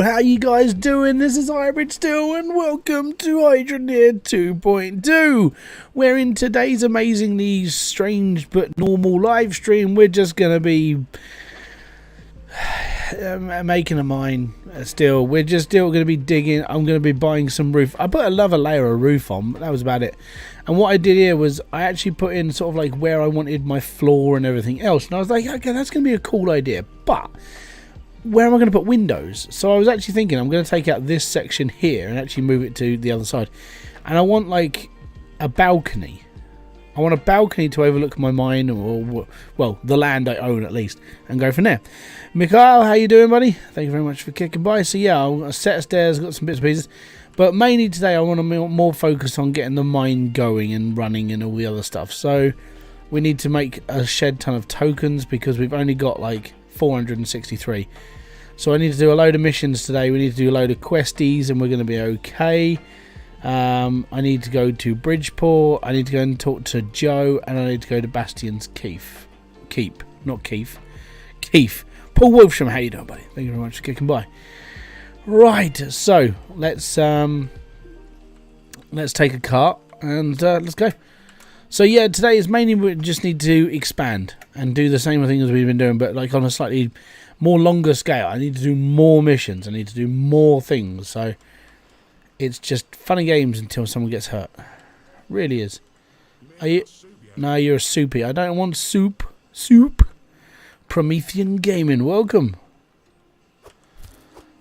How you guys doing? This is Hybridsteel and welcome to hydroneer 2.2, where in today's amazingly strange but normal live stream we're just going to be making a mine. We're just still going to be digging. I'm going to be buying some roof. I put another layer of roof on, but that was about it. And what I did here was I actually put in sort of like where I wanted my floor and everything else, and I was like, okay, that's going to be a cool idea, but where am I going to put windows? So I was actually thinking I'm going to take out this section here and actually move it to the other side. And I want like a balcony. I want a balcony to overlook my mine, or well, the land I own at least, and go from there. Mikhail, how you doing, buddy? Thank you very much for kicking by. So yeah, I'll set of stairs, got some bits and pieces. But mainly today I want to more focus on getting the mine going and running and all the other stuff. So we need to make a shed ton of tokens because we've only got like 463. So I need to do a load of missions today. We need to do a load of questies and we're going to be okay. I need to go to Bridgeport. I need to go and talk to Joe, and I need to go to Bastion's Keith. Keep, not Keith. Keith. Paul Wolfsham, how you doing, buddy? Thank you very much for kicking by. Right, so let's take a cart and let's go. So yeah, today is mainly we just need to expand and do the same thing as we've been doing, but like on a slightly more longer scale. I need to do more missions. I need to do more things. So it's just fun and games until someone gets hurt. Really is. Are you? No, you're a soupy. I don't want soup. Soup. Promethean Gaming, welcome.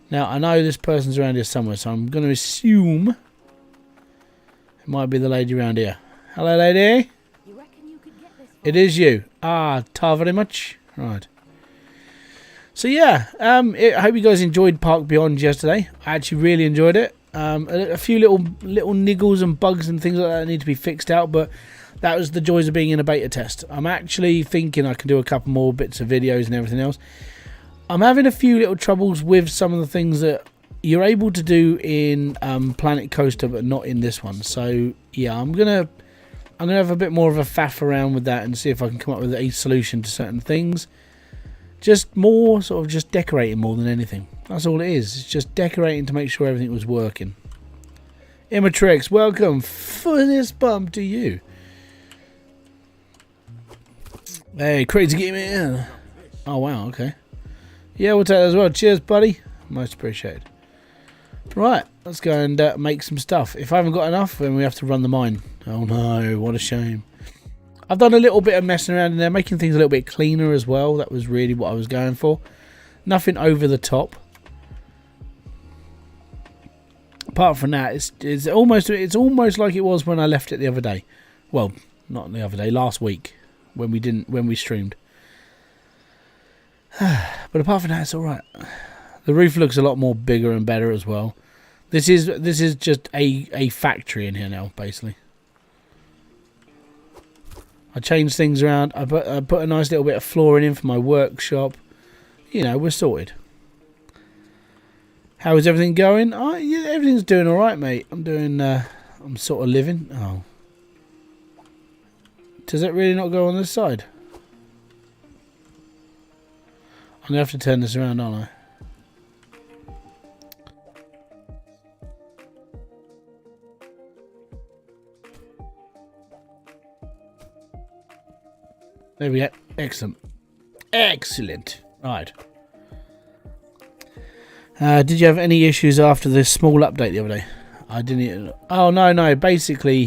Now I know this person's around here somewhere, so I'm going to assume it might be the lady around here. Hello, lady. You reckon you could get this? It is you. Ah, tar very much. Right. So yeah, I hope you guys enjoyed Park Beyond yesterday. I actually really enjoyed it. A few little niggles and bugs and things like that need to be fixed out, but that was the joys of being in a beta test. I'm actually thinking I can do a couple more bits of videos and everything else. I'm having a few little troubles with some of the things that you're able to do in Planet Coaster, but not in this one. So yeah, I'm gonna have a bit more of a faff around with that and see if I can come up with a solution to certain things. Just more sort of just decorating more than anything. That's all it is. It's just decorating to make sure everything was working. Immatrix, welcome. Fist bump to you. Hey, crazy gaming. Oh wow, okay. Yeah, we'll take that as well. Cheers, buddy. Most appreciated. Right, let's go and make some stuff. If I haven't got enough, then we have to run the mine. Oh no, what a shame. I've done a little bit of messing around in there, making things a little bit cleaner as well. That was really what I was going for. Nothing over the top. Apart from that, it's almost like it was when I left it the other day. Well, not the other day, last week when we streamed. But apart from that, it's all right. The roof looks a lot more bigger and better as well. This is just a factory in here now, basically. I changed things around. I put a nice little bit of flooring in for my workshop. You know, we're sorted. How is everything going? Oh, yeah, everything's doing all right, mate. I'm sort of living. Oh, does it really not go on this side? I'm gonna have to turn this around, aren't I? There we go. Excellent. Excellent. Right. Did you have any issues after this small update the other day? I didn't. Oh no. Basically,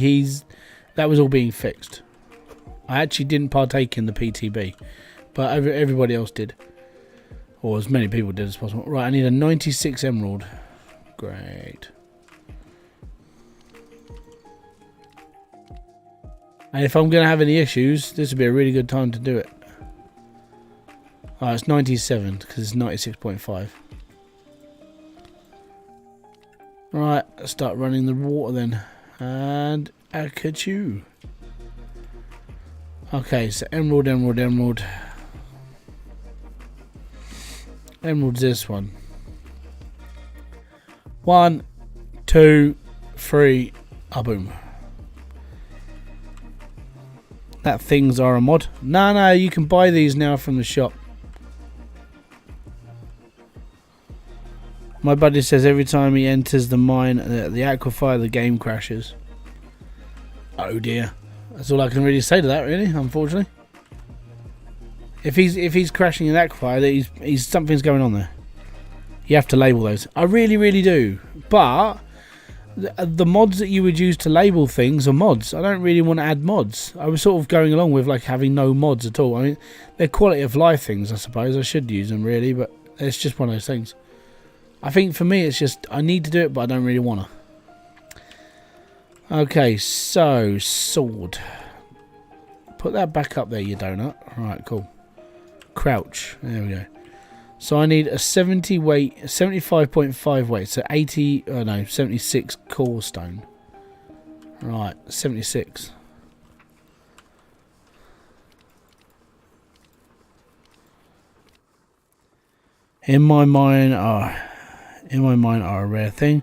that was all being fixed. I actually didn't partake in the PTB, but everybody else did, or as many people did as possible. Right. I need a 96 emerald. Great. And if I'm going to have any issues, this would be a really good time to do it. Oh, it's 97 because it's 96.5. Right, let's start running the water then. And acctual. Okay, so emerald. Emerald's this one. 1, 2, 3. Ah, boom. That things are a mod. No, you can buy these now from the shop. My buddy says every time he enters the mine, the aquifer, the game crashes. Oh dear. That's all I can really say to that, really, unfortunately. If he's crashing an aquifer, he's something's going on there. You have to label those. I really, really do. But the mods that you would use to label things are mods. I don't really want to add mods. I was sort of going along with like having no mods at all. I mean, they're quality of life things, I suppose. I should use them really, but it's just one of those things. I think for me it's just I need to do it, but I don't really want to. Okay, so sword. Put that back up there, you donut. Alright, cool. Crouch. There we go. So I need a 70 weight, 75.5 weight, so 80, oh no, 76 core stone. Right, 76. In my mind are a rare thing.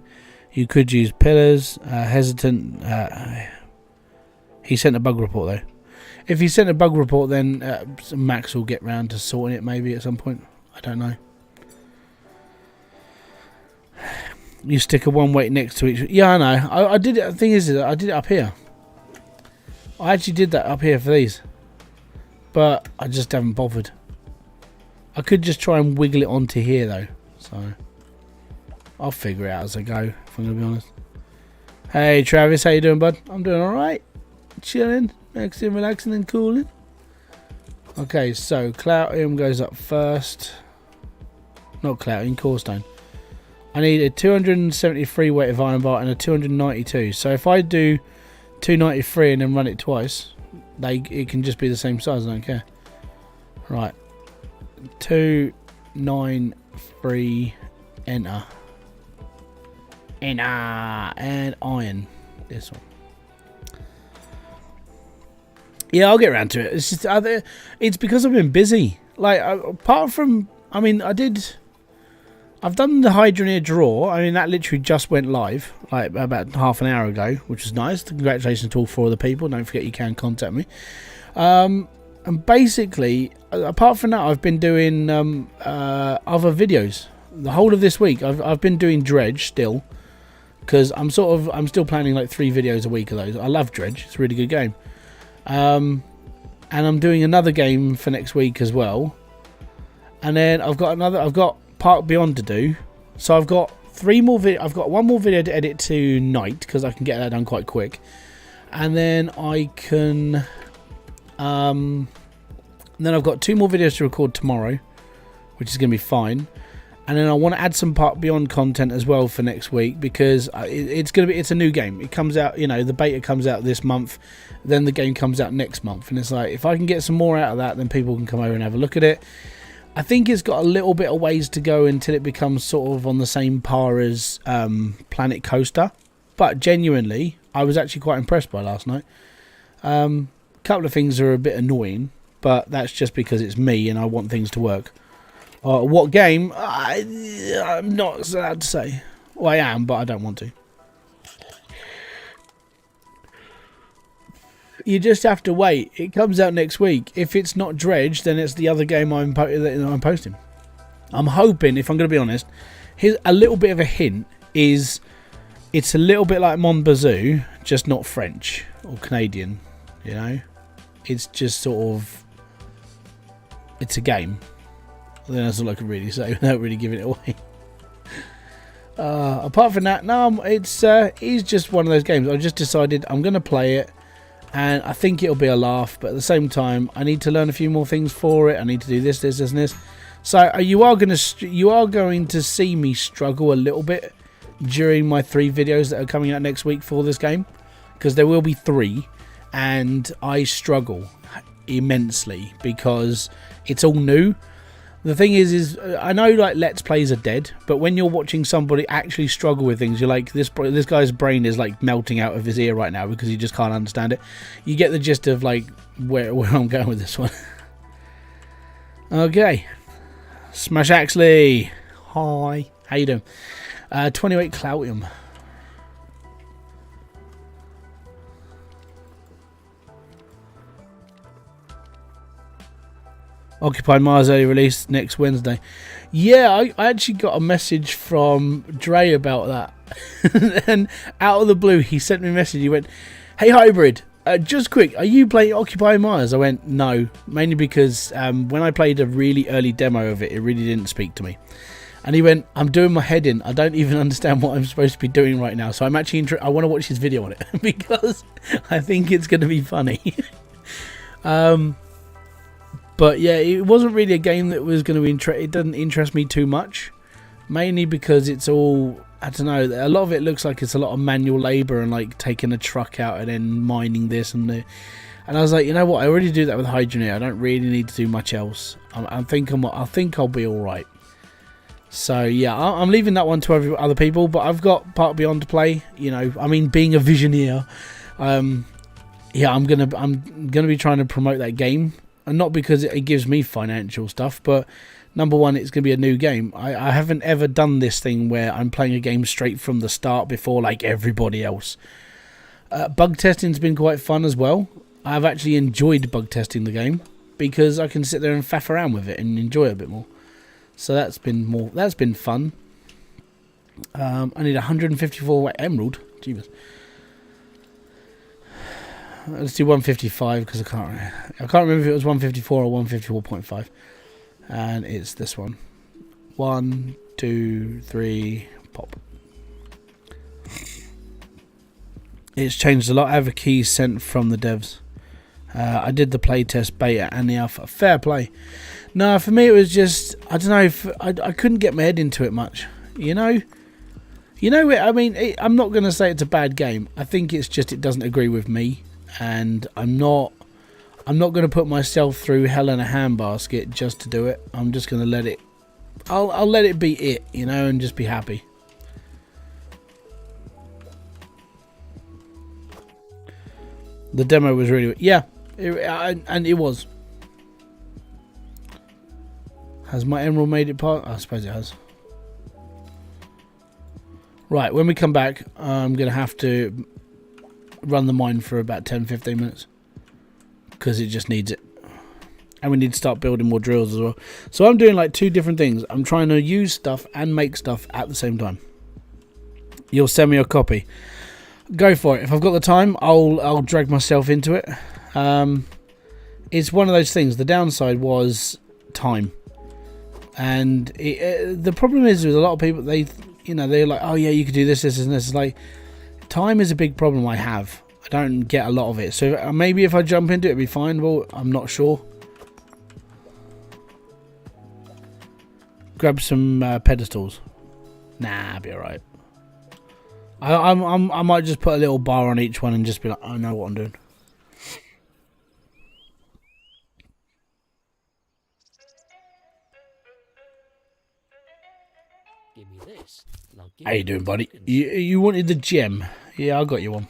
You could use pillars. Hesitant. He sent a bug report though. If he sent a bug report, then Max will get round to sorting it maybe at some point. I don't know. You stick a one weight next to each. Yeah, I know. I did it. The thing is, I did it up here. I actually did that up here for these, but I just haven't bothered. I could just try and wiggle it onto here though, so I'll figure it out as I go. If I'm gonna be honest. Hey Travis, how you doing, bud? I'm doing all right. Chilling, relaxing, and cooling. Okay, so Cloutium goes up first. Not Cloutium, Corestone. I need a 273 weight of iron bar and a 292. So if I do 293 and then run it twice, it can just be the same size. I don't care. Right. 293. Enter. And iron. This one. Yeah, I'll get around to it. It's just it's because I've been busy. Like apart from, I mean, I've done the hydroneer draw. I mean, that literally just went live like about half an hour ago, which was nice. Congratulations to all 4 of the people. Don't forget you can contact me. And basically, apart from that, I've been doing other videos. The whole of this week, I've been doing Dredge still, because I'm still planning like 3 videos a week of those. I love Dredge. It's a really good game. And I'm doing another game for next week as well. And then I've got Park Beyond to do. So I've got 3 more I've got 1 more video to edit tonight, because I can get that done quite quick. And then I can and then I've got 2 more videos to record tomorrow, which is going to be fine. And then I want to add some Park Beyond content as well for next week, because it's a new game. It comes out, you know, the beta comes out this month, then the game comes out next month, and it's like if I can get some more out of that, then people can come over and have a look at it. I think it's got a little bit of ways to go until it becomes sort of on the same par as Planet Coaster, but genuinely, I was actually quite impressed by last night. Couple of things are a bit annoying, but that's just because it's me and I want things to work. What game? I'm not allowed to say. Well, I am, but I don't want to. You just have to wait. It comes out next week. If it's not Dredge, then it's the other game I'm posting. I'm hoping, if I'm going to be honest, here's a little bit of a hint, is it's a little bit like Mon Bazou, just not French or Canadian, you know? It's just sort of... It's a game. Then that's all I can really say without really giving it away. Apart from that, no, it's just one of those games. I just decided I'm going to play it, and I think it'll be a laugh, but at the same time, I need to learn a few more things for it. I need to do this, and this. So you are going to see me struggle a little bit during my 3 videos that are coming out next week for this game, because there will be 3, and I struggle immensely because it's all new. The thing is I know like Let's Plays are dead, but when you're watching somebody actually struggle with things, you're like, this guy's brain is like melting out of his ear right now because he just can't understand it. You get the gist of like where I'm going with this one. Okay. Smash Axley. Hi. How you doing? 28 Cloutium. Occupy Mars early release next Wednesday. Yeah, I actually got a message from Dre about that. And out of the blue, he sent me a message. He went, "Hey, Hybrid, just quick, are you playing Occupy Mars?" I went, "No," mainly because when I played a really early demo of it, it really didn't speak to me. And he went, "I'm doing my head in. I don't even understand what I'm supposed to be doing right now. So I'm actually I want to watch his video on it because I think it's going to be funny." But yeah, it wasn't really a game that was going to it doesn't interest me too much, mainly because it's all, I don't know, a lot of it looks like it's a lot of manual labour and like taking a truck out and then mining this and the. And I was like, you know what? I already do that with hydroneer. I don't really need to do much else. I think I'll be all right. So yeah, I'm leaving that one to other people. But I've got Part Beyond to play. You know, I mean, being a visioneer, yeah, I'm gonna be trying to promote that game, and not because it gives me financial stuff, but number one, it's gonna be a new game. I haven't ever done this thing where I'm playing a game straight from the start before like everybody else. Bug testing's been quite fun as well. I've actually enjoyed bug testing the game because I can sit there and faff around with it and enjoy it a bit more. So that's been fun. I need 154 emerald. Jeebus. Let's do 155 because I can't remember if it was 154 or 154.5. And it's this one. 1, 2, 3, pop. It's changed a lot. I have a key sent from the devs. I did the playtest beta and the alpha. Fair play. No, for me it was just, I don't know, I couldn't get my head into it much. You know, I mean, I'm not going to say it's a bad game. I think it's just it doesn't agree with me, and I'm not going to put myself through hell in a handbasket just to do it. I'm just going to let it. I'll let it be it, you know, and just be happy. The demo was really, yeah, and it was. Has my emerald made it part? I suppose it has. Right, when we come back, I'm going to have to run the mine for about 10-15 minutes. Because it just needs it. And we need to start building more drills as well. So I'm doing like two different things. I'm trying to use stuff and make stuff at the same time. You'll send me a copy. Go for it. If I've got the time, I'll drag myself into it. It's one of those things. The downside was time. And the problem is with a lot of people, they're like, oh yeah, you could do this, this, and this. It's like, time is a big problem I have. I don't get a lot of it. So maybe if I jump into it, it'd be fine. Well, I'm not sure. Grab some pedestals. Nah, I'll be alright. I might just put a little bar on each one and just be like, I know what I'm doing. Give me this. How you doing, buddy? You wanted the gem? Yeah, I got you one.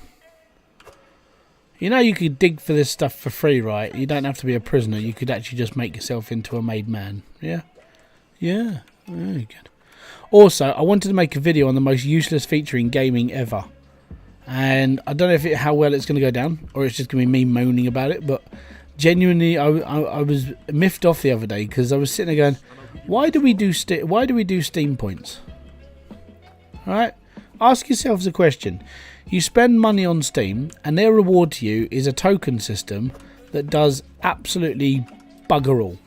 You know you could dig for this stuff for free, right? You don't have to be a prisoner. You could actually just make yourself into a made man. Yeah? Yeah. Very good. Also, I wanted to make a video on the most useless feature in gaming ever. And I don't know how well it's going to go down, or it's just going to be me moaning about it, but genuinely, I was miffed off the other day because I was sitting there going, why do we do Steam points? Alright? Ask yourselves a question. You spend money on Steam, and their reward to you is a token system that does absolutely bugger all.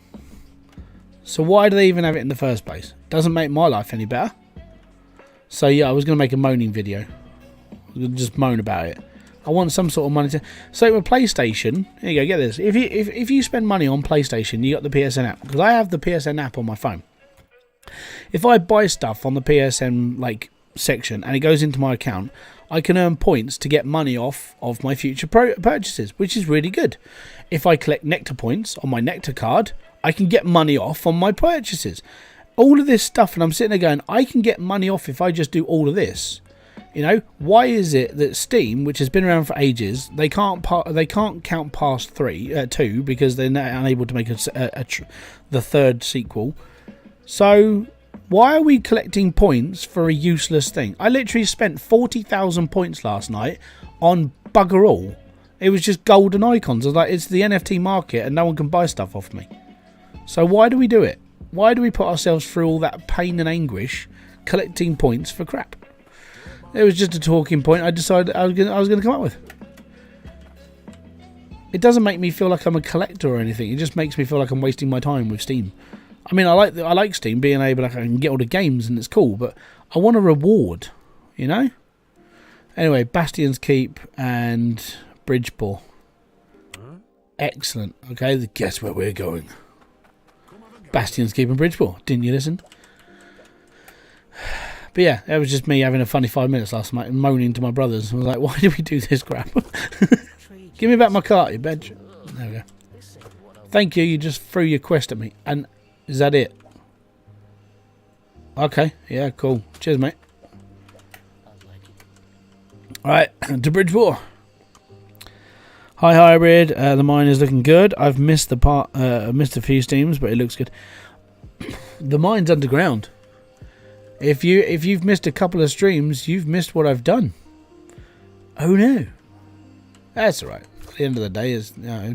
So why do they even have it in the first place? Doesn't make my life any better. So yeah, I was going to make a moaning video. Just moan about it. I want some sort of money to... So with PlayStation, here you go, get this. If you spend money on PlayStation, you got the PSN app. Because I have the PSN app on my phone. If I buy stuff on the PSN section and it goes into my account, I can earn points to get money off of my future purchases, which is really good. If I collect Nectar points on my Nectar card, I can get money off on my purchases. All of this stuff, and I'm sitting there going, I can get money off if I just do all of this. You know, why is it that Steam, which has been around for ages, they can't count past 2 because they're unable to make the third sequel. So why are we collecting points for a useless thing? I literally spent 40,000 points last night on bugger all. It was just golden icons. I was like, it's the NFT market and no one can buy stuff off me. So why do we do it? Why do we put ourselves through all that pain and anguish collecting points for crap? It was just a talking point I decided I was going to come up with. It doesn't make me feel like I'm a collector or anything. It just makes me feel like I'm wasting my time with Steam. I mean, I like Steam, being able to, I can get all the games and it's cool, but I want a reward, you know? Anyway, Bastion's Keep and Bridgeport. Excellent. Okay, guess where we're going. Bastion's Keep and Bridgeport. Didn't you listen? But yeah, that was just me having a funny 5 minutes last night and moaning to my brothers. I was like, why did we do this crap? Give me back my cart, you bitch. There we go. Thank you, you just threw your quest at me. And is that it? Okay, yeah, cool. Cheers, mate. Alright, to Bridgeport. Hi, Hybrid. The mine is looking good. I've missed the part, missed a few steams, but it looks good. The mine's underground. If you've missed a couple of streams, you've missed what I've done. Oh no. That's alright. At the end of the day, is, you know,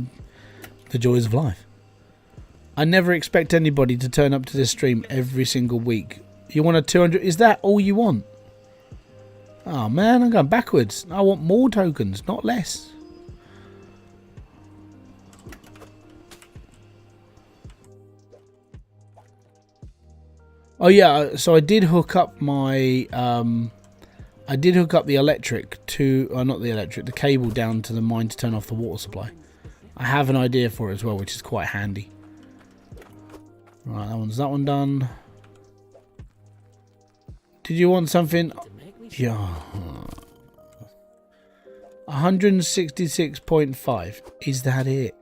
the joys of life. I never expect anybody to turn up to this stream every single week. You want a 200? Is that all you want? Oh man, I'm going backwards. I want more tokens, not less. Oh yeah, so I did hook up my I did hook up the electric to, not the electric, the cable down to the mine to turn off the water supply. I have an idea for it as well, which is quite handy. Right, that one done. Did you want something? Yeah. 166.5. Is that it?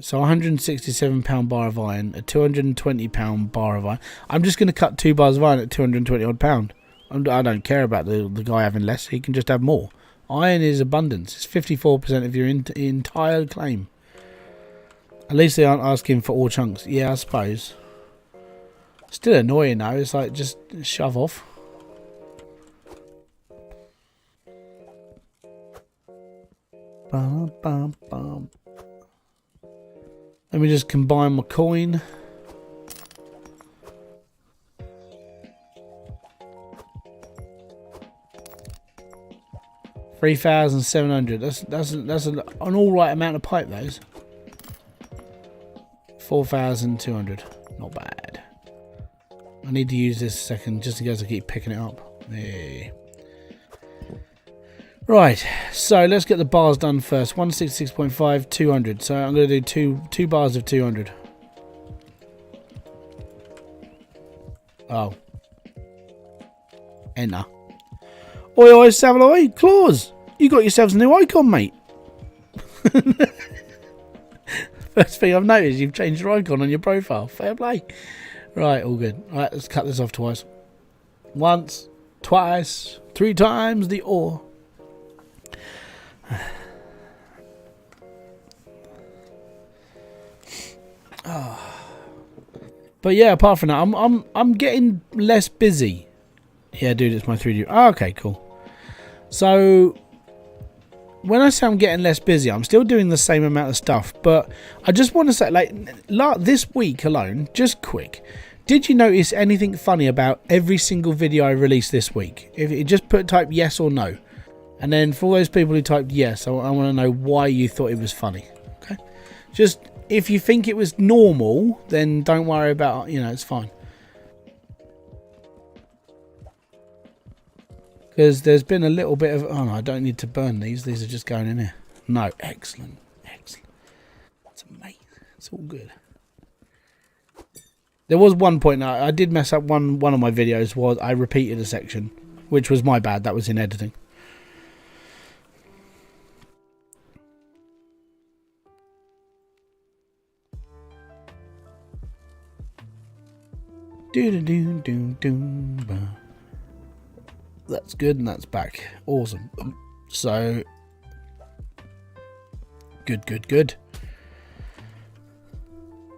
So £167 bar of iron, a £220 bar of iron. I'm just going to cut 2 bars of iron at £220 odd pound. I don't care about the guy having less. He can just have more. Iron is abundance. It's 54% of your entire claim. At least they aren't asking for all chunks. Yeah, I suppose. Still annoying though. It's like, just shove off. Bum, bum, bum. Let me just combine my coin. $3,700. That's an all right amount of pipe. Those. 4,200. Not bad. I need to use this a second just in case I keep picking it up. Hey. Right, so let's get the bars done first. 166.5, 200. So I'm going to do two bars of 200. Oh. Enter. Oi, oi, Savaloy, Claus, you got yourselves a new icon, mate. First thing I've noticed, you've changed your icon on your profile. Fair play. Right, all good. Alright, let's cut this off twice. Once, twice, 3 times the ore. But yeah, apart from that, I'm getting less busy. Yeah, dude, it's my 3D. Oh, okay, cool. So when I say I'm getting less busy, I'm still doing the same amount of stuff. But I just want to say, like this week alone, just quick. Did you notice anything funny about every single video I released this week? If you just type yes or no. And then for all those people who typed yes, I want to know why you thought it was funny. Okay? Just, if you think it was normal, then don't worry about, you know, it's fine. Because there's been a little bit of, oh no, I don't need to burn these. These are just going in here. No, excellent. Excellent. It's amazing. It's all good. There was one point, I did mess up one of my videos, was I repeated a section, which was my bad. That was in editing. That's good, and that's back. Awesome. So good.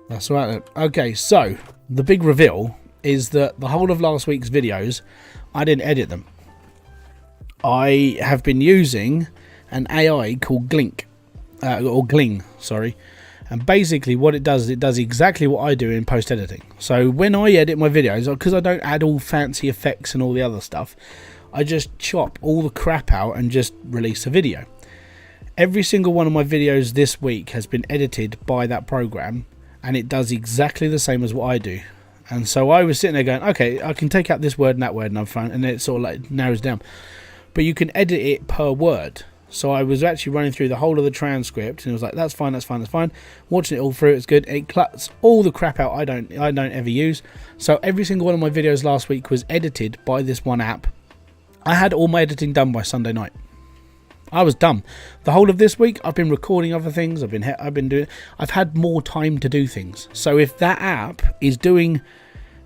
That's right then. Okay, so the big reveal is that the whole of last week's videos, I didn't edit them. I have been using an AI called Glink, or Gling, sorry. And basically what it does is it does exactly what I do in post editing. So when I edit my videos, because I don't add all fancy effects and all the other stuff, I just chop all the crap out and just release a video. Every single one of my videos this week has been edited by that program, and it does exactly the same as what I do. And so I was sitting there going, okay, I can take out this word and that word, and I'm fine, and it sort of like narrows down. But you can edit it per word. So I was actually running through the whole of the transcript, and it was like, that's fine, that's fine, that's fine. Watching it all through, it's good. It cuts all the crap out I don't ever use. So every single one of my videos last week was edited by this one app. I had all my editing done by Sunday night. I was done. The whole of this week, I've been recording other things. I've had more time to do things. So if that app is doing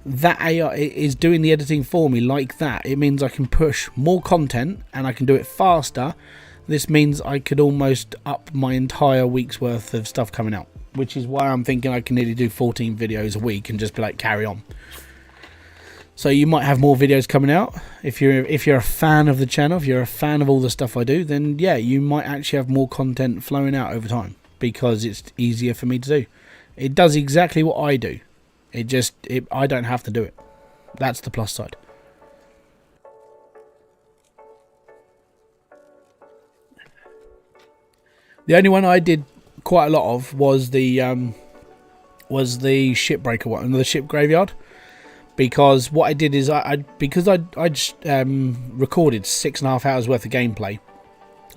that, AI is doing the editing for me like that, it means I can push more content and I can do it faster. This means I could almost up my entire week's worth of stuff coming out, which is why I'm thinking I can nearly do 14 videos a week and just be like, carry on. So you might have more videos coming out. If you're a fan of the channel, if you're a fan of all the stuff I do, then yeah, you might actually have more content flowing out over time because it's easier for me to do. It does exactly what I do. I don't have to do it. That's the plus side. The only one I did quite a lot of was the shipbreaker one, the ship graveyard. Because what I did is I just recorded 6.5 hours worth of gameplay.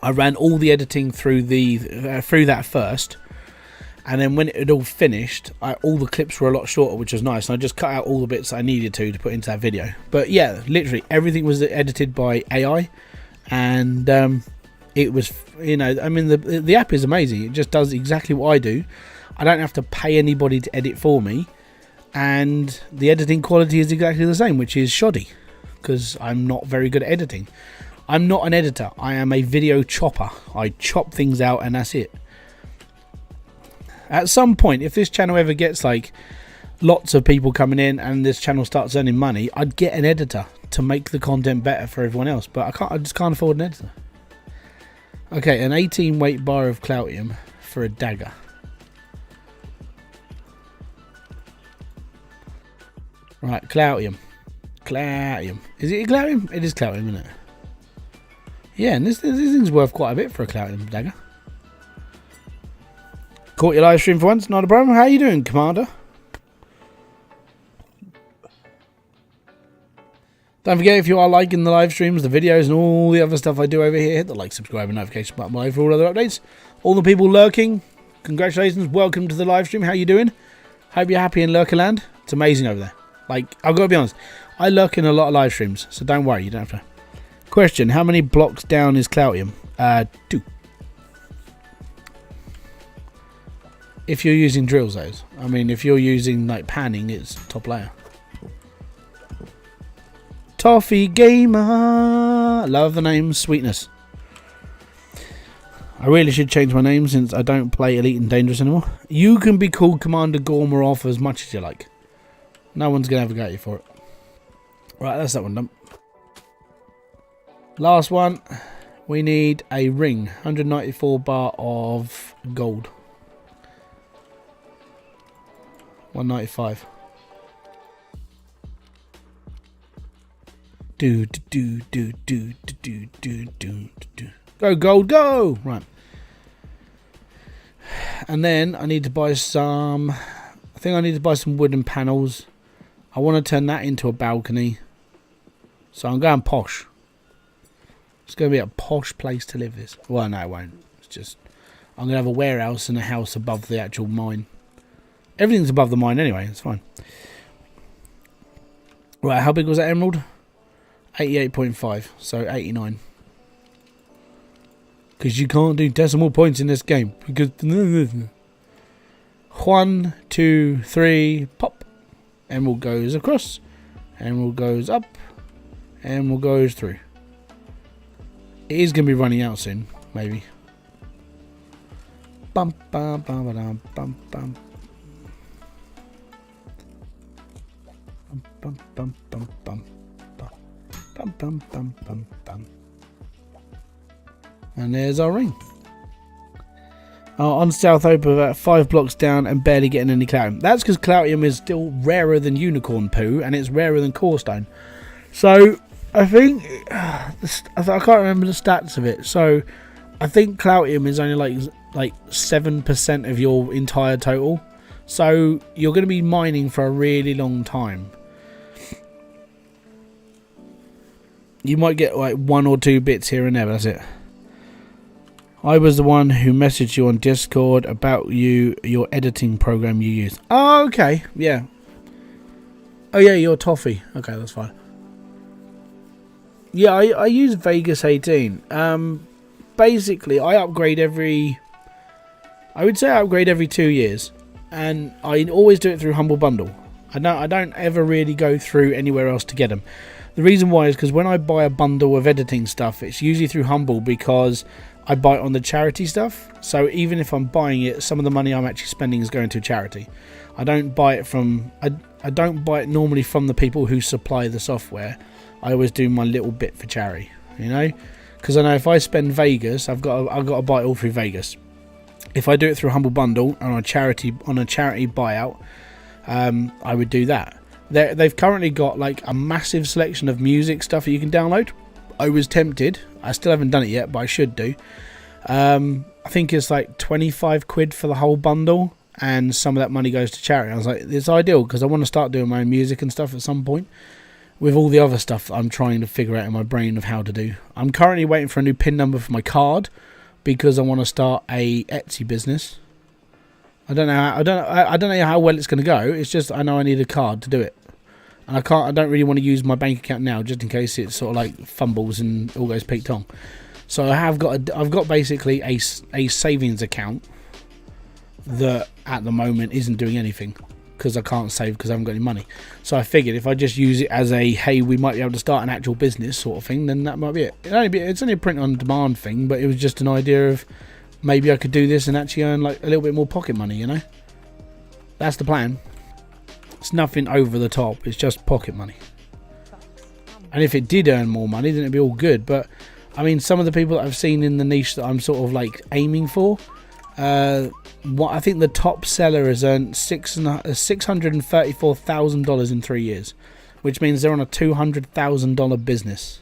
I ran all the editing through that first, and then when it had all finished, all the clips were a lot shorter, which was nice. And I just cut out all the bits I needed to put into that video. But yeah, literally everything was edited by AI, and it was, I mean, the app is amazing. It just does exactly what I do. I don't have to pay anybody to edit for me. And the editing quality is exactly the same, which is shoddy, because I'm not very good at editing. I'm not an editor. I am a video chopper. I chop things out and that's it. At some point, if this channel ever gets like lots of people coming in and this channel starts earning money, I'd get an editor to make the content better for everyone else. But I just can't afford an editor. Okay, an 18 weight bar of Cloutium for a dagger. Right, Cloutium. Is it Cloutium? It is Cloutium, isn't it? Yeah, and this thing's worth quite a bit for a Cloutium dagger. Caught your live stream for once, not a problem. How are you doing, Commander? Don't forget, if you are liking the live streams, the videos, and all the other stuff I do over here, hit the like, subscribe, and notification button below for all other updates. All the people lurking, congratulations, welcome to the live stream. How you doing? Hope you're happy in Lurkerland. It's amazing over there. Like, I've got to be honest, I lurk in a lot of live streams, so don't worry, you don't have to. Question, how many blocks down is Cloutium? 2. If you're using drills, those. I mean, if you're using, like, panning, it's top layer. Toffee Gamer! Love the name, Sweetness. I really should change my name since I don't play Elite and Dangerous anymore. You can be called Commander Gormoroff as much as you like. No one's going to ever get you for it. Right, that's that one done. Last one. We need a ring. 194 bar of gold. 195. Go gold, go! Right. And then I need to buy some... I think I need to buy some wooden panels. I want to turn that into a balcony. So I'm going posh. It's going to be a posh place to live this. Well, no, it won't. It's just... I'm going to have a warehouse and a house above the actual mine. Everything's above the mine anyway. It's fine. Right, how big was that emerald? 88.5. So 89. Because you can't do decimal points in this game. Because... 1, 2, 3, pop. Emerald goes across. Emerald goes up. Emerald goes through. It is going to be running out soon, maybe. Bum bum bum bum bum bum. Bum bum bum bum bum bum bum bum bum bum. And there's our ring. On South Open, about 5 blocks down and barely getting any Cloutium. That's because Cloutium is still rarer than unicorn poo and it's rarer than corestone. So I think I can't remember the stats of it. So I think Cloutium is only like 7% of your entire total. So you're going to be mining for a really long time. You might get like 1 or 2 bits here and there, but that's it. I was the one who messaged you on Discord about your editing program you use. Oh, okay. Yeah. Oh, yeah, you're Toffee. Okay, that's fine. Yeah, I use Vegas 18. Basically, I upgrade every 2 years. And I always do it through Humble Bundle. I don't ever really go through anywhere else to get them. The reason why is because when I buy a bundle of editing stuff, it's usually through Humble because I buy it on the charity stuff. So even if I'm buying it, some of the money I'm actually spending is going to charity. I don't buy it from I don't buy it normally from the people who supply the software. I always do my little bit for charity, you know, because I know if I spend Vegas, I've got to buy it all through Vegas. If I do it through Humble Bundle on a charity buyout, I would do that. They've currently got like a massive selection of music stuff that you can download. I was tempted. I still haven't done it yet, but I should do. I think it's like 25 quid for the whole bundle, and some of that money goes to charity. I was like, it's ideal because I want to start doing my own music and stuff at some point with all the other stuff that I'm trying to figure out in my brain of how to do. I'm currently waiting for a new PIN number for my card because I want to start a Etsy business. I don't know how well it's going to go. It's just I know I need a card to do it, and I don't really want to use my bank account now, just in case it sort of like fumbles and all goes peak tong. So I've got basically a savings account that at the moment isn't doing anything because I can't save because I haven't got any money. So I figured if I just use it as a hey, we might be able to start an actual business sort of thing, then that might be it. It's only a print on demand thing, but it was just an idea of maybe I could do this and actually earn like a little bit more pocket money, you know? That's the plan. It's nothing over the top. It's just pocket money. And if it did earn more money, then it'd be all good. But, I mean, some of the people that I've seen in the niche that I'm sort of like aiming for, I think the top seller has earned $634,000 in 3 years, which means they're on a $200,000 business.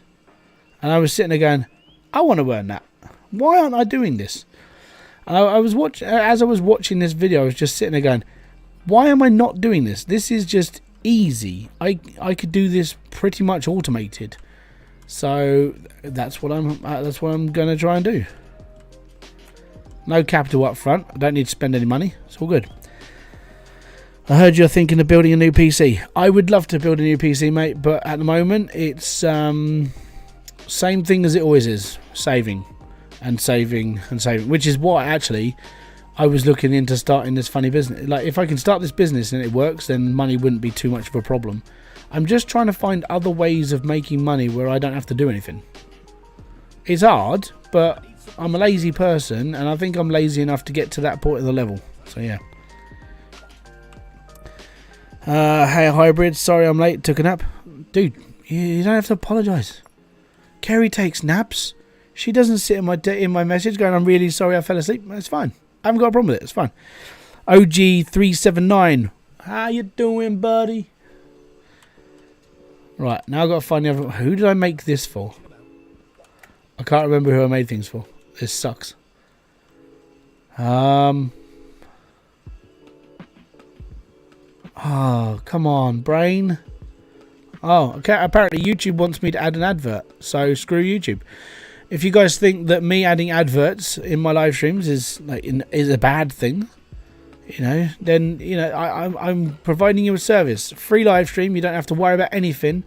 And I was sitting there going, I want to earn that. Why aren't I doing this? And as I was watching this video, I was just sitting there going, why am I not doing this? This is just easy. I could do this pretty much automated. So that's what I'm going to try and do. No capital up front. I don't need to spend any money. It's all good. I heard you're thinking of building a new PC. I would love to build a new PC, mate, but at the moment it's same thing as it always is. Saving, which is what actually I was looking into starting this funny business. Like, if I can start this business and it works, then money wouldn't be too much of a problem. I'm just trying to find other ways of making money where I don't have to do anything. It's hard, but I'm a lazy person, and I think I'm lazy enough to get to that point of the level. So yeah. Hey Hybrid, sorry I'm late. Took a nap, dude. You don't have to apologise. Kerry takes naps. She doesn't sit in my message going, I'm really sorry I fell asleep. It's fine. I haven't got a problem with it. It's fine. OG379. How you doing, buddy? Right, now I've got to find the other... Who did I make this for? I can't remember who I made things for. This sucks. Oh, come on, brain. Oh, okay. Apparently YouTube wants me to add an advert. So screw YouTube. If you guys think that me adding adverts in my live streams is a bad thing, you know, then I'm providing you a service, free live stream. You don't have to worry about anything.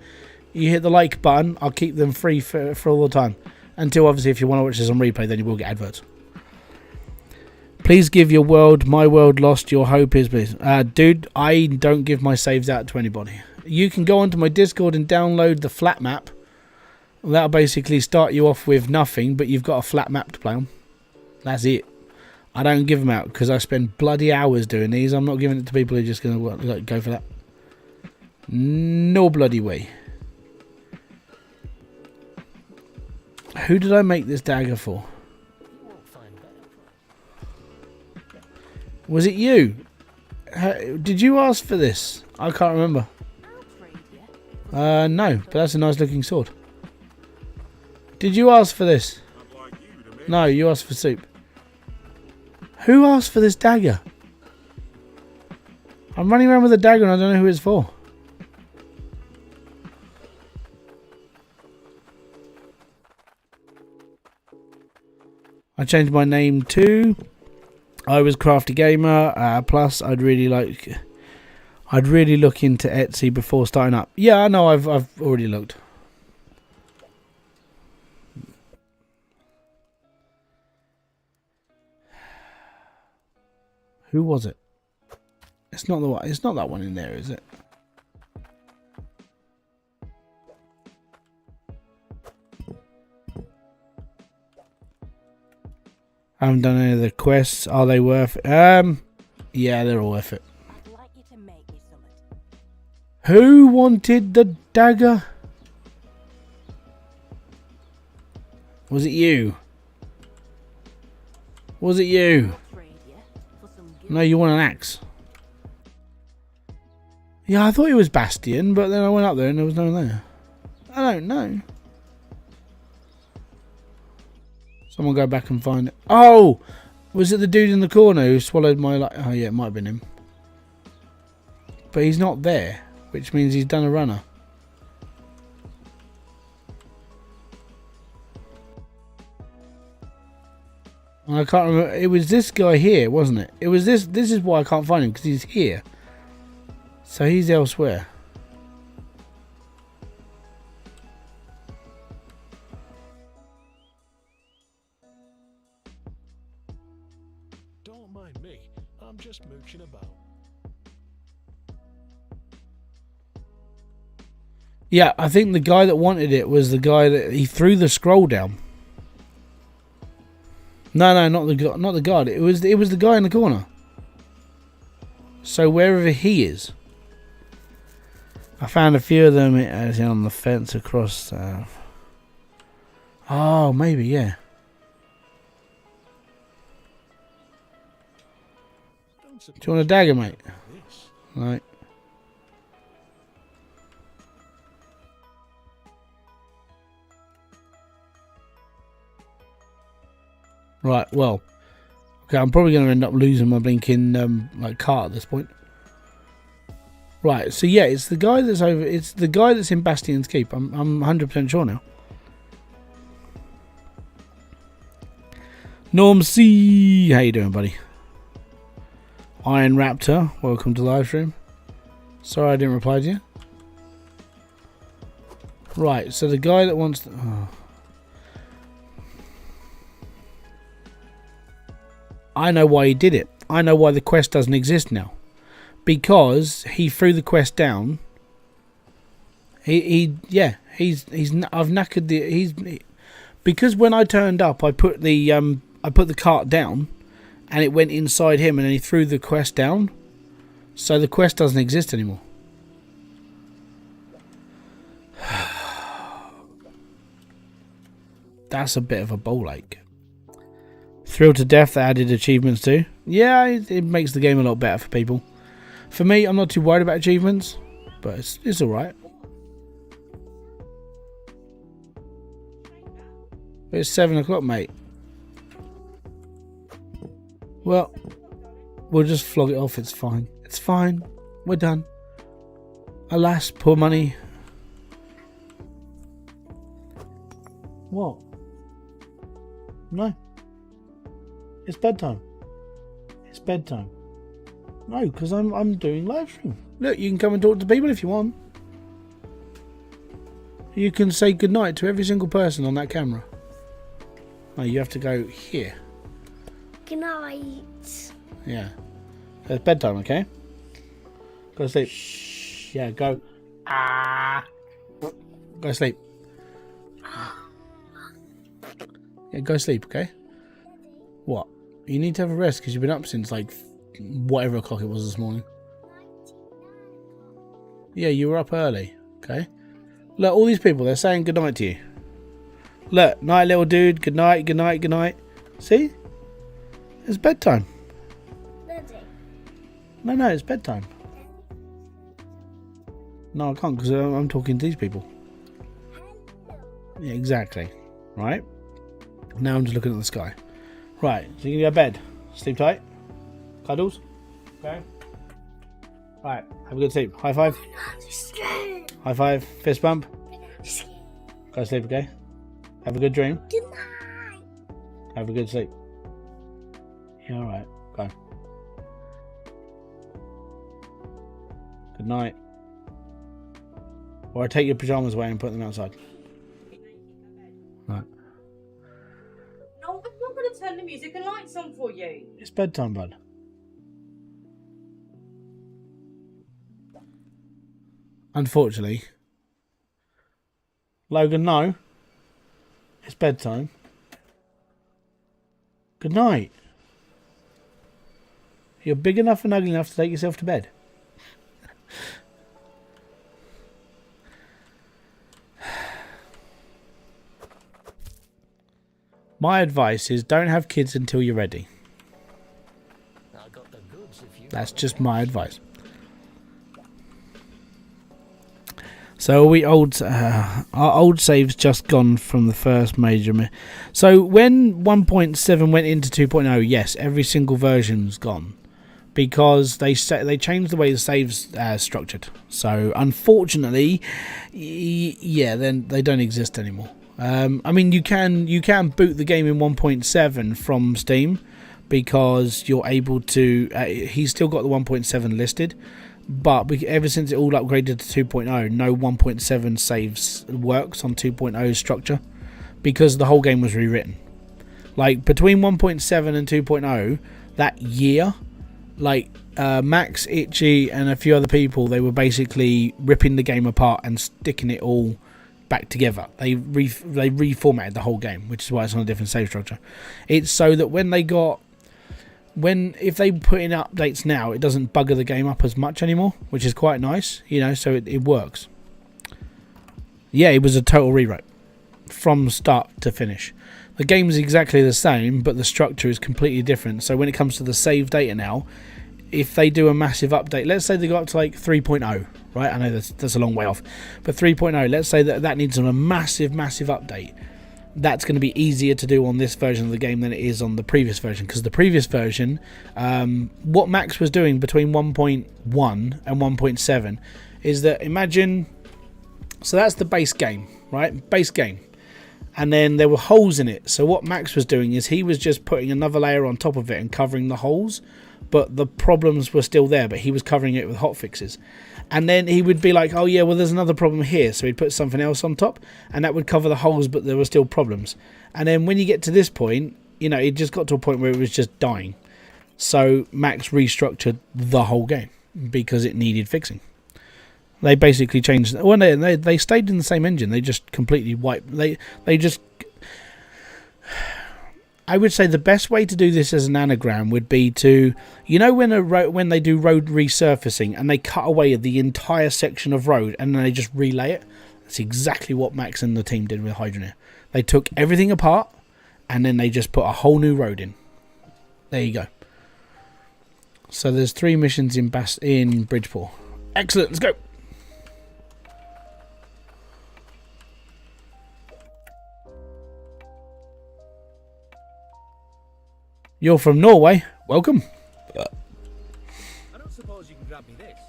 You hit the like button. I'll keep them free for all the time, until obviously if you want to watch this on replay, then you will get adverts. Please give your world, my world lost. Your hope is, please, dude. I don't give my saves out to anybody. You can go onto my Discord and download the flat map. That'll basically start you off with nothing, but you've got a flat map to play on. That's it. I don't give them out because I spend bloody hours doing these. I'm not giving it to people who are just going to go for that. No bloody way. Who did I make this dagger for? Was it you? Did you ask for this? I can't remember. No, but that's a nice looking sword. Did you ask for this? No, you asked for soup. Who asked for this dagger? I'm running around with a dagger and I don't know who it's for. I changed my name to I was Crafty Gamer. Plus, I'd really look into Etsy before starting up. Yeah, I know. I've already looked. Who was it? It's not the one. It's not that one in there, is it? I haven't done any of the quests. Are they worth it? Yeah, they're all worth it. I'd like you to make me something. Who wanted the dagger? Was it you? Was it you? No, you want an axe. Yeah, I thought it was Bastion, but then I went up there and there was no one there. I don't know. Someone go back and find it. Oh! Was it the dude in the corner who swallowed my... Oh, yeah, it might have been him. But he's not there, which means he's done a runner. I can't remember. It was this guy here, wasn't it? It was this. This is why I can't find him, because he's here. So he's elsewhere. Don't mind me. I'm just mooching about. Yeah, I think the guy that wanted it was the guy that he threw the scroll down. No, not the guard. It was the guy in the corner. So wherever he is, I found a few of them on the fence across. Oh, maybe yeah. Do you want a dagger, mate? Right. Right, well, okay, I'm probably going to end up losing my blinking like cart at this point. Right, so yeah, it's the guy that's over. It's the guy that's in Bastion's Keep. I'm 100% sure now. Norm C, how you doing, buddy? Iron Raptor, welcome to the live stream. Sorry I didn't reply to you. Right, so the guy that wants to... Oh. I know why he did it. I know why the quest doesn't exist now. Because he threw the quest down. I've knackered the because when I turned up I put the cart down and it went inside him and then he threw the quest down. So the quest doesn't exist anymore. That's a bit of a bowl ache. Thrilled to death that added achievements too. Yeah, it makes the game a lot better for people. For me, I'm not too worried about achievements, but it's alright. It's 7 o'clock, mate. Well, we'll just flog it off. It's fine. It's fine. We're done. Alas, poor money. What? No. It's bedtime. It's bedtime. No, because I'm doing live stream. Look, you can come and talk to people if you want. You can say goodnight to every single person on that camera. No, you have to go here. Good night. Yeah. It's bedtime, okay? Go to sleep. Shh. Yeah, go. Go to sleep. Yeah, go sleep, okay? What? You need to have a rest because you've been up since like whatever o'clock it was this morning. Yeah, you were up early, okay? Look, all these people, they're saying goodnight to you. Look, night little dude, good night, good night, good night. See? It's bedtime. Daddy. No, it's bedtime. No, I can't because I'm talking to these people. Yeah, exactly. Right. Now I'm just looking at the sky. Right, so you can go to bed. Sleep tight. Cuddles. Okay. Right, have a good sleep. High five. High five. Fist bump. Go to sleep, okay? Have a good dream. Good night. Have a good sleep. Yeah, alright. Go. Good night. Or I take your pajamas away and put them outside. Right. No, I'm not going to turn the music and lights on for you. It's bedtime, bud. Unfortunately. Logan, no. It's bedtime. Good night. You're big enough and ugly enough to take yourself to bed. My advice is don't have kids until you're ready. I got the goods if you That's just my advice. So we our old save's just gone from the first major. So when 1.7 went into 2.0, yes, every single version's gone because they changed the way the save's structured. So unfortunately, yeah, then they don't exist anymore. I mean, you can boot the game in 1.7 from Steam because you're able to. He's still got the 1.7 listed. But ever since it all upgraded to 2.0, no 1.7 saves works on 2.0's structure because the whole game was rewritten. Like between 1.7 and 2.0, that year, like Max, Itchy, and a few other people, they were basically ripping the game apart and sticking it all back together. They reformatted the whole game, which is why it's on a different save structure. It's so that if they put in updates now, it doesn't bugger the game up as much anymore, which is quite nice, you know, so it works. Yeah, it was a total rewrite from start to finish. The game is exactly the same, but the structure is completely different. So when it comes to the save data now, if they do a massive update, let's say they go up to like 3.0, right? I know that's a long way off, but 3.0, let's say that needs a massive update. That's going to be easier to do on this version of the game than it is on the previous version, because the previous version, what Max was doing between 1.1 and 1.7 is that, imagine, so that's the base game, right? Base game. And then there were holes in it. So what Max was doing is he was just putting another layer on top of it and covering the holes, but the problems were still there, but he was covering it with hotfixes. And then he would be like, oh yeah, well there's another problem here, so he'd put something else on top and that would cover the holes, but there were still problems. And then when you get to this point, you know, it just got to a point where it was just dying. So Max restructured the whole game because it needed fixing. They basically changed, well they stayed in the same engine, they just completely wiped, they just, I would say the best way to do this as an anagram would be to, you know, when they do road resurfacing and they cut away the entire section of road and then they just relay it. That's exactly what Max and the team did with hydroneer. They took everything apart and then they just put a whole new road in. There you go. So there's 3 missions in Bridgeport. Excellent, let's go. You're from Norway. Welcome. I don't suppose you can grab me this.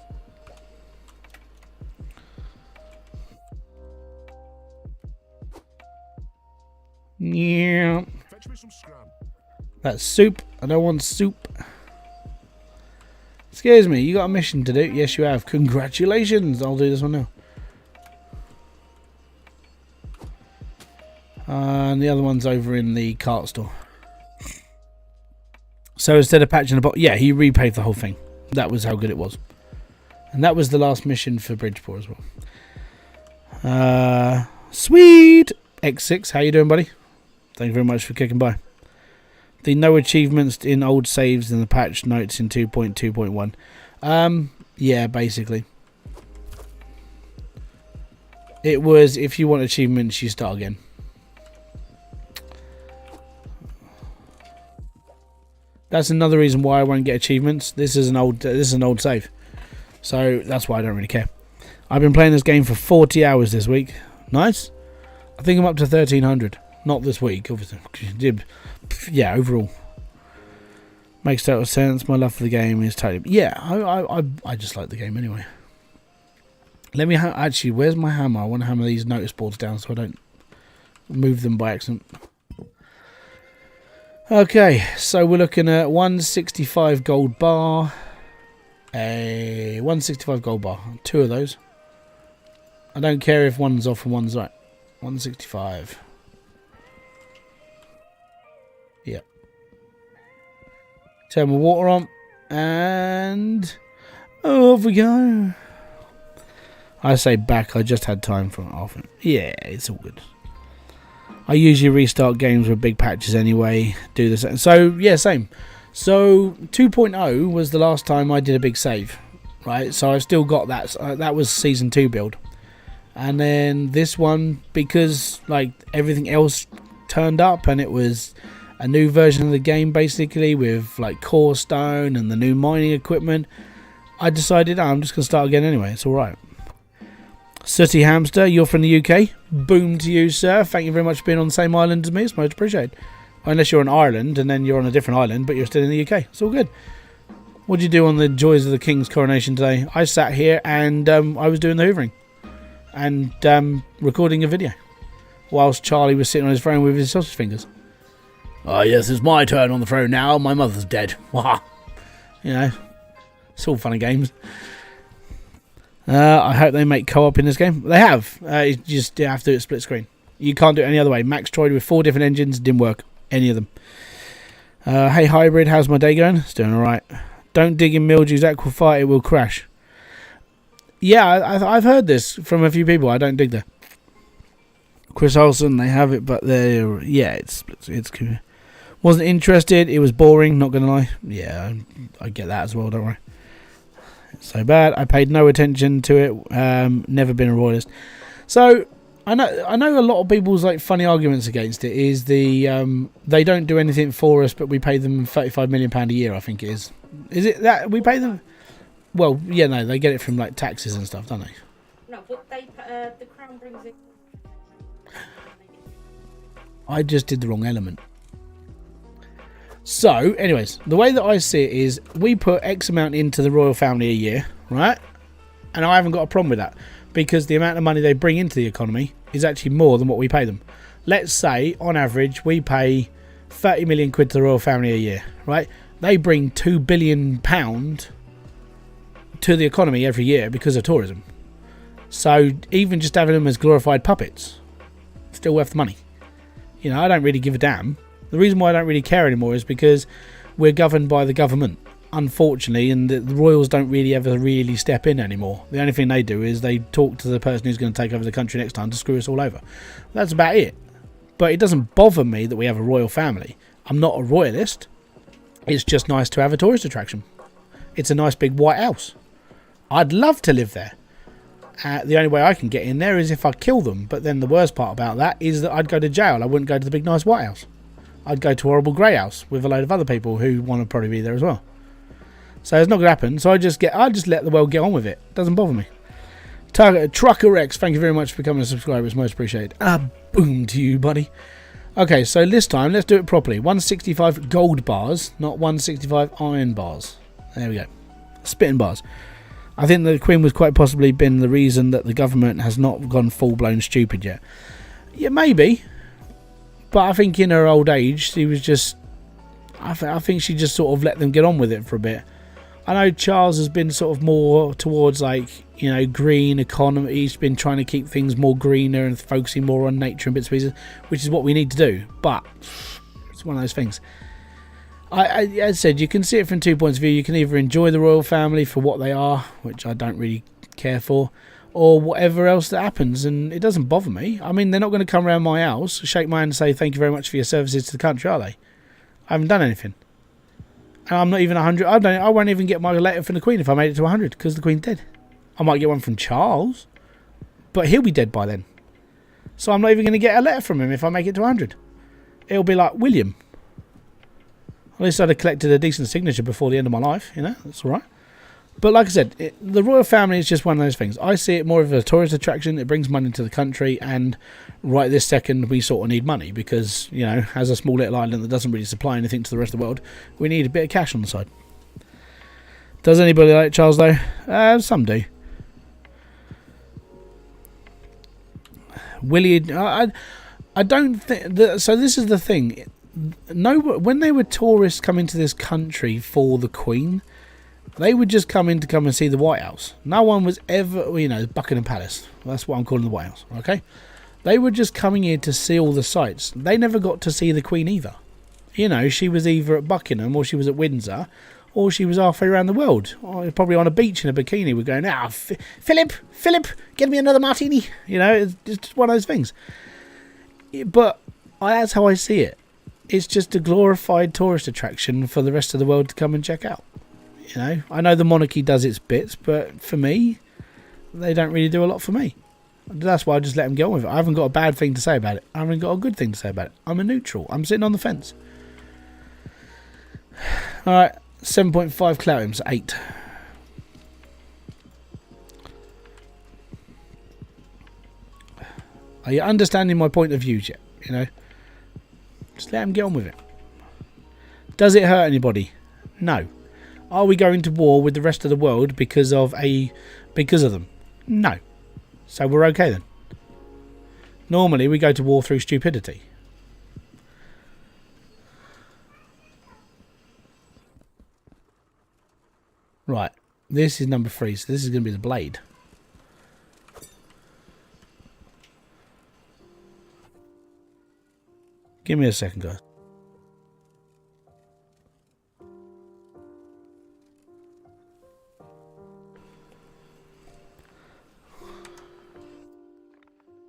Yeah. Fetch me some scram. That's soup. I don't want soup. Excuse me, you got a mission to do? Yes, you have. Congratulations. I'll do this one now. And the other one's over in the cart store. So instead of patching the bot, yeah, he repaved the whole thing. That was how good it was. And that was the last mission for Bridgeport as well. Sweet! X6, how you doing, buddy? Thank you very much for kicking by. The no achievements in old saves in the patch notes in 2.2.1. Yeah, basically. It was, if you want achievements, you start again. That's another reason why I won't get achievements. This is an old save, so that's why I don't really care. I've been playing this game for 40 hours this week. Nice. I think I'm up to 1300. Not this week, obviously. Yeah, overall. Makes total sense. My love for the game is totally... Yeah, I just like the game anyway. Let me... Actually, where's my hammer? I want to hammer these notice boards down so I don't move them by accident. Okay, so we're looking at 165 gold bar. A 165 gold bar. 2 of those. I don't care if one's off and one's right. 165. Yep. Turn my water on. And off we go. I say back, I just had time for it off. Yeah, it's all good. I usually restart games with big patches anyway. Do this. So, yeah, same. So, 2.0 was the last time I did a big save. Right? So, I've still got that. That was Season 2 build. And then this one, because like everything else turned up and it was a new version of the game basically with like core stone and the new mining equipment, I decided I'm just going to start again anyway. It's alright. Sooty Hamster, you're from the UK. Boom to you, sir. Thank you very much for being on the same island as me. It's much appreciated. Unless you're in Ireland and then you're on a different island, but you're still in the UK. It's all good. What did you do on the joys of the King's coronation today? I sat here and I was doing the hoovering. And recording a video whilst Charlie was sitting on his throne with his sausage fingers. Oh yes, it's my turn on the throne now. My mother's dead. You know, it's all fun and games. I hope they make co-op in this game. They have. You just have to do it split screen. You can't do it any other way. Max tried with 4 different engines. Didn't work. Any of them. Hey Hybrid, how's my day going? It's doing alright. Don't dig in Mildew's aquifer. It will crash. Yeah, I've heard this from a few people. I don't dig that. Chris Olsen, they have it, but they're... Yeah, it's cool. Wasn't interested. It was boring, not going to lie. Yeah, I get that as well, don't worry. It's so bad. I paid no attention to it. Never been a royalist. So, I know a lot of people's like funny arguments against it is the... they don't do anything for us, but we pay them £35 million a year, I think it is. Is it that we pay them... Well, yeah, no, they get it from like taxes and stuff, don't they? No, but they the crown brings it. I just did the wrong element. So, anyways, the way that I see it is we put X amount into the royal family a year, right? And I haven't got a problem with that because the amount of money they bring into the economy is actually more than what we pay them. Let's say, on average, we pay 30 million quid to the royal family a year, right? They bring £2 billion to the economy every year because of tourism. So even just having them as glorified puppets, still worth the money. You know, I don't really give a damn. The reason why I don't really care anymore is because we're governed by the government, unfortunately, and the royals don't really ever really step in anymore. The only thing they do is they talk to the person who's going to take over the country next time to screw us all over. That's about it. But it doesn't bother me that we have a royal family. I'm not a royalist. It's just nice to have a tourist attraction. It's a nice big white house. I'd love to live there. The only way I can get in there is if I kill them. But then the worst part about that is that I'd go to jail. I wouldn't go to the big nice White House. I'd go to a horrible grey house with a load of other people who want to probably be there as well. So it's not going to happen. So I just let the world get on with it. Doesn't bother me. Trucker X, thank you very much for becoming a subscriber. It's most appreciated. Boom to you, buddy. Okay, so this time let's do it properly. 165 gold bars, not 165 iron bars. There we go. Spitting bars. I think the Queen was quite possibly been the reason that the government has not gone full-blown stupid yet. Yeah, maybe. But I think in her old age, she was just... I think she just sort of let them get on with it for a bit. I know Charles has been sort of more towards, like, you know, green economy. He's been trying to keep things more greener and focusing more on nature and bits and pieces, which is what we need to do. But it's one of those things. As I said, you can see it from 2 points of view. You can either enjoy the royal family for what they are, which I don't really care for, or whatever else that happens, and it doesn't bother me. I mean, they're not going to come around my house, shake my hand and say thank you very much for your services to the country, are they? I haven't done anything. And I'm not even 100. I won't even get my letter from the Queen if I made it to 100, because the Queen's dead. I might get one from Charles, but he'll be dead by then. So I'm not even going to get a letter from him if I make it to 100. It'll be like, William, At least I'd have collected a decent signature before the end of my life, you know, that's alright. But like I said, the royal family is just one of those things. I see it more of a tourist attraction. It brings money to the country, and right this second we sort of need money because, you know, as a small little island that doesn't really supply anything to the rest of the world, we need a bit of cash on the side. Does anybody like Charles though? Some do. Willie, I don't think... So this is the thing. No, when they were tourists coming to this country for the Queen... They would just come and see the White House. No one was ever, you know, Buckingham Palace. That's what I'm calling the White House, okay? They were just coming here to see all the sights. They never got to see the Queen either. You know, she was either at Buckingham or she was at Windsor or she was halfway around the world. Or probably on a beach in a bikini. We're going, Philip, get me another martini. You know, it's just one of those things. But that's how I see it. It's just a glorified tourist attraction for the rest of the world to come and check out. You know, I know the monarchy does its bits, but for me, they don't really do a lot for me. That's why I just let them get on with it. I haven't got a bad thing to say about it. I haven't got a good thing to say about it. I'm a neutral. I'm sitting on the fence. Alright, 7.5 Cloutiums, 8. Are you understanding my point of views yet? You know, just let them get on with it. Does it hurt anybody? No. Are we going to war with the rest of the world because of them? No. So we're okay then. Normally we go to war through stupidity. Right. This is number 3, so this is going to be the blade. Give me a second, guys.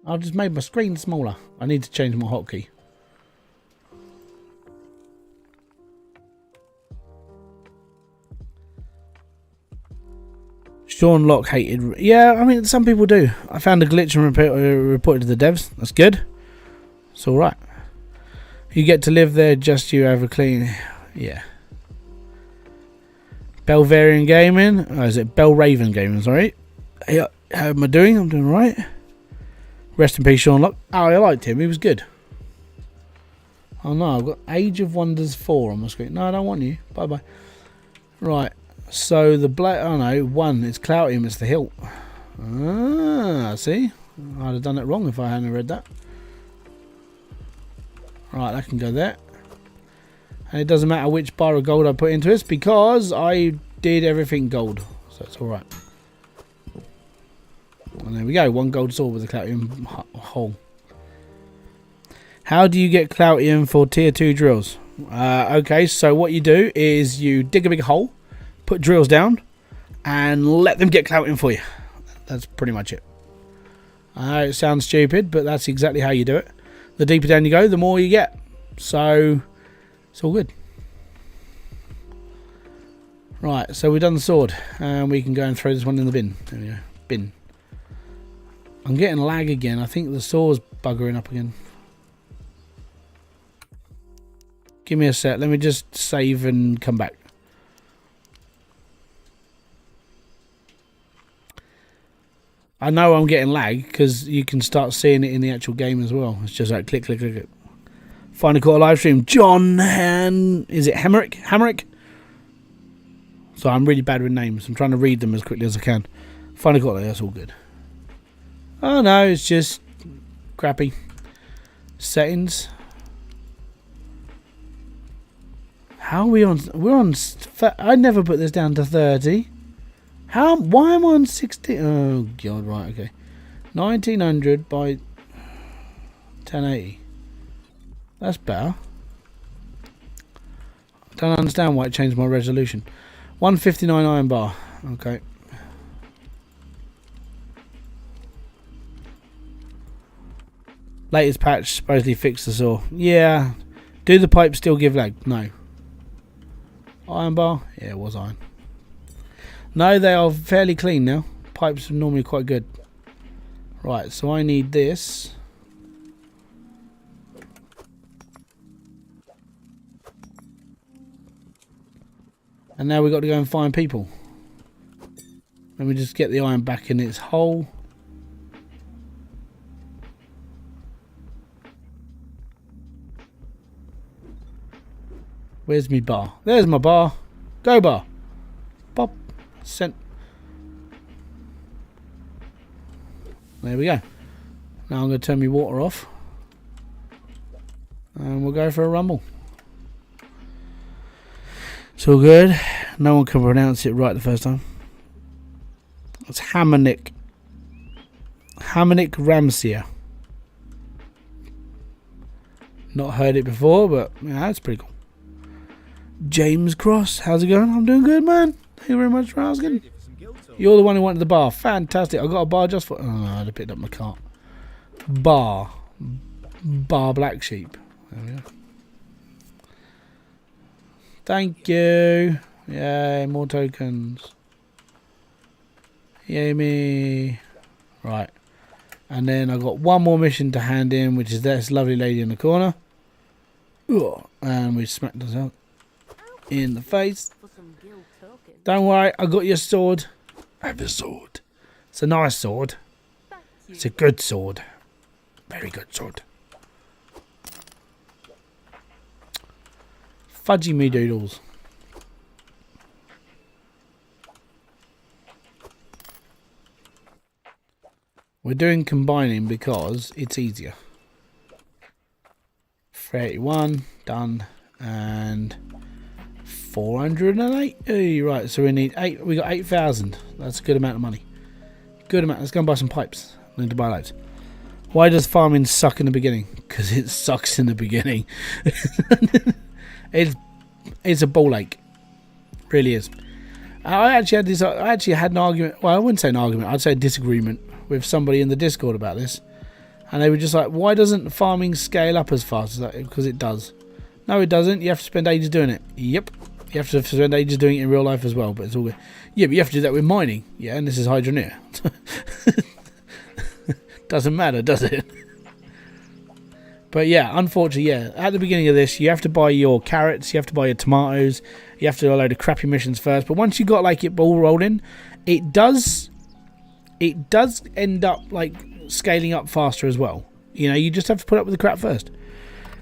I've just made my screen smaller. I need to change my hotkey. Sean Locke hated... Yeah, I mean, some people do. I found a glitch and reported to the devs. That's good. It's alright. You get to live there, just you have a clean... Yeah. Belvarian Gaming. Oh, is it Belraven Gaming? Sorry. How am I doing? I'm doing alright. Rest in peace, Sean Locke. Oh, I liked him. He was good. Oh no, I've got Age of Wonders 4 on my screen. No, I don't want you. Bye-bye. Right. So the black... Oh no, 1. It's Cloutium. It's the hilt. Ah, see? I'd have done it wrong if I hadn't read that. Right, that can go there. And it doesn't matter which bar of gold I put into this because I did everything gold. So it's alright. And there we go, 1 gold sword with a Cloutium hole. How do you get Cloutium for tier 2 drills? Okay, so what you do is you dig a big hole, put drills down, and let them get Cloutium for you. That's pretty much it. It sounds stupid, but that's exactly how you do it. The deeper down you go, the more you get. So, it's all good. Right, so we've done the sword, and we can go and throw this one in the bin. There we go, bin. I'm getting lag again. I think the saw's buggering up again. Give me a sec. Let me just save and come back. I know I'm getting lag because you can start seeing it in the actual game as well. It's just like click, click, click, click. Finally caught a live stream. John is it Hammerick? So I'm really bad with names. I'm trying to read them as quickly as I can. Finally caught it. That's all good. Oh no, it's just crappy. Settings. How are we on? We're on. I never put this down to 30. How? Why am I on 60? Oh god, right, okay. 1900 by 1080. That's better. I don't understand why it changed my resolution. 159 iron bar. Okay. Latest patch supposedly fixed the saw. Yeah. Do the pipes still give lag? No. Iron bar? Yeah, it was iron. No, they are fairly clean now. Pipes are normally quite good. Right, so I need this. And now we've got to go and find people. Let me just get the iron back in its hole. Where's my bar? There's my bar. Go bar. Pop. Sent. There we go. Now I'm going to turn my water off. And we'll go for a rumble. It's all good. No one can pronounce it right the first time. It's Hammernick. Hammernick Ramsier. Not heard it before, but yeah, that's pretty cool. James Cross, how's it going? I'm doing good, man. Thank you very much for asking. You're the one who wanted the bar. Fantastic. I got a bar just for... Oh, I'd have picked up my cart. Bar. Bar Black Sheep. There we go. Thank you. Yay, more tokens. Yay me. Right. And then I got one more mission to hand in, which is this lovely lady in the corner. Ugh. And we smacked us out in the face. Don't worry, I got your sword. I have a sword. It's a nice sword. It's a good sword. Very good sword. Fudgy me doodles. We're doing combining because it's easier. 381 done, and 408. Oh, right, so we need 8. We got 8,000. That's a good amount of money. Good amount. Let's go and buy some pipes. I need to buy loads. Why does farming suck in the beginning? Because it sucks in the beginning. It's a ball ache. Really is. I actually had an argument. Well, I wouldn't say an argument. I'd say a disagreement with somebody in the Discord about this, and they were just like, "Why doesn't farming scale up as fast as that?" Because it does. No, it doesn't. You have to spend ages doing it. Yep. You have to spend ages doing it in real life as well. But it's all good. Yeah, but you have to do that with mining. Yeah, and this is hydroneer. Doesn't matter, does it? But yeah, unfortunately, yeah. At the beginning of this, you have to buy your carrots, you have to buy your tomatoes, you have to do a load of crappy missions first. But once you got like it ball rolling, it does end up like scaling up faster as well. You know, you just have to put up with the crap first.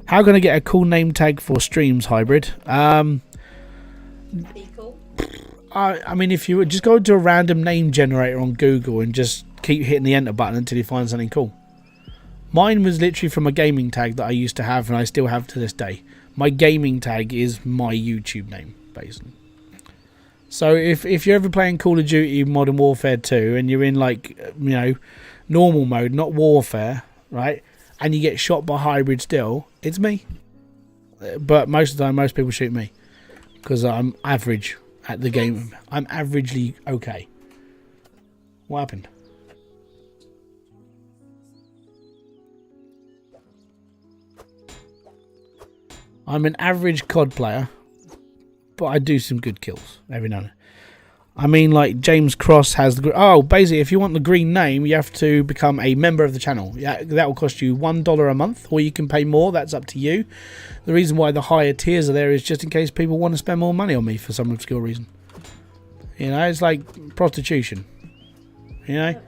How can I get a cool name tag for streams, Hybrid? Be cool. I mean, if you would just go to a random name generator on Google and just keep hitting the enter button until you find something cool. Mine was literally from a gaming tag that I used to have, and I still have to this day. My gaming tag is my YouTube name, basically. So if you're ever playing Call of Duty Modern Warfare 2 and you're in like, you know, normal mode, not warfare, right? And you get shot by Hybridsteel, it's me. But most of the time, most people shoot me because I'm average at the game. I'm averagely okay. What happened? I'm an average COD player, but I do some good kills every now and then. I mean, like James Cross has the... Oh, basically, if you want the green name, you have to become a member of the channel. Yeah, that will cost you $1 a month, or you can pay more. That's up to you. The reason why the higher tiers are there is just in case people want to spend more money on me for some obscure reason. You know, it's like prostitution. You know,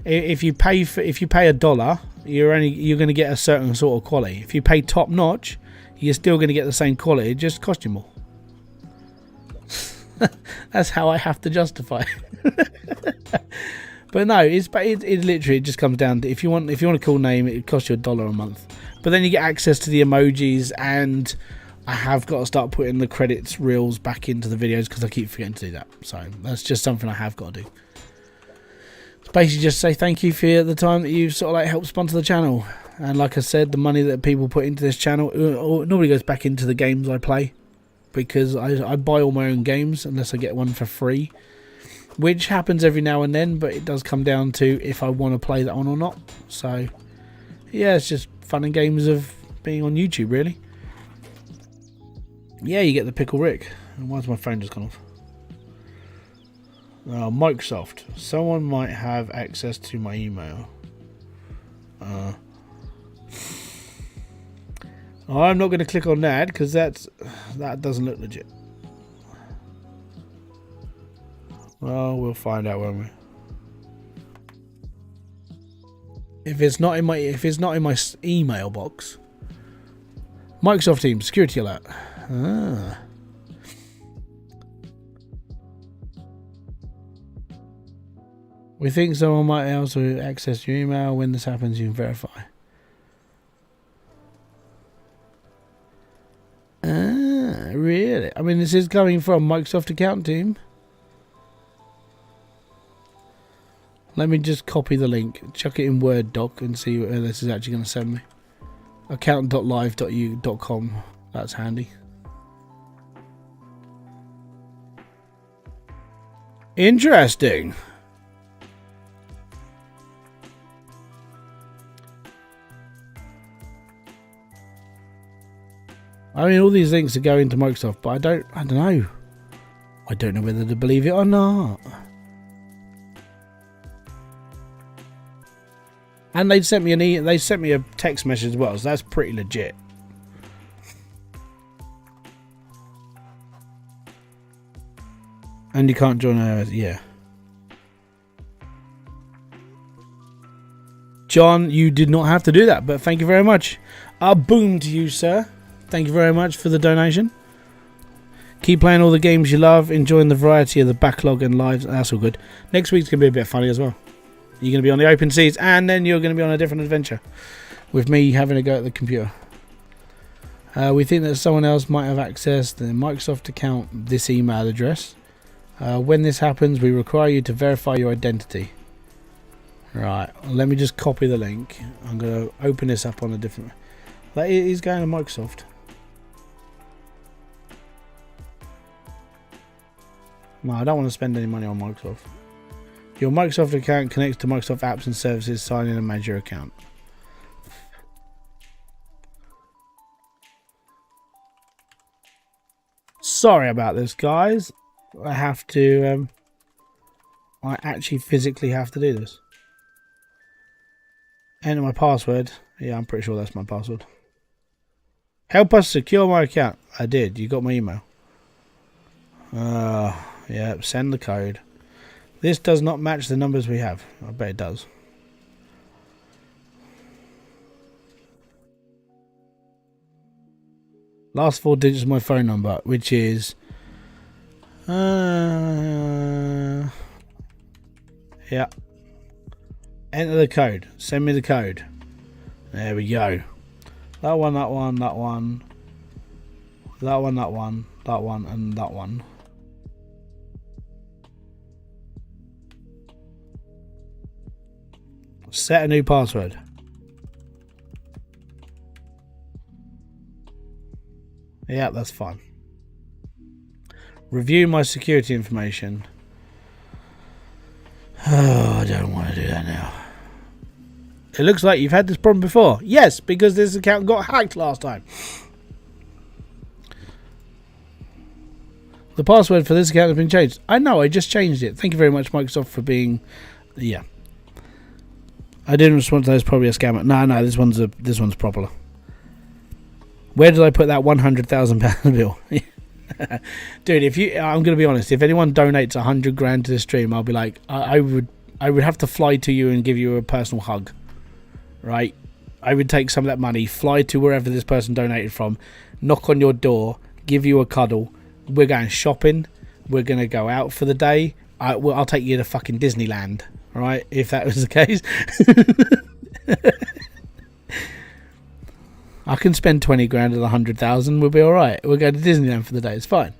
if you pay $1, you're going to get a certain sort of quality. If you pay top notch, you're still going to get the same quality. It just costs you more. That's how I have to justify it. But no, it literally just comes down to if you want a cool name, it costs you $1 a month. But then you get access to the emojis, and I have got to start putting the credits reels back into the videos because I keep forgetting to do that. So that's just something I have got to do. It's basically just say thank you for the time that you sort of like helped sponsor the channel. And like I said, the money that people put into this channel normally goes back into the games I play. Because I buy all my own games unless I get one for free, which happens every now and then, but it does come down to if I want to play that one or not. So yeah, it's just fun and games of being on YouTube, really. Yeah, you get the Pickle Rick. Why's my phone just gone off? Microsoft. Someone might have access to my email. I'm not going to click on that because that doesn't look legit. Well, we'll find out, won't we? If it's not in my email box. Microsoft Teams security alert. Ah. We think someone might also access your email. When this happens, you can verify. Ah, really? I mean, this is coming from Microsoft account team. Let me just copy the link, chuck it in Word doc, and see where this is actually going to send me. Account.live.com. That's handy. Interesting. I mean, all these links are going to Microsoft, but I don't know. I don't know whether to believe it or not. And they sent me a text message as well, so that's pretty legit. And you can't join yeah. John, you did not have to do that, but thank you very much. A boom to you, sir. Thank you very much for the donation. Keep playing all the games you love, enjoying the variety of the backlog and lives. That's all good. Next week's going to be a bit funny as well. You're going to be on the open seas, and then you're going to be on a different adventure with me having a go at the computer. We think that someone else might have accessed the Microsoft account, this email address. When this happens, we require you to verify your identity. Right, let me just copy the link. I'm going to open this up on a different... That is going to Microsoft. No, I don't want to spend any money on Microsoft. Your Microsoft account connects to Microsoft apps and services. Sign in and manage your account. Sorry about this, guys. I have to... I actually physically have to do this. Enter my password. Yeah, I'm pretty sure that's my password. Help us secure my account. I did. You got my email. Yeah, send the code. This does not match the numbers we have. I bet it does. Last 4 digits of my phone number, which is... yeah. Enter the code. Send me the code. There we go. That one, that one, that one. That one, that one, that one, and that one. Set a new password. Yeah, that's fine. Review my security information. Oh, I don't want to do that now. It looks like you've had this problem before. Yes, because this account got hacked last time. The password for this account has been changed. I know, I just changed it. Thank you very much, Microsoft, for being... Yeah. I didn't respond to that. It's probably a scammer. No, this one's proper. Where did I put that £100,000 bill? Dude, I'm going to be honest. If anyone donates 100 grand to the stream, I'll be like, I would have to fly to you and give you a personal hug, right? I would take some of that money, fly to wherever this person donated from, knock on your door, give you a cuddle. We're going shopping. We're going to go out for the day. I'll take you to fucking Disneyland, right? If that was the case. I can spend 20 grand at 100,000. We'll be all right. We'll go to Disneyland for the day. It's fine.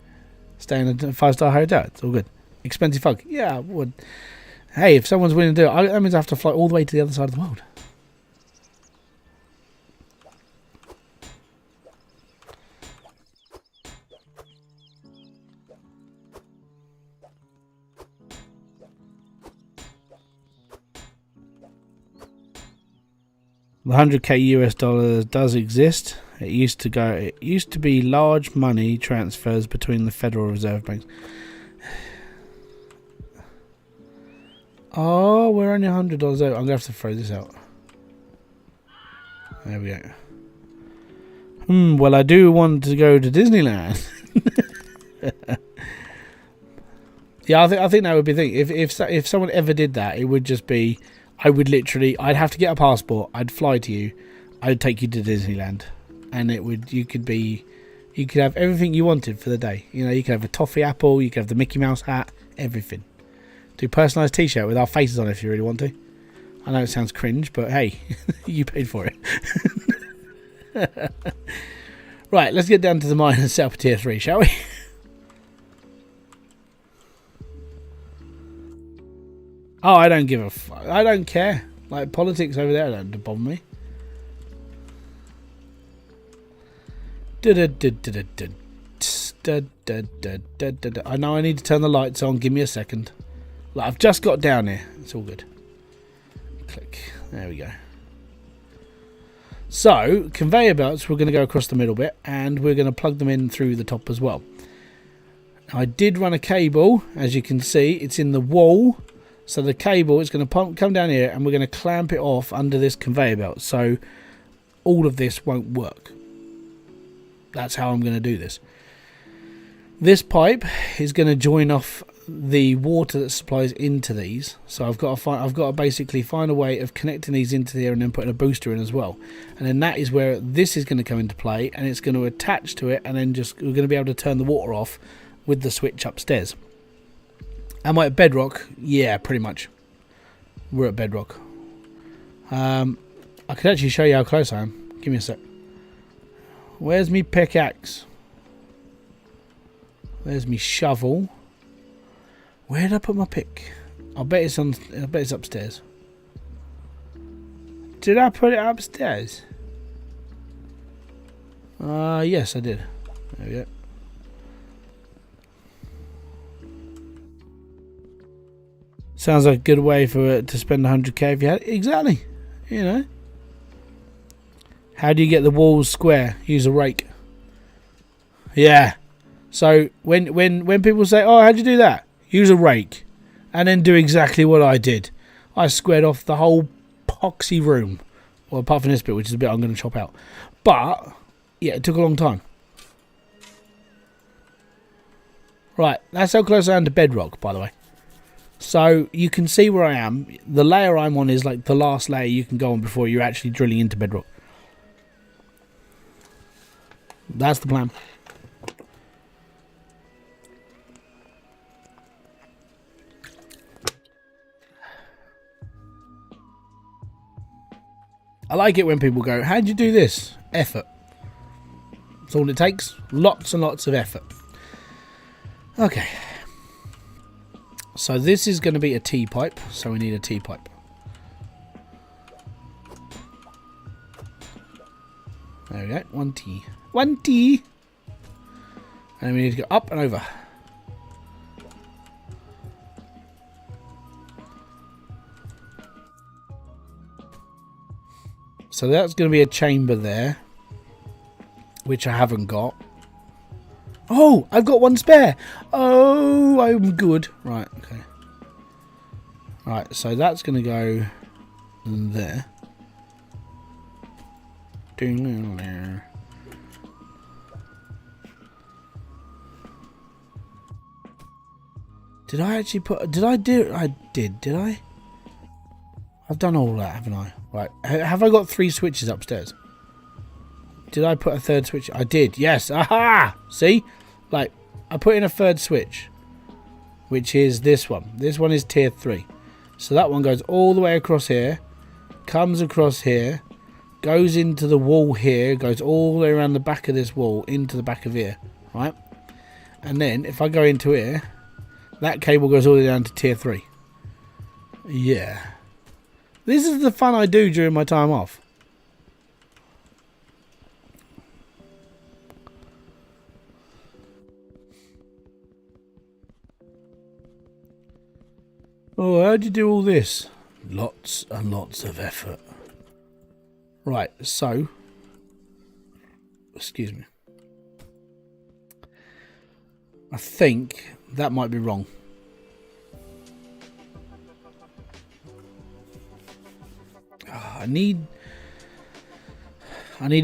Stay in a 5-star hotel. It's all good. Expensive fuck. Yeah, I would. Hey, if someone's willing to do it, that means I have to fly all the way to the other side of the world. The 100k US dollars does exist. It used to be large money transfers between the Federal Reserve banks. Oh, we're only $100 out. I'm gonna have to throw this out. There we go. Well, I do want to go to Disneyland. Yeah, I think that would be the thing. If someone ever did that, it would just be, I'd have to get a passport. I'd fly to you. I'd take you to Disneyland, and you could have everything you wanted for the day. You know, you could have a toffee apple, you could have the Mickey Mouse hat, everything. Do a personalised T-shirt with our faces on it if you really want to. I know it sounds cringe, but hey, you paid for it. Right, let's get down to the mine and set up a tier 3, shall we? Oh, I don't give a fuck. I don't care. Like, politics over there don't bother me. I know I need to turn the lights on. Give me a second. Like, I've just got down here. It's all good. Click. There we go. So, conveyor belts, we're going to go across the middle bit, and we're going to plug them in through the top as well. I did run a cable. As you can see, it's in the wall. So the cable is going to come down here, and we're going to clamp it off under this conveyor belt. So all of this won't work. That's how I'm going to do this. This pipe is going to join off the water that supplies into these. So I've got to basically find a way of connecting these into there and then putting a booster in as well. And then that is where this is going to come into play, and it's going to attach to it, and then we're going to be able to turn the water off with the switch upstairs. Am I at bedrock? Yeah, pretty much. We're at bedrock. I could actually show you how close I am. Give me a sec. Where's me pickaxe? There's me shovel. Where did I put my pick? I bet it's upstairs. Did I put it upstairs? Yes, I did. There we go. Sounds like a good way for it to spend 100k if you had it. Exactly. You know. How do you get the walls square? Use a rake. Yeah. So when people say, "Oh, how'd you do that?" Use a rake, and then do exactly what I did. I squared off the whole poxy room, well, apart from this bit, which is a bit I'm going to chop out. But yeah, it took a long time. Right, that's how close I am to bedrock, by the way. So you can see where I am. The layer I'm on is like the last layer you can go on before you're actually drilling into bedrock. That's the plan. I like it when people go, "How'd you do this?" Effort. That's all it takes. Lots and lots of effort. Okay. So this is going to be a T-pipe, so we need a T-pipe. There we go, 1T. 1T! And we need to go up and over. So that's going to be a chamber there, which I haven't got. Oh, I've got one spare. Oh, I'm good. Right, okay. Right, so that's going to go there. Did I actually put... Did I do it? I did I? I've done all that, haven't I? Right, have I got 3 switches upstairs? Did I put a 3rd switch? I did, yes. Aha! See? Like, I put in a 3rd switch, which is this one. This one is tier 3. So that one goes all the way across here, comes across here, goes into the wall here, goes all the way around the back of this wall, into the back of here, right? And then, if I go into here, that cable goes all the way down to tier 3. Yeah. This is the fun I do during my time off. Oh, how'd you do all this? Lots and lots of effort. Right, so... Excuse me. I think that might be wrong. I need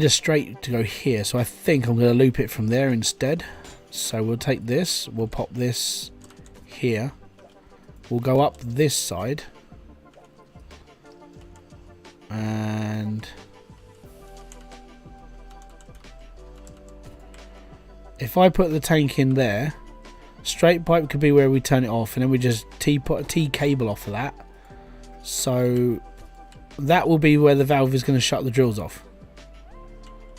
a straight to go here, so I think I'm going to loop it from there instead. So we'll take this, we'll pop this here. We'll go up this side. And if I put the tank in there, straight pipe could be where we turn it off, and then we just put a T cable off of that. So that will be where the valve is going to shut the drills off.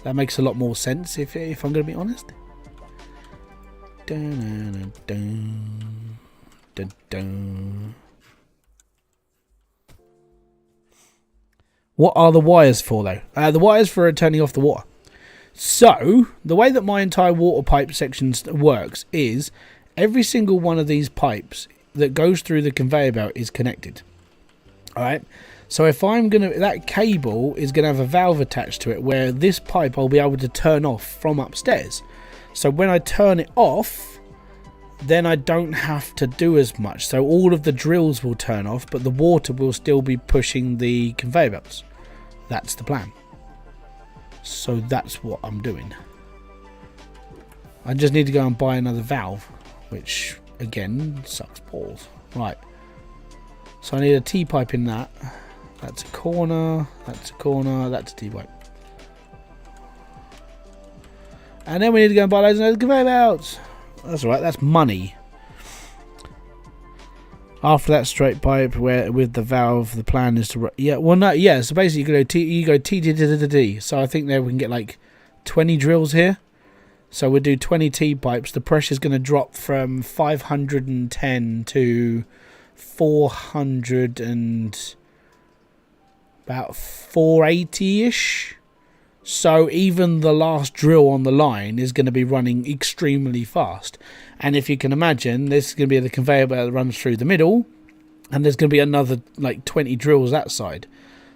That makes a lot more sense if I'm going to be honest. Dun, dun, dun, dun. What are the wires for though? The wires for turning off the water. So the way that my entire water pipe section works is every single one of these pipes that goes through the conveyor belt is connected. Alright, so if that cable is gonna have a valve attached to it where this pipe I'll be able to turn off from upstairs. So when I turn it off, then I don't have to do as much. So all of the drills will turn off, but the water will still be pushing the conveyor belts. That's the plan. So that's what I'm doing. I just need to go and buy another valve, which again sucks balls. Right. So I need a T-pipe in that. That's a corner. That's a corner. That's a T-pipe. And then we need to go and buy loads of conveyor belts. That's alright. That's money. After that straight pipe, where with the valve, the plan is to so basically you go T. So I think there we can get like 20 drills here. So we'll do 20 T pipes. The pressure is going to drop from 510 to 400 and about 480-ish. So even the last drill on the line is going to be running extremely fast. And if you can imagine, this is going to be the conveyor belt that runs through the middle. And there's going to be another like 20 drills that side.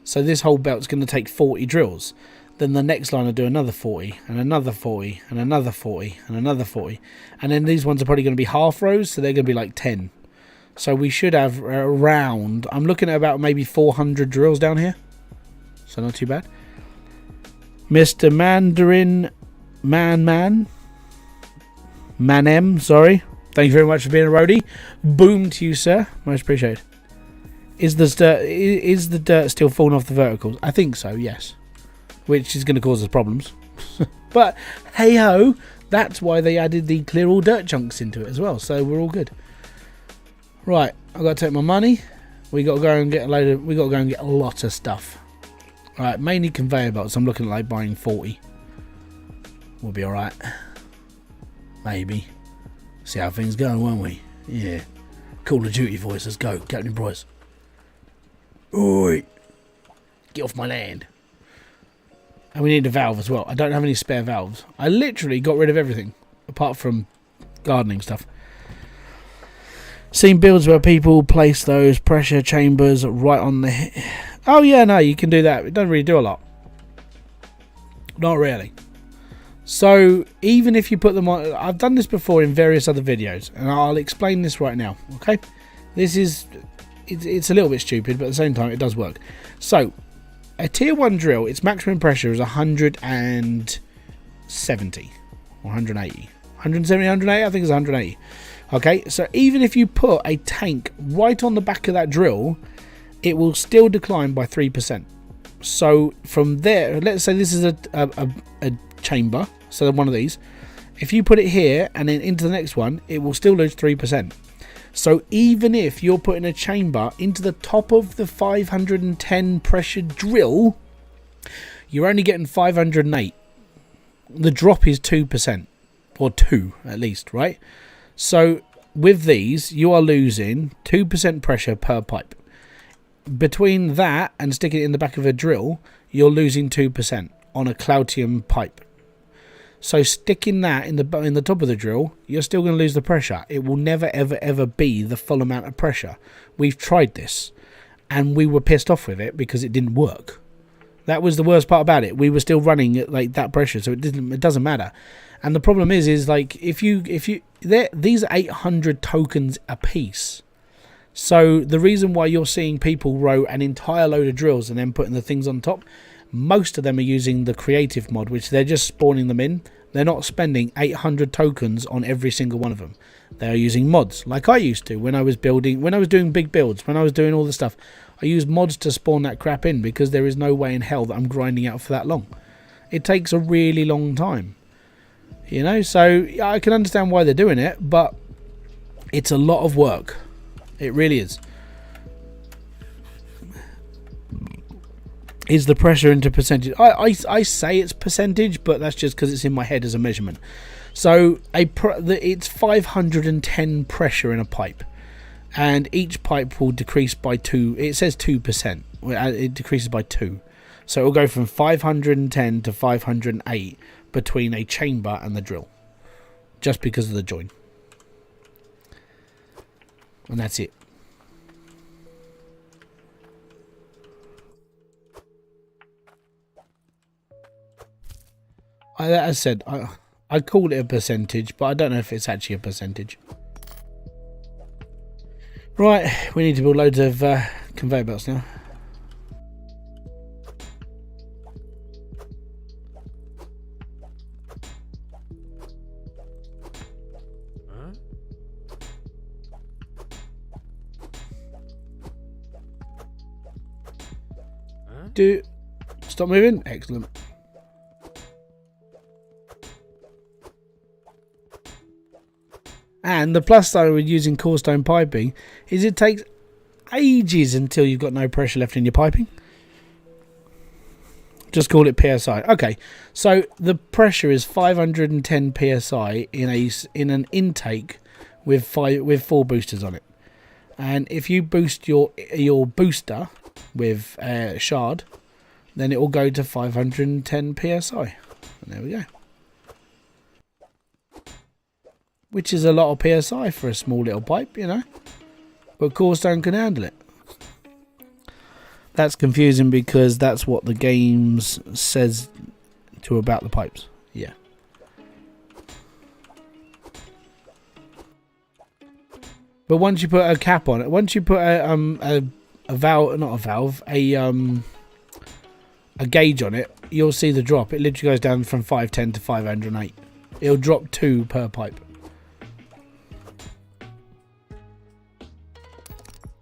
So this whole belt's going to take 40 drills. Then the next line will do another 40 and another 40 and another 40 and another 40. And then these ones are probably going to be half rows. So they're going to be like 10. So we should have around, I'm looking at about maybe 400 drills down here. So not too bad. Mr. Mandarin Manem, sorry. Thank you very much for being a roadie. Boom to you, sir. Most appreciated. Is the dirt still falling off the verticals? I think so, yes. Which is going to cause us problems. But hey ho, that's why they added the clear all dirt chunks into it as well. So we're all good. Right, I've got to take my money. We got to go and get a lot of stuff. Alright, mainly conveyor belts. I'm looking at like buying 40. We'll be alright. Maybe. See how things go, won't we? Yeah. Call of Duty voice, let's go. Captain Bryce. Oi! Get off my land. And we need a valve as well. I don't have any spare valves. I literally got rid of everything. Apart from gardening stuff. Seen builds where people place those pressure chambers right on the... Oh yeah, no, you can do that. It doesn't really do a lot. Not really. So even if you put them on... I've done this before in various other videos. And I'll explain this right now. Okay? This is... It's a little bit stupid, but at the same time it does work. So, a tier 1 drill, its maximum pressure is 170. Or 180. 170, 180? I think it's 180. Okay, so even if you put a tank right on the back of that drill, it will still decline by 3%. So from there, let's say this is a chamber, so one of these. If you put it here and then into the next one, it will still lose 3%. So even if you're putting a chamber into the top of the 510 pressure drill, you're only getting 508. The drop is 2%, or 2 at least, right? So with these, you are losing 2% pressure per pipe. Between that and sticking it in the back of a drill, you're losing 2% on a Cloutium pipe. So sticking that in the top of the drill, you're still going to lose the pressure. It will never, ever, ever be the full amount of pressure. We've tried this, and we were pissed off with it because it didn't work. That was the worst part about it. We were still running at like that pressure, so it doesn't matter. And the problem is like these are 800 tokens a piece. So the reason why you're seeing people row an entire load of drills and then putting the things on top, Most of them are using the creative mod, which they're just spawning them in. They're not spending 800 tokens on every single one of them. They are using mods, like I used to when I was doing big builds, when I was doing all the stuff. I used mods to spawn that crap in because there is no way in hell that I'm grinding out for that long. It takes a really long time. You know, so I can understand why they're doing it, but it's a lot of work. It really is. Is the pressure into percentage? I say it's percentage, but that's just because it's in my head as a measurement. So it's 510 pressure in a pipe, and each pipe will decrease by 2. It says 2%. It decreases by 2, so it will go from 510 to 508 between a chamber and the drill, just because of the join, and that's it. As I said, I called it a percentage, but I don't know if it's actually a percentage. Right, we need to build loads of conveyor belts now. Stop moving. Excellent. And the plus side with using core stone piping is it takes ages until you've got no pressure left in your piping. Just call it PSI. Okay, so the pressure is 510 PSI in an intake with 4 boosters on it. And if you boost your booster with shard, then it will go to 510 PSI. And there we go. Which is a lot of PSI for a small little pipe, you know. But core stone can handle it. That's confusing because that's what the game says to about the pipes. Yeah. But once you put a cap on it, once you put a valve, not a valve, a gauge on it, you'll see the drop. It literally goes down from 510 to 508. It'll drop 2 per pipe.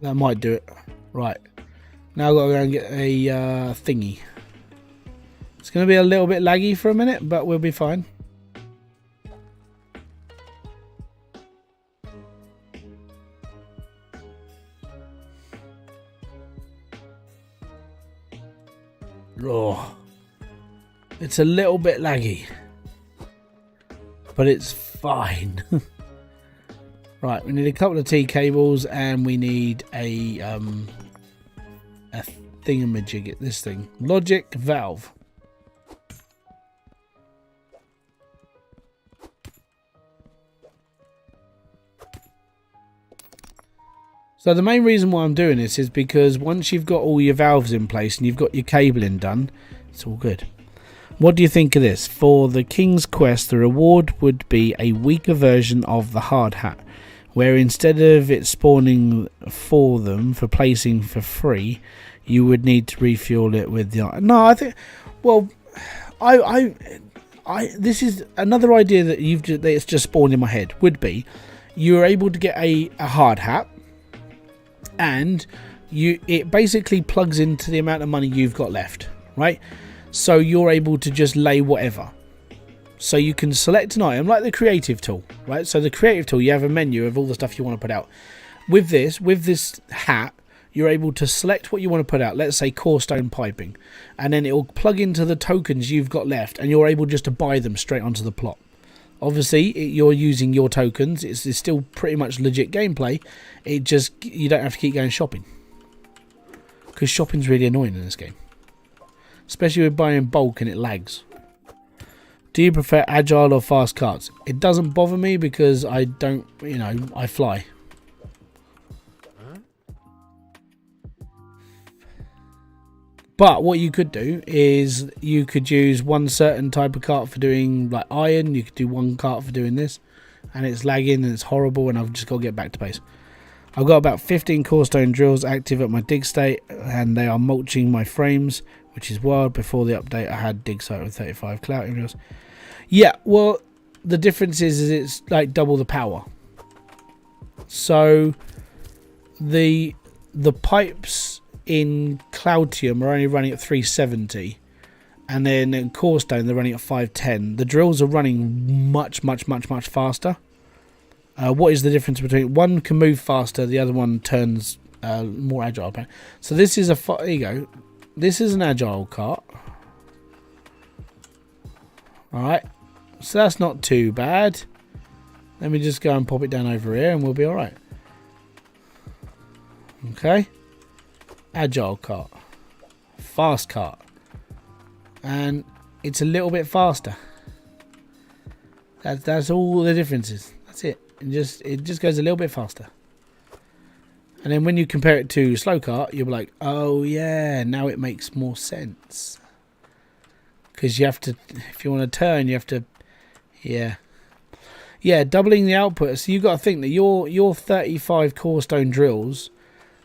That might do it. Right. Now I've got to go and get a thingy. It's going to be a little bit laggy for a minute, but we'll be fine. Oh, it's a little bit laggy, but it's fine. Right, we need a couple of T cables, and we need a thingamajig. This thing, logic valve. So the main reason why I'm doing this is because once you've got all your valves in place and you've got your cabling done, it's all good. What do you think of this? For the King's Quest, the reward would be a weaker version of the hard hat, where instead of it spawning for them for placing for free, you would need to refuel it with the... No, I think... Well, I this is another idea that it's just spawned in my head. Would be you're able to get a hard hat, and it basically plugs into the amount of money you've got left, right? So you're able to just lay whatever. So you can select an item like the creative tool, right? So the creative tool, you have a menu of all the stuff you want to put out. With this hat, you're able to select what you want to put out. Let's say core stone piping, and then it will plug into the tokens you've got left, and you're able just to buy them straight onto the plot. Obviously, you're using your tokens. It's still pretty much legit gameplay. You don't have to keep going shopping, because shopping's really annoying in this game, especially with buying in bulk and it lags. Do you prefer agile or fast carts? It doesn't bother me because I don't, I fly. But what you could do is you could use one certain type of cart for doing like iron. You could do one cart for doing this, and it's lagging and it's horrible, and I've just got to get back to base. I've got about 15 core stone drills active at my dig state, and they are mulching my frames, which is wild. Before the update, I had dig site with 35 clout drills. Yeah, well, the difference is it's like double the power. So the pipes in Cloutium are only running at 370, and then in Corestone they're running at 510. The drills are running much faster. What is the difference between one can move faster, the other one turns more agile? So this is there you go. This is an agile cart. All right, so that's not too bad. Let me just go and pop it down over here, and we'll be all right. Okay, agile cart, fast cart, and it's a little bit faster. That's all the differences. That's it. It just goes a little bit faster. And then when you compare it to slow cart, you'll be like, oh yeah, now it makes more sense. Because you have to, if you want to turn, you have to, yeah, doubling the output. So you've got to think that your 35 Corestone drills,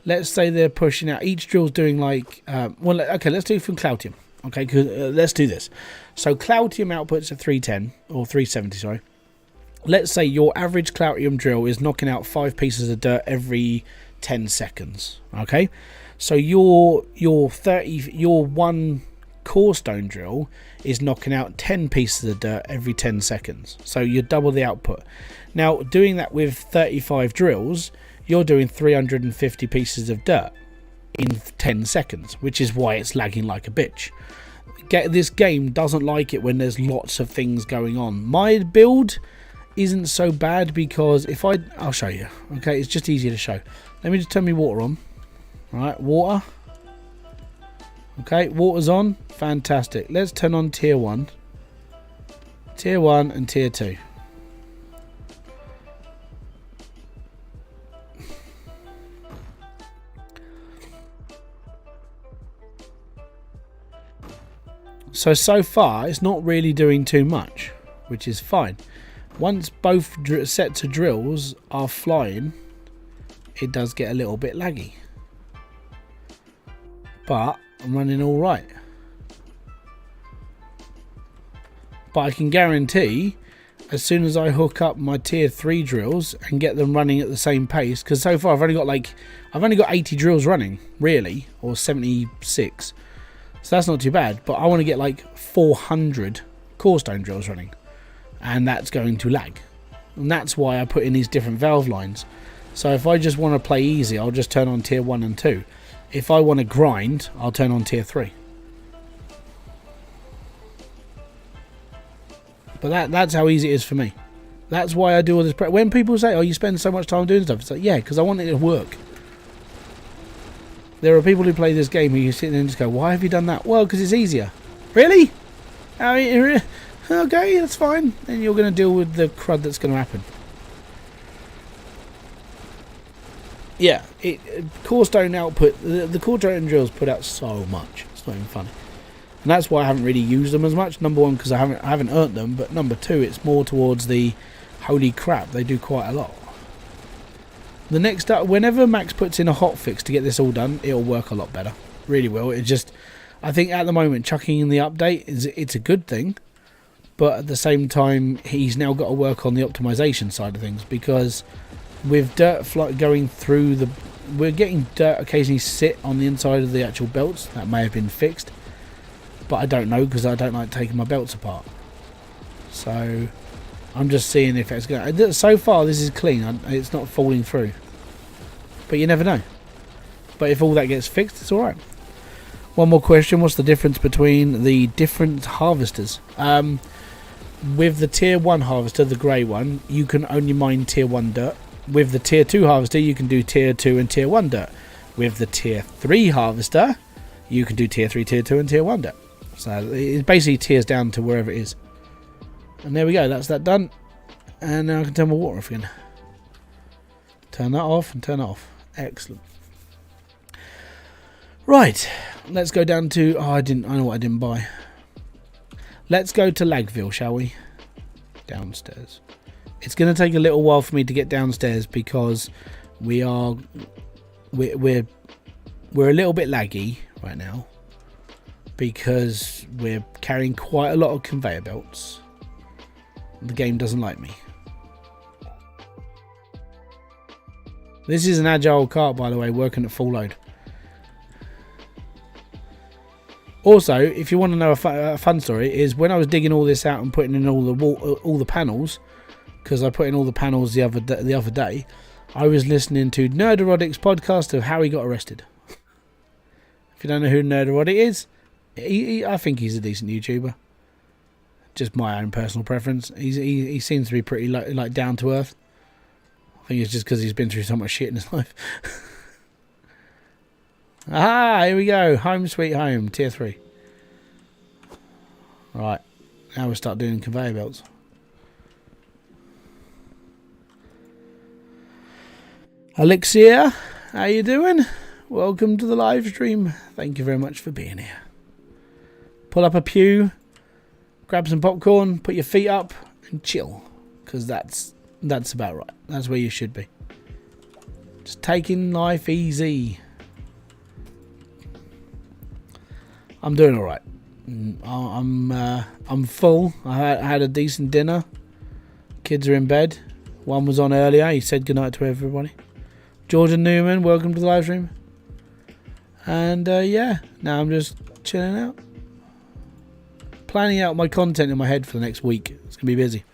let's say they're pushing out, each drill's doing like, well, okay, let's do it from Cloutium. Okay, let's do this. So Cloutium outputs at 310, or 370, sorry. Let's say your average Cloutium drill is knocking out 5 pieces of dirt every 10 seconds. Okay, so your one Corestone drill is knocking out 10 pieces of dirt every 10 seconds. So you double the output. Now, doing that with 35 drills, you're doing 350 pieces of dirt in 10 seconds, which is why it's lagging like a bitch. This game doesn't like it when there's lots of things going on. My build isn't so bad because I'll show you. Okay, it's just easier to show. Let me just turn my water on. All right, water. Okay, water's on. Fantastic. Let's turn on tier 1. Tier 1 and tier 2. So far, it's not really doing too much, which is fine. Once both sets of drills are flying, it does get a little bit laggy. But I'm running all right. But I can guarantee, as soon as I hook up my tier 3 drills and get them running at the same pace, because so far I've only got 80 drills running, really, or 76. So that's not too bad, but I want to get like 400 Corestone drills running, and that's going to lag. And that's why I put in these different valve lines. So if I just want to play easy, I'll just turn on tier 1 and 2. If I want to grind, I'll turn on tier 3. But that's how easy it is for me. That's why I do all this prep. When people say, oh, you spend so much time doing stuff, it's like, yeah, because I want it to work. There are people who play this game who you sit there and just go, why have you done that? Well, because it's easier. Really? I mean, okay, that's fine. Then you're going to deal with the crud that's going to happen. Yeah, Corestone output, the Corestone drills put out so much. It's not even funny. And that's why I haven't really used them as much. Number one, because I haven't earned them. But number two, it's more towards the holy crap. They do quite a lot. The next up, whenever Max puts in a hotfix to get this all done, it'll work a lot better. Really will. It just, I think at the moment, chucking in the update it's a good thing. But at the same time, he's now got to work on the optimization side of things, because with dirt going through we're getting dirt occasionally sit on the inside of the actual belts. That may have been fixed, but I don't know, because I don't like taking my belts apart. So I'm just seeing if it's going to... So far this is clean, it's not falling through, but you never know. But if all that gets fixed, it's alright. One more question: what's the difference between the different harvesters? With the tier 1 harvester, the grey one, you can only mine tier 1 dirt. With the tier 2 harvester, you can do tier 2 and tier 1 dirt. With the tier 3 harvester, you can do tier 3, tier 2 and tier 1 dirt. So it basically tiers down to wherever it is. And there we go, that's that done. And now I can turn my water off again. Turn that off and turn it off. Excellent. Right, let's go down to... I know what I didn't buy. Let's go to Lagville, shall we? Downstairs. It's going to take a little while for me to get downstairs, because we're a little bit laggy right now. because we're carrying quite a lot of conveyor belts. The game doesn't like me. This is an agile cart, by the way, working at full load. Also, if you want to know a fun story, is when I was digging all this out and putting in all the panels, because I put in all the panels the other day, I was listening to Nerderodic's podcast of how he got arrested. If you don't know who Nerderoddic is, I think he's a decent YouTuber. Just my own personal preference. He seems to be pretty like down to earth. I think it's just because he's been through so much shit in his life. Ah, here we go. Home sweet home, tier 3. Right, now we'll start doing conveyor belts. Elixir, how you doing? Welcome to the live stream. Thank you very much for being here. Pull up a pew, grab some popcorn, put your feet up, and chill, because that's about right. That's where you should be. Just taking life easy. I'm doing all right. I'm full. I had a decent dinner. Kids are in bed. One was on earlier. He said goodnight to everybody. Jordan Newman, welcome to the live stream. And yeah, now I'm just chilling out. Planning out my content in my head for the next week. It's going to be busy.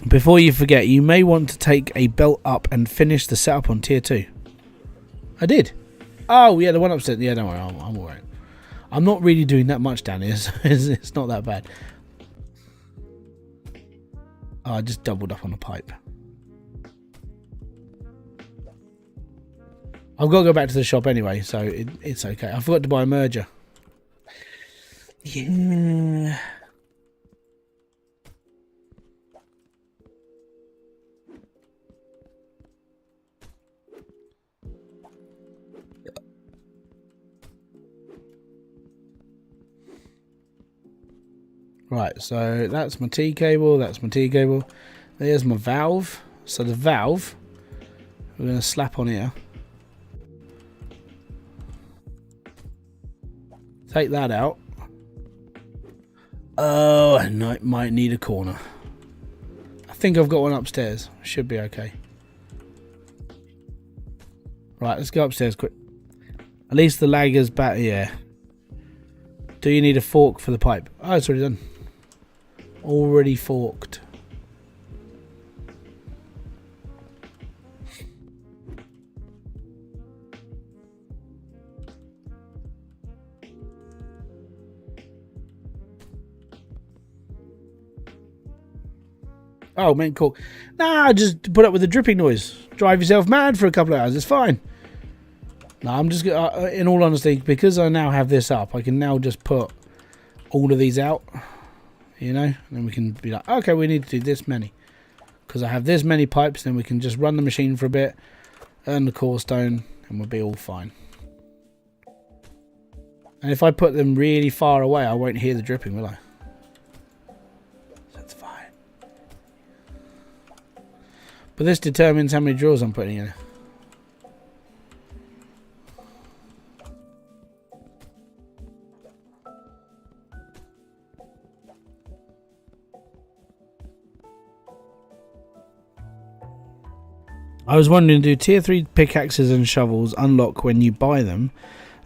Before you forget, you may want to take a belt up and finish the setup on tier 2. I did. Oh, yeah, the one upstairs. Yeah, don't worry. I'm all right. I'm not really doing that much down here, so it's not that bad. Oh, I just doubled up on a pipe. I've got to go back to the shop anyway, so it's okay. I forgot to buy a merger. Yeah. Right, so that's my T cable, that's my T cable. There's my valve. So the valve, we're going to slap on here. Take that out. Oh, I might need a corner. I think I've got one upstairs. Should be okay. Right, let's go upstairs quick. At least the lagger's back. Yeah. Do you need a fork for the pipe? Oh, it's already done. Already forked. Oh, man, cool. Nah, just put up with the dripping noise. Drive yourself mad for a couple of hours. It's fine. No, I'm just in all honesty, because I now have this up, I can now just put all of these out, you know, and then we can be like, okay, we need to do this many, because I have this many pipes. Then we can just run the machine for a bit, earn the core stone, and we'll be all fine. And if I put them really far away, I won't hear the dripping, will I? That's fine. But this determines how many drawers I'm putting in. I was wondering, do tier 3 pickaxes and shovels unlock when you buy them?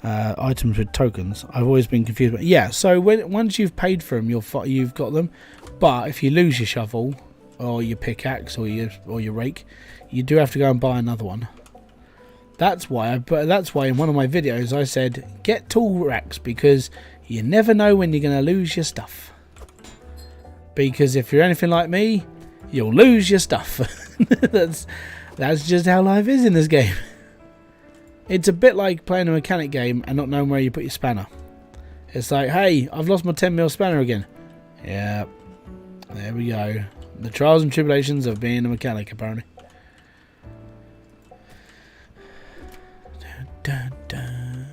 Items with tokens. I've always been confused. But yeah, so once you've paid for them, you've got them. But if you lose your shovel or your pickaxe or your rake, you do have to go and buy another one. That's why in one of my videos I said get tool racks, because you never know when you're going to lose your stuff. Because if you're anything like me, you'll lose your stuff. That's just how life is in this game. It's a bit like playing a mechanic game and not knowing where you put your spanner. It's like, hey, I've lost my 10mm spanner again. Yeah, there we go. The trials and tribulations of being a mechanic, apparently. Dun, dun, dun.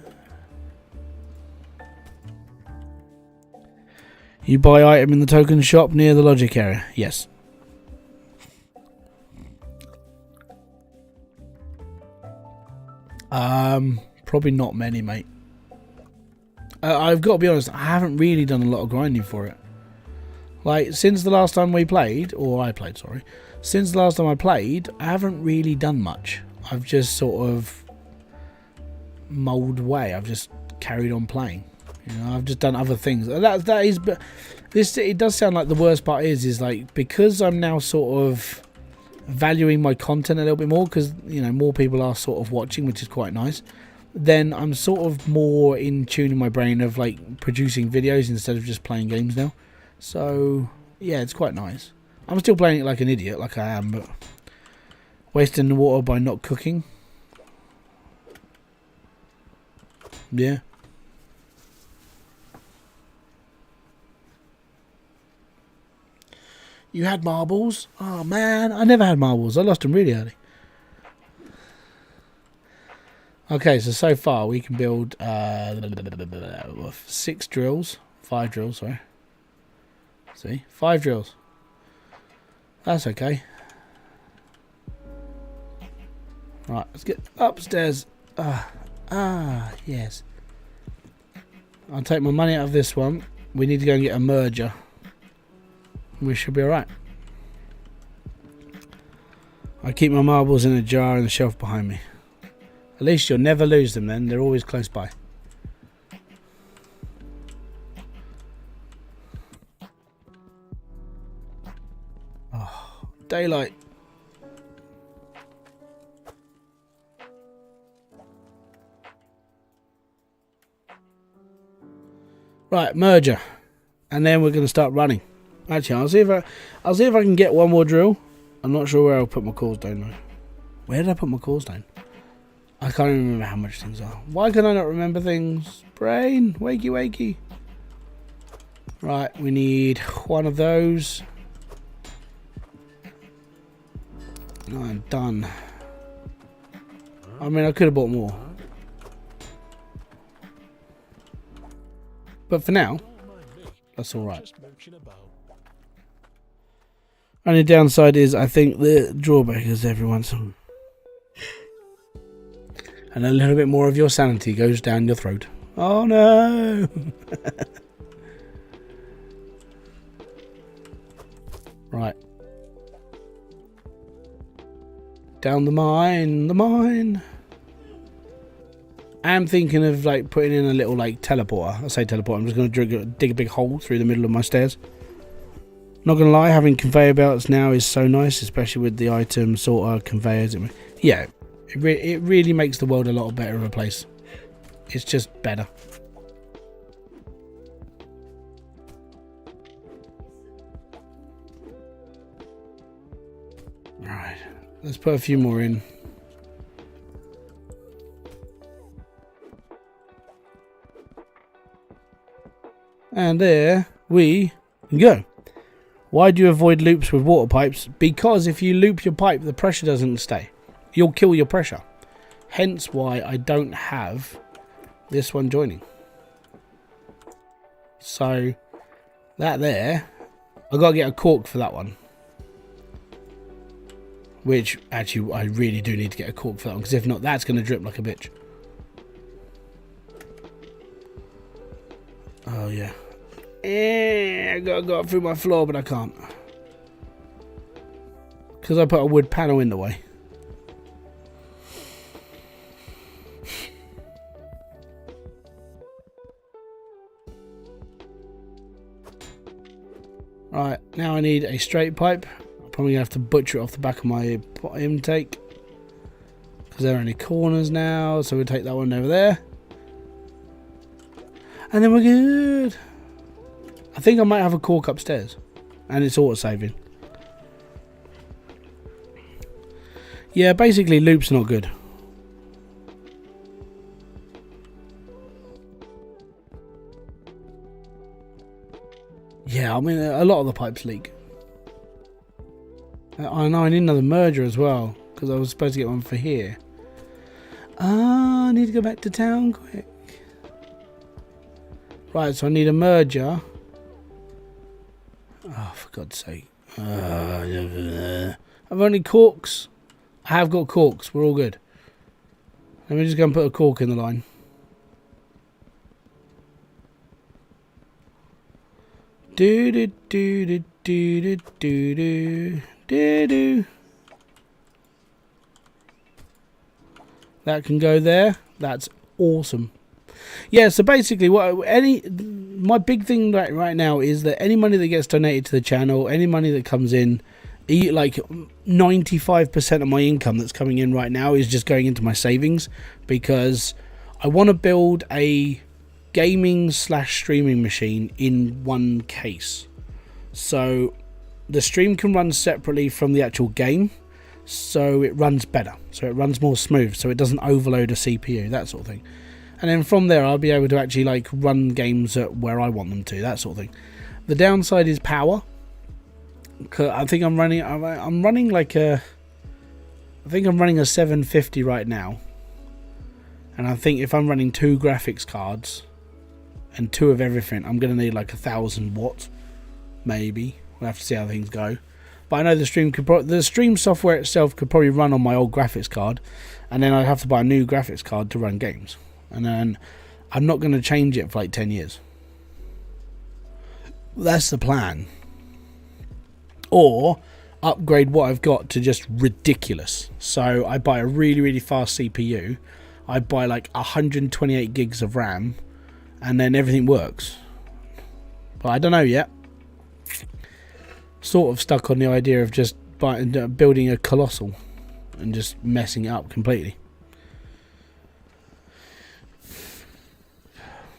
You buy item in the token shop near the logic area. Yes. Probably not many, mate. I've got to be honest, I haven't really done a lot of grinding for it. Like, since the last time we played, or I played, sorry. Since the last time I played, I haven't really done much. I've just sort of mulled away. I've just carried on playing. You know, I've just done other things. That is, but this, it does sound like the worst part is like, because I'm now sort of valuing my content a little bit more, because, you know, more people are sort of watching, which is quite nice. Then I'm sort of more in tune in my brain of like producing videos instead of just playing games now. So yeah, it's quite nice. I'm still playing it like an idiot, like I am, but wasting the water by not cooking. Yeah. You had marbles? Oh man, I never had marbles. I lost them really early. Okay, so far we can build 6 drills. 5 drills, sorry. See? 5 drills. That's okay. Right, let's get upstairs. Yes. I'll take my money out of this one. We need to go and get a merger. We should be alright. I keep my marbles in a jar on the shelf behind me. At least you'll never lose them then. They're always close by. Oh, daylight. Right, merger. And then we're going to start running. Actually, I'll see if I can get one more drill. I'm not sure where I'll put my cordstone though. Where did I put my cordstone? I can't even remember how much things are. Why can I not remember things? Brain, wakey wakey. Right, we need one of those. I'm done. I mean, I could have bought more. But for now, that's alright. Only downside is, I think the drawback is everyone's... And a little bit more of your sanity goes down your throat. Oh no! Right. Down the mine. I'm thinking of like putting in a little like teleporter. I say teleporter, I'm just going to dig a big hole through the middle of my stairs. Not going to lie, having conveyor belts now is so nice, especially with the item sorter conveyors. Yeah. It really makes the world a lot better of a place. It's just better. Right, let's put a few more in. And there we go. Why do you avoid loops with water pipes? Because if you loop your pipe, the pressure doesn't stay. You'll kill your pressure. Hence why I don't have this one joining. So that there, I got to get a cork for that one. Which actually I really do need to get a cork for that one, because if not, that's going to drip like a bitch. Oh yeah. I got to go up through my floor, but I can't. Because I put a wood panel in the way. Right, now I need a straight pipe. I'm probably going to have to butcher it off the back of my intake, because there are only corners now, so we'll take that one over there. And then we're good. I think I might have a cork upstairs, and it's auto-saving. Yeah, basically loop's not good. Yeah, I mean, a lot of the pipes leak. I know, I need another merger as well, because I was supposed to get one for here. I need to go back to town quick. Right, so I need a merger. Oh, for God's sake. I've only corks. I have got corks, we're all good. Let me just go and put a cork in the line. Do do do do do do do do do. That can go there. That's awesome. Yeah, so basically my big thing right now is that any money that gets donated to the channel, any money that comes in, like 95% of my income that's coming in right now is just going into my savings, because I want to build a gaming / streaming machine in one case. So the stream can run separately from the actual game, so it runs better, so it runs more smooth, so it doesn't overload a CPU, that sort of thing. And then from there I'll be able to actually like run games at where I want them to, that sort of thing. The downside is power. I think I'm running like a 750 right now, and I think if I'm running 2 graphics cards and 2 of everything, I'm gonna need like 1,000 watts, maybe. We'll have to see how things go. But I know the stream software itself could probably run on my old graphics card, and then I'd have to buy a new graphics card to run games, and then I'm not going to change it for like 10 years. That's the plan. Or upgrade what I've got to just ridiculous. So I buy a really, really fast CPU. I buy like 128 gigs of RAM, and then everything works. But I don't know yet. Sort of stuck on the idea of just building a colossal and just messing it up completely.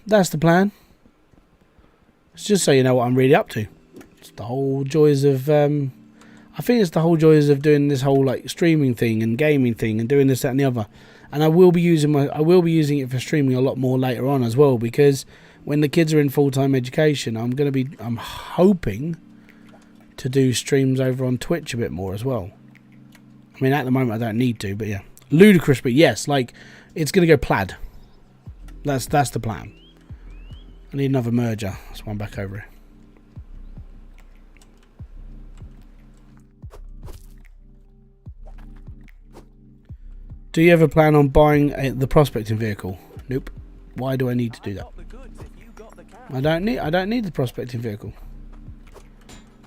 That's the plan. It's just so you know what I'm really up to. It's the whole joys of I think it's the whole joys of doing this whole like streaming thing and gaming thing and doing this, that and the other. And I will be using it for streaming a lot more later on as well, because when the kids are in full-time education, I'm hoping to do streams over on Twitch a bit more as well. I mean, at the moment I don't need to, but yeah. Ludicrous, but yes, like, it's going to go plaid. That's the plan. I need another merger. That's why I'm back over here. Do you ever plan on buying the prospecting vehicle? Nope. Why do I need to do that? I don't need the prospecting vehicle.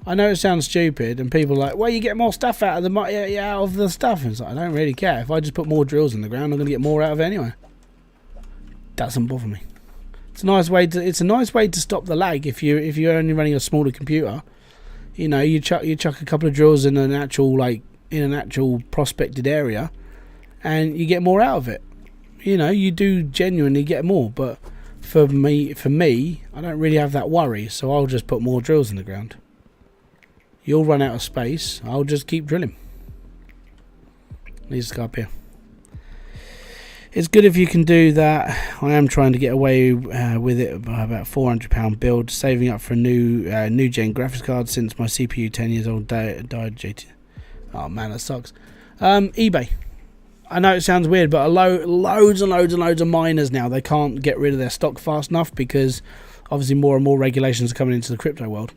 I know it sounds stupid, and people are like, well, you get more stuff out of the stuff. And it's like, I don't really care. If I just put more drills in the ground, I'm going to get more out of it anyway. Doesn't bother me. It's a nice way to stop the lag. If you're only running a smaller computer, you know, you chuck a couple of drills in an actual prospected area, and you get more out of it. You know, you do genuinely get more. But for me, I don't really have that worry, so I'll just put more drills in the ground. You'll run out of space. I'll just keep drilling. Needs to go up here. It's good if you can do that. I am trying to get away with it by about £400 build, saving up for a new gen graphics card since my CPU 10 years old died. JT. Oh man, that sucks. eBay. I know it sounds weird, but loads and loads of miners now, they can't get rid of their stock fast enough because obviously more and more regulations are coming into the crypto world.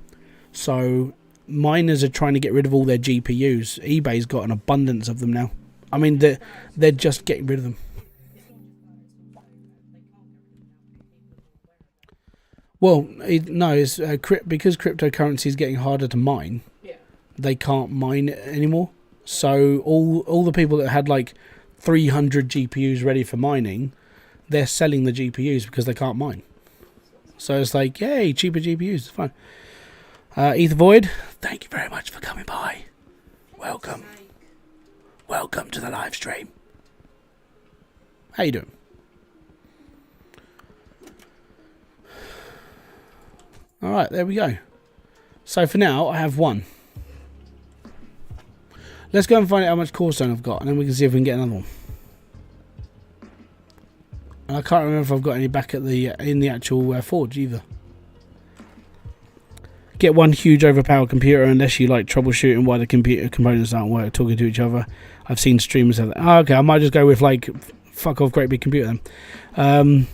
So miners are trying to get rid of all their GPUs. eBay's got an abundance of them now. I mean, they're just getting rid of them. Well, it's because cryptocurrency is getting harder to mine. Yeah. They can't mine it anymore. So all the people that had like 300 GPUs ready for mining, they're selling the GPUs because they can't mine. So it's like, yay, cheaper GPUs, it's fine. Ether Void, thank you very much for coming by. Welcome. Welcome to the live stream. How you doing? Alright, there we go. So for now, I have one. Let's go and find out how much corestone I've got, and then we can see if we can get another one. And I can't remember if I've got any back at in the actual forge either. Get one huge overpowered computer unless you like troubleshooting why the computer components aren't talking to each other. I've seen streamers have that. Oh, okay, I might just go with like fuck off great big computer then.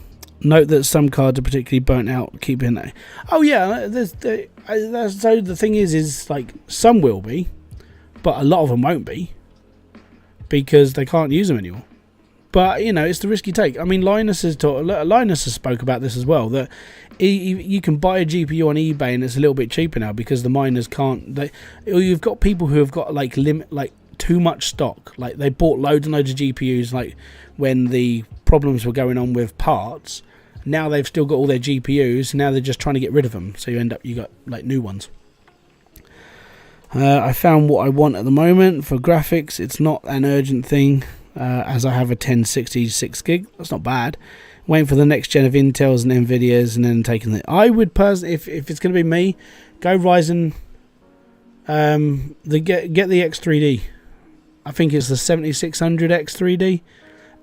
Note that some cards are particularly burnt out. Keeping that. Oh yeah, so the thing is like some will be, but a lot of them won't be because they can't use them anymore. But you know, it's the risk you take. I mean, Linus has spoke about this as well. That you can buy a GPU on eBay and it's a little bit cheaper now because the miners can't. You've got people who have got like too much stock. Like they bought loads and loads of GPUs like when the problems were going on with parts. Now they've still got all their GPUs. Now they're just trying to get rid of them. So you got like new ones. I found what I want at the moment for graphics. It's not an urgent thing. As I have a 1060 6GB, that's not bad. Waiting for the next gen of Intels and Nvidias, and then taking it. I would personally, if it's going to be me, go Ryzen. Get the X3D. I think it's the 7600 X3D.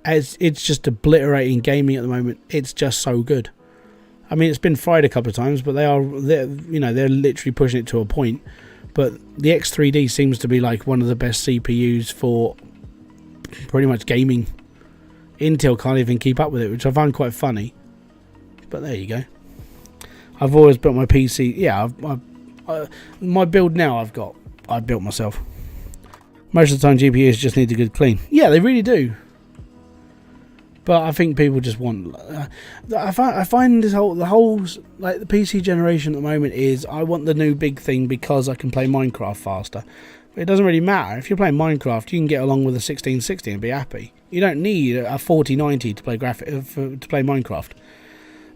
It's just obliterating gaming at the moment. It's just so good. I mean, it's been fried a couple of times, but they're literally pushing it to a point. But the X3D seems to be like one of the best CPUs for pretty much gaming. Intel can't even keep up with it, which I find quite funny. But there you go. I've always built my PC. Yeah, my build now I've built myself. Most of the time GPUs just need a good clean. Yeah, they really do. But I think people just want. I find the whole like the PC generation at the moment is I want the new big thing because I can play Minecraft faster. It doesn't really matter. If you're playing Minecraft, you can get along with a 1660 and be happy. You don't need a 4090 to play Minecraft.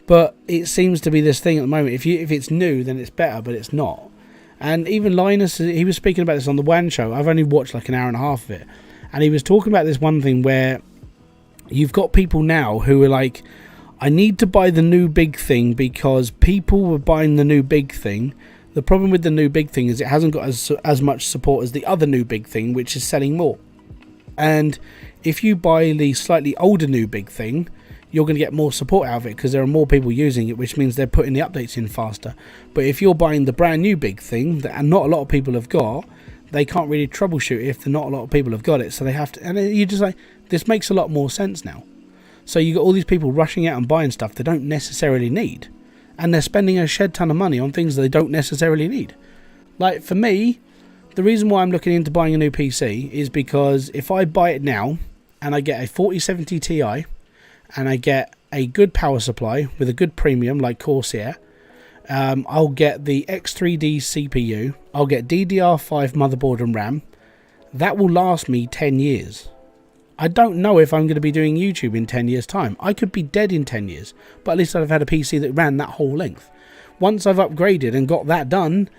But it seems to be this thing at the moment. If it's new, then it's better, but it's not. And even Linus, he was speaking about this on the WAN show. I've only watched like an hour and a half of it, and he was talking about this one thing where you've got people now who are like, I need to buy the new big thing because people were buying the new big thing. The problem with the new big thing is it hasn't got as much support as the other new big thing, which is selling more. And if you buy the slightly older new big thing, you're going to get more support out of it because there are more people using it, which means they're putting the updates in faster. But if you're buying the brand new big thing that not a lot of people have got, they can't really troubleshoot if not a lot of people have got it. So they have to, and you just like, this makes a lot more sense now. So you got all these people rushing out and buying stuff they don't necessarily need. And they're spending a shed ton of money on things they don't necessarily need. Like for me, the reason why I'm looking into buying a new PC is because if I buy it now and I get a 4070 Ti and I get a good power supply with a good premium like Corsair, I'll get the X3D CPU, I'll get DDR5 motherboard and RAM. That will last me 10 years. I don't know if I'm going to be doing YouTube in 10 years time. I could be dead in 10 years, but at least I've had a PC that ran that whole length. Once I've upgraded and got that done,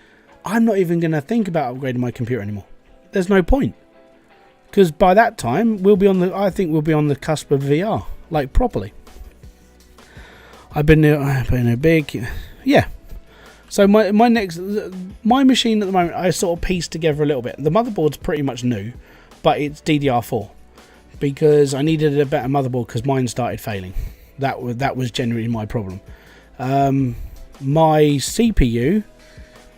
I'm not even going to think about upgrading my computer anymore. There's no point. Because by that time, I think we'll be on the cusp of VR, like properly. I've been in a big, yeah. So my machine at the moment, I sort of pieced together a little bit. The motherboard's pretty much new, but it's DDR4 because I needed a better motherboard because mine started failing. That was generally my problem. My CPU,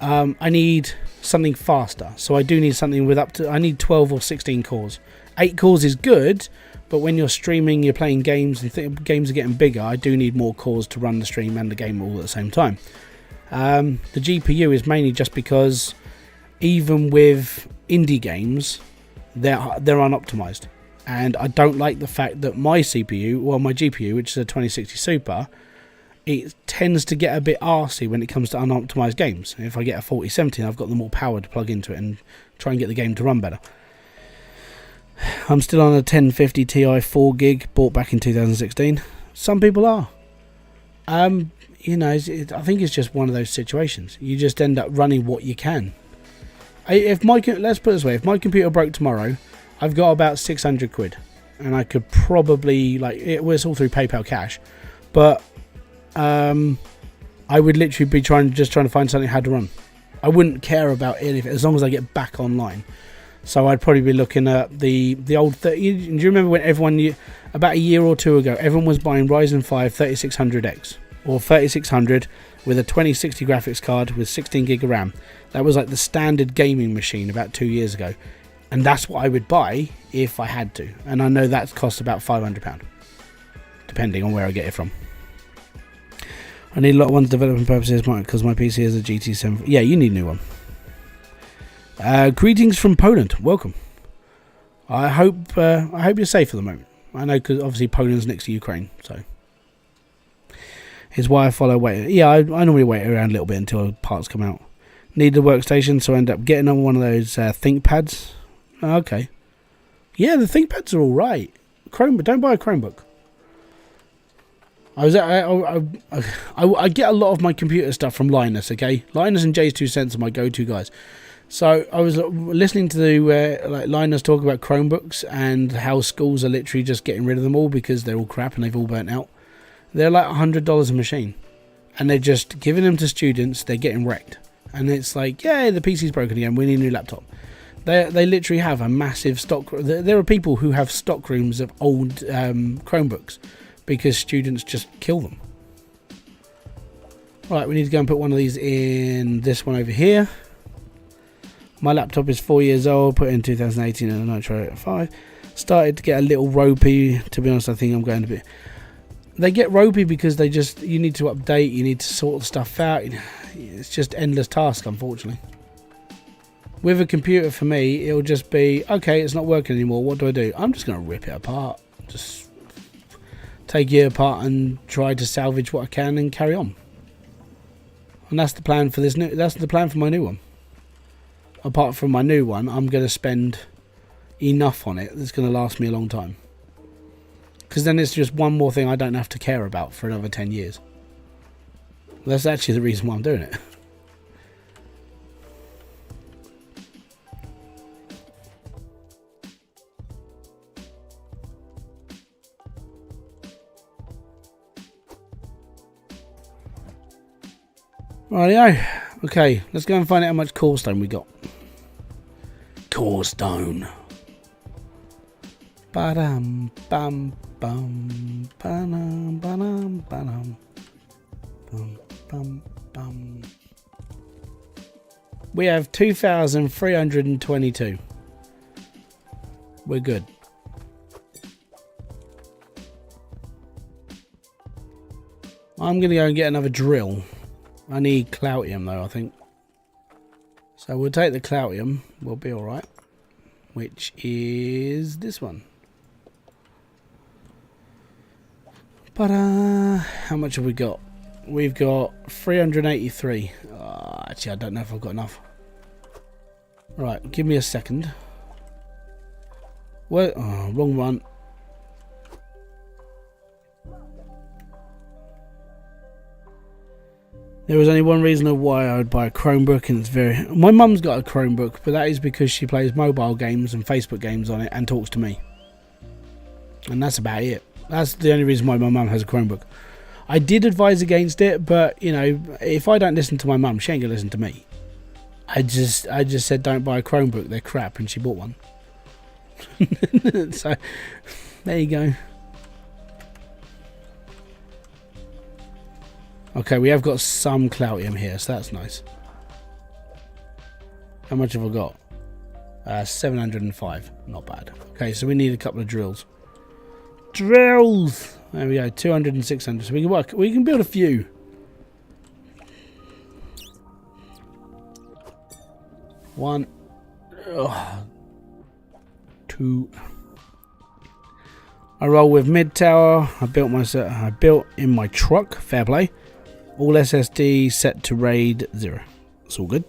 I need something faster, so I do need something with I need 12 or 16 cores. 8 cores is good, but when you're streaming, you're playing games and games are getting bigger, I do need more cores to run the stream and the game all at the same time. The GPU is mainly just because even with indie games, they're unoptimized, and I don't like the fact that my GPU, which is a 2060 Super, it tends to get a bit arsey when it comes to unoptimized games. If I get a 4070, I've got the more power to plug into it and try and get the game to run better. I'm still on a 1050 Ti 4GB bought back in 2016. Some people are. You know, I think it's just one of those situations. You just end up running what you can. Let's put it this way: if my computer broke tomorrow, I've got about 600 quid, and I could probably it's all through PayPal Cash, but I would literally be trying to find something how to run. I wouldn't care about anything as long as I get back online. So I'd probably be looking at the old. Do you remember when about a year or two ago, everyone was buying Ryzen 5 3600X or 3600 with a 2060 graphics card with 16GB of RAM? That was like the standard gaming machine about 2 years ago, and that's what I would buy if I had to. And I know that costs about £500, depending on where I get it from. I need a lot of ones developing purposes because my PC is a GT7. Yeah, you need a new one. Greetings from Poland. Welcome. I hope you're safe at the moment. I know because obviously Poland's next to Ukraine, so it's why I follow wait. Yeah, I normally wait around a little bit until parts come out. Need the workstation, so I end up getting on one of those ThinkPads. Okay. Yeah, the ThinkPads are all right. Chrome, don't buy a Chromebook. I get a lot of my computer stuff from Linus. Okay, Linus and Jay's 2 cents are my go-to guys. So I was listening to like Linus talk about Chromebooks and how schools are literally just getting rid of them all because they're all crap and they've all burnt out. They're like $100 a machine, and they're just giving them to students. They're getting wrecked, and it's like, yeah, the PC's broken again. We need a new laptop. They literally have a massive stock. There are people who have stock rooms of old Chromebooks because students just kill them. Right, we need to go and put one of these in this one over here. My laptop is 4 years old, put in 2018 and a Nitro 5. Started to get a little ropey, to be honest. I think I'm going to be... They get ropey because you need to update, you need to sort stuff out. It's just endless task, unfortunately. With a computer, for me, it'll just be, okay, it's not working anymore, what do I do? I'm just going to rip it apart. Just take it apart and try to salvage what I can and carry on. And that's the plan for that's the plan for my new one. Apart from my new one, I'm going to spend enough on it that's going to last me a long time. Because then it's just one more thing I don't have to care about for another 10 years. That's actually the reason why I'm doing it. Rightio. Okay, let's go and find out how much core stone we got. Core stone. Ba-dum, bum, bum, ba-dum, ba-dum, ba-dum, bum, bum, bum. We have 2,322. We're good. I'm going to go and get another drill. I need Cloutium though, I think. So we'll take the Cloutium. We'll be alright. Which is this one. But how much have we got? We've got 383. Actually, I don't know if I've got enough. Right, give me a second. Well, wrong one. There was only one reason of why I would buy a Chromebook, and it's very... My mum's got a Chromebook, but that is because she plays mobile games and Facebook games on it and talks to me. And that's about it. That's the only reason why my mum has a Chromebook. I did advise against it, but, you know, if I don't listen to my mum, she ain't going to listen to me. I just said don't buy a Chromebook, they're crap, and she bought one. So, there you go. Okay, we have got some Cloutium here, so that's nice. How much have I got? 705. Not bad. Okay, so we need a couple of drills. Drills! There we go, 200 and 600. So we can work. We can build a few. One. Ugh. Two. I roll with mid tower. I built in my truck. Fair play. All SSD set to RAID 0. It's all good.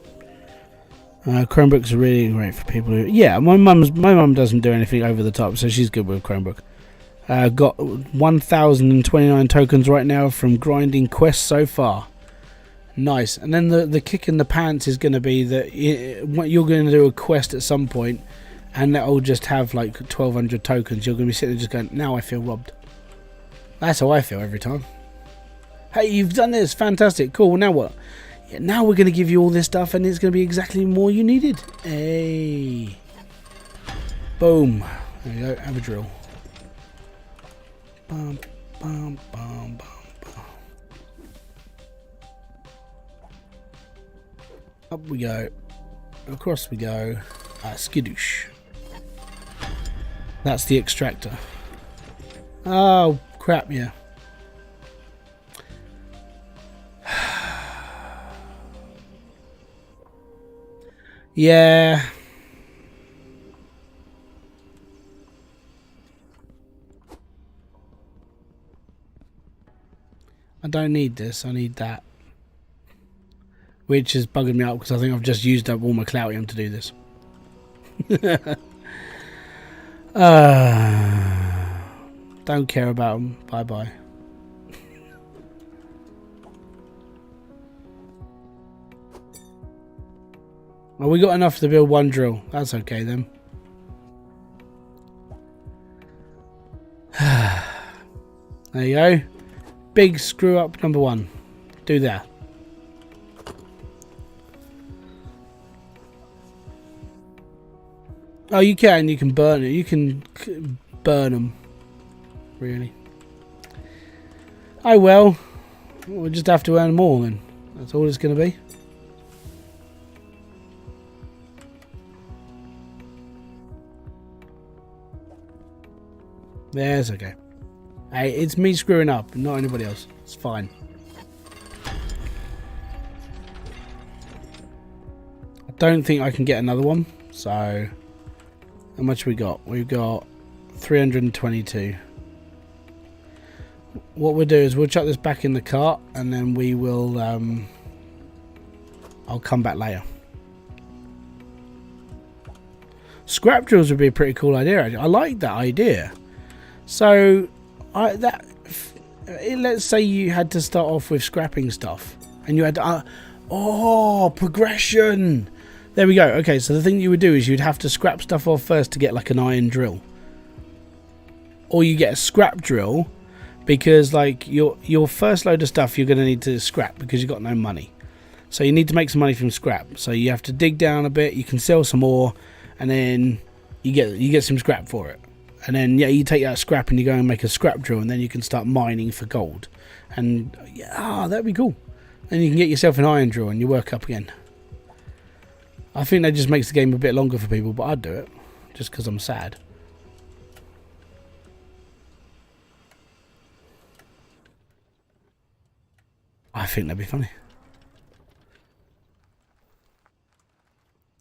Chromebooks are really great for people who... Yeah, my mum doesn't do anything over the top, so she's good with Chromebook. Got 1,029 tokens right now from grinding quests so far. Nice. And then the kick in the pants is going to be that you're going to do a quest at some point, and that'll just have like 1,200 tokens. You're going to be sitting there just going, now I feel robbed. That's how I feel every time. Hey, you've done this. Fantastic. Cool. Now what? Yeah, now we're going to give you all this stuff, and it's going to be exactly more you needed. Hey. Boom. There you go. Have a drill. Bum, bum, bum, bum, bum. Up we go. Across we go. Skidoosh. That's the extractor. Oh, crap, yeah. Yeah. I don't need this. I need that. Which is bugging me out because I think I've just used up all my Cloutium to do this. Don't care about them. Bye bye. Well, we got enough to build one drill. That's okay then. There you go. Big screw up number 1. Do that. Oh, you can burn it. You can burn them. Really. Oh well. We'll just have to earn more then. That's all it's going to be. There's okay. Hey, it's me screwing up, not anybody else. It's fine. I don't think I can get another one. So, how much we got? We've got 322. What we'll do is we'll chuck this back in the cart, and then we will. I'll come back later. Scrap drills would be a pretty cool idea. I like that idea. So, let's say you had to start off with scrapping stuff, and you had to, progression. There we go. Okay, so the thing you would do is you'd have to scrap stuff off first to get like an iron drill, or you get a scrap drill, because like your first load of stuff you're going to need to scrap because you've got no money. So you need to make some money from scrap. So you have to dig down a bit. You can sell some more, and then you get some scrap for it. And then, yeah, you take that scrap and you go and make a scrap drill, and then you can start mining for gold. And, yeah, that'd be cool. And you can get yourself an iron drill and you work up again. I think that just makes the game a bit longer for people, but I'd do it. Just because I'm sad. I think that'd be funny.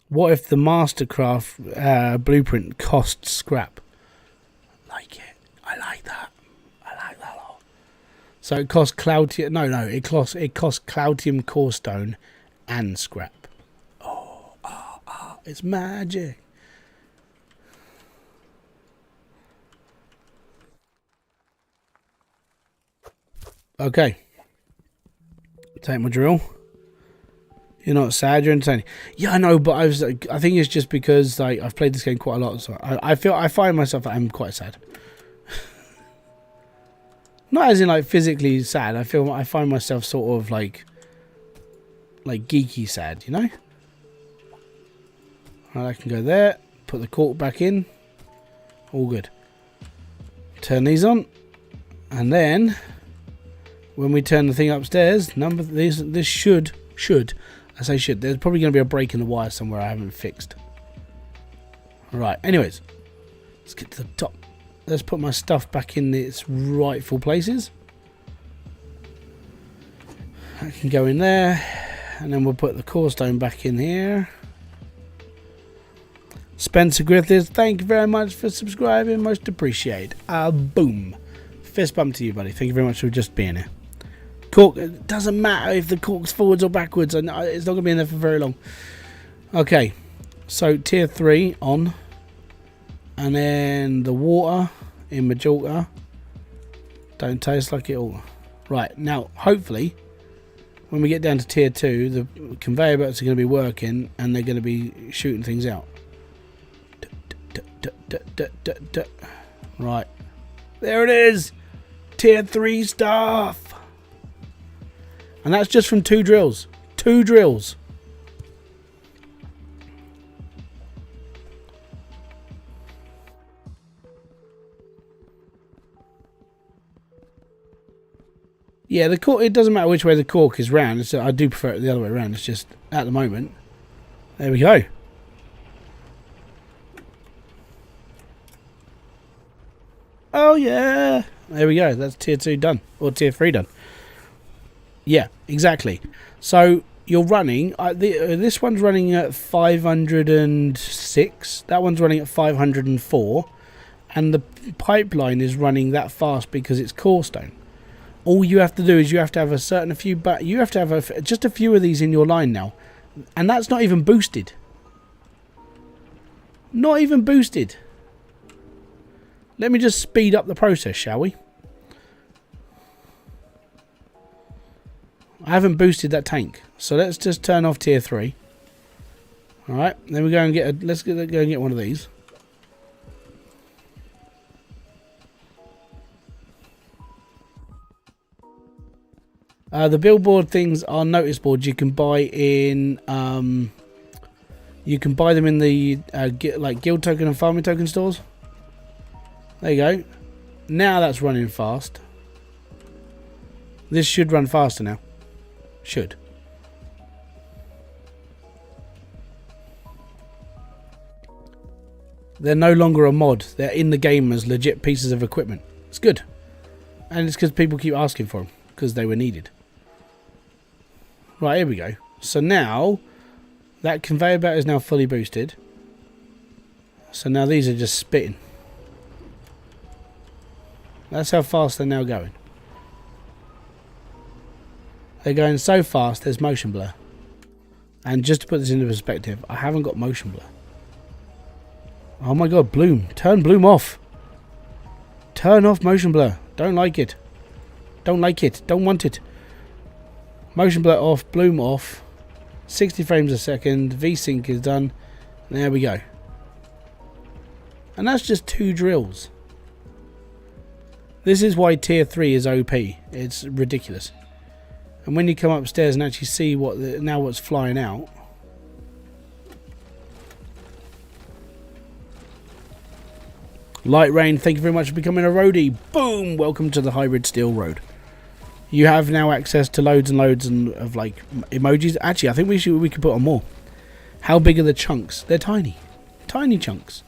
What if the Mastercraft blueprint costs scrap? Like it. I like that. I like that a lot. So it costs Cloutium. No, it costs Cloutium core stone and scrap. It's magic. Okay. Take my drill. You're not sad, you're entertaining. Yeah, I know, but I think it's just because like I've played this game quite a lot, so I find myself that I'm quite sad. Not as in like physically sad. I find myself sort of like geeky sad, you know? Right, I can go there, put the cork back in. All good. Turn these on, and then when we turn the thing upstairs, this should. I say should. There's probably going to be a break in the wire somewhere I haven't fixed. Right, anyways. Let's get to the top. Let's put my stuff back in its rightful places. I can go in there. And then we'll put the core stone back in here. Spencer Griffiths, thank you very much for subscribing. Most appreciated. Boom. Fist bump to you, buddy. Thank you very much for just being here. Cork, it doesn't matter if the cork's forwards or backwards. It's not going to be in there for very long. Okay, so tier 3 on, and then the water in Majorca. Don't taste like it all. Right, now hopefully when we get down to tier 2, the conveyor belts are going to be working and they're going to be shooting things out. Right, there it is, tier 3 stuff. And that's just from 2 drills. 2 drills. Yeah, the cork, it doesn't matter which way the cork is round. I do prefer it the other way around. It's just, at the moment. There we go. Oh, yeah. There we go. That's tier 2 done. Or tier 3 done. Yeah, exactly. So you're running. This one's running at 506. That one's running at 504, and the pipeline is running that fast because it's core stone. all you have to do is you have to have you have to have just a few of these in your line now, and that's not even boosted. Not even boosted. Let me just speed up the process, shall we? I haven't boosted that tank, so let's just turn off tier 3. All right, then we go and get let's go and get one of these. The billboard things are notice boards you can buy in. You can buy them in the like guild token and farming token stores. There you go. Now that's running fast. This should run faster now. Should. They're no longer a mod. They're in the game as legit pieces of equipment. It's good. And it's because people keep asking for them. Because they were needed. Right, here we go. So now, that conveyor belt is now fully boosted. So now these are just spitting. That's how fast they're now going. They're going so fast, there's motion blur. And just to put this into perspective, I haven't got motion blur. Oh my god, bloom. Turn bloom off. Turn off motion blur. Don't like it. Don't like it. Don't want it. Motion blur off. Bloom off. 60 frames a second. V-sync is done. There we go. And that's just 2 drills. This is why tier 3 is OP. It's ridiculous. And when you come upstairs and actually see what's flying out. Light Rain, thank you very much for becoming a roadie. Boom! Welcome to the Hybridsteel Road. You have now access to loads and loads of like emojis. Actually, I think we could put on more. How big are the chunks? They're tiny. Tiny chunks.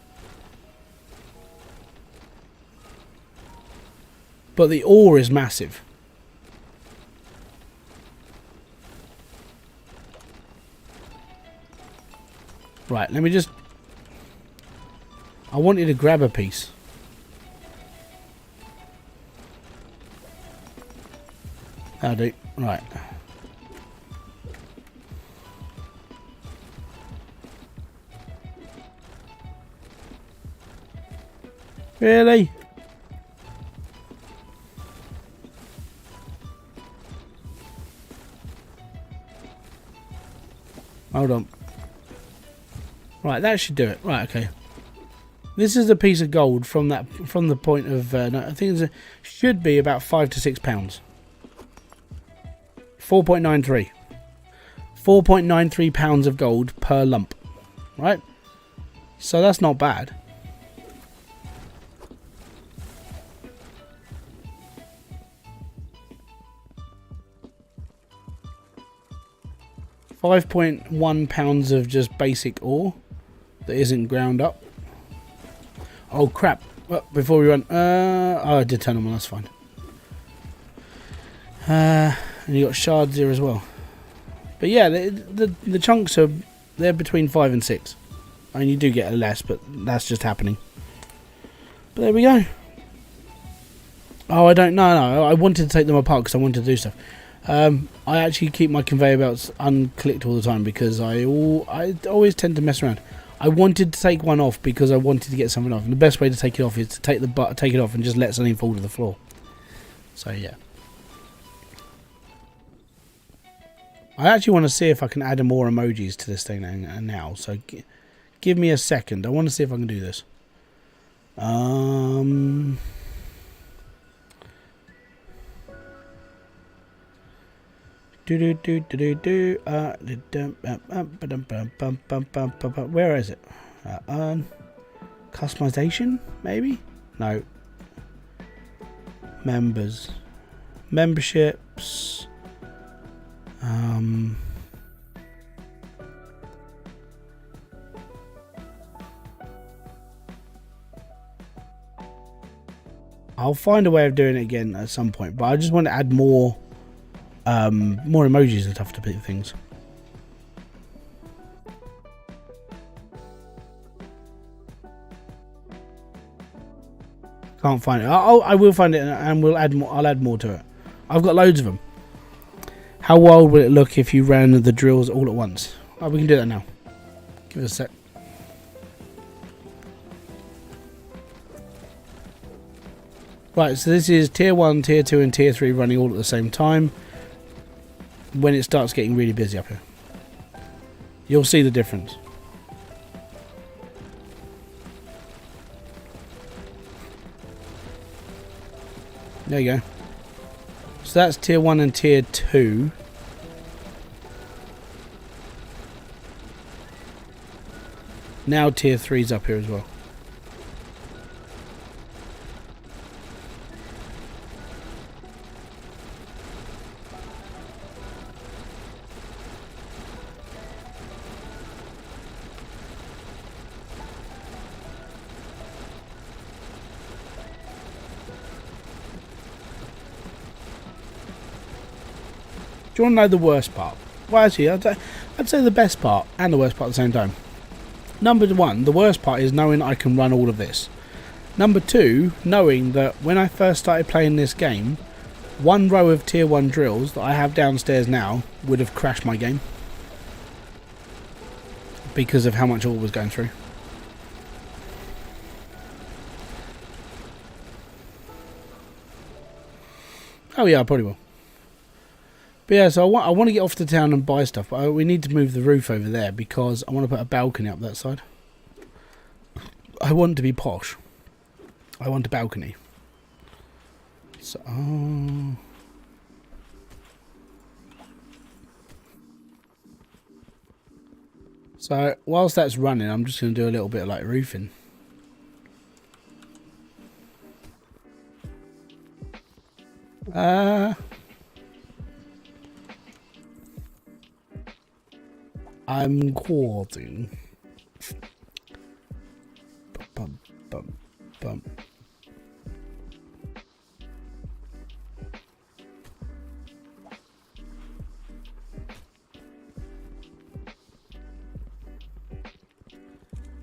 But the ore is massive. Right, let me just... I wanted to grab a piece. That'll do. Right. Really? Hold on. Right, that should do it. Right, okay. This is a piece of gold from the point of no, I think it should be about 5 to 6 pounds. 4.93. 4.93 pounds of gold per lump. Right? So that's not bad. £5.1 of just basic ore that isn't ground up. Oh crap! Well, before we run, oh, I did turn them on. That's fine. And you got shards here as well. But yeah, the chunks they're between 5 and 6. I mean, you do get a less, but that's just happening. But there we go. Oh, I don't know. No, I wanted to take them apart because I wanted to do stuff. I actually keep my conveyor belts unclicked all the time because I always tend to mess around. I wanted to take one off because I wanted to get something off, and the best way to take it off is to take it off and just let something fall to the floor. So yeah, I actually want to see if I can add more emojis to this thing now. So give me a second. I want to see if I can do this. Where is it? Customization, maybe? No. Members. Memberships. I'll find a way of doing it again at some point, but I just want to add more emojis and stuff to pick things. Can't find it. I will find it, and we'll add more. I'll add more to it. I've got loads of them. How wild would it look if you ran the drills all at once? Oh, we can do that now. Give us a sec. Right, so this is tier 1, tier 2 and tier 3 running all at the same time when it starts getting really busy up here. You'll see the difference. There you go. So that's tier 1 and tier 2. Now tier 3's up here as well. Do you want to know the worst part? Well, actually, I'd say the best part and the worst part at the same time. Number 1, the worst part is knowing I can run all of this. Number 2, knowing that when I first started playing this game, one row of tier 1 drills that I have downstairs now would have crashed my game. Because of how much ore was going through. Oh yeah, I probably will. But yeah, so I want to get off to town and buy stuff, but we need to move the roof over there because I want to put a balcony up that side. I want to be posh. I want a balcony. So, so whilst that's running, I'm just going to do a little bit of like roofing. I'm quoting. Bum, bum, bum.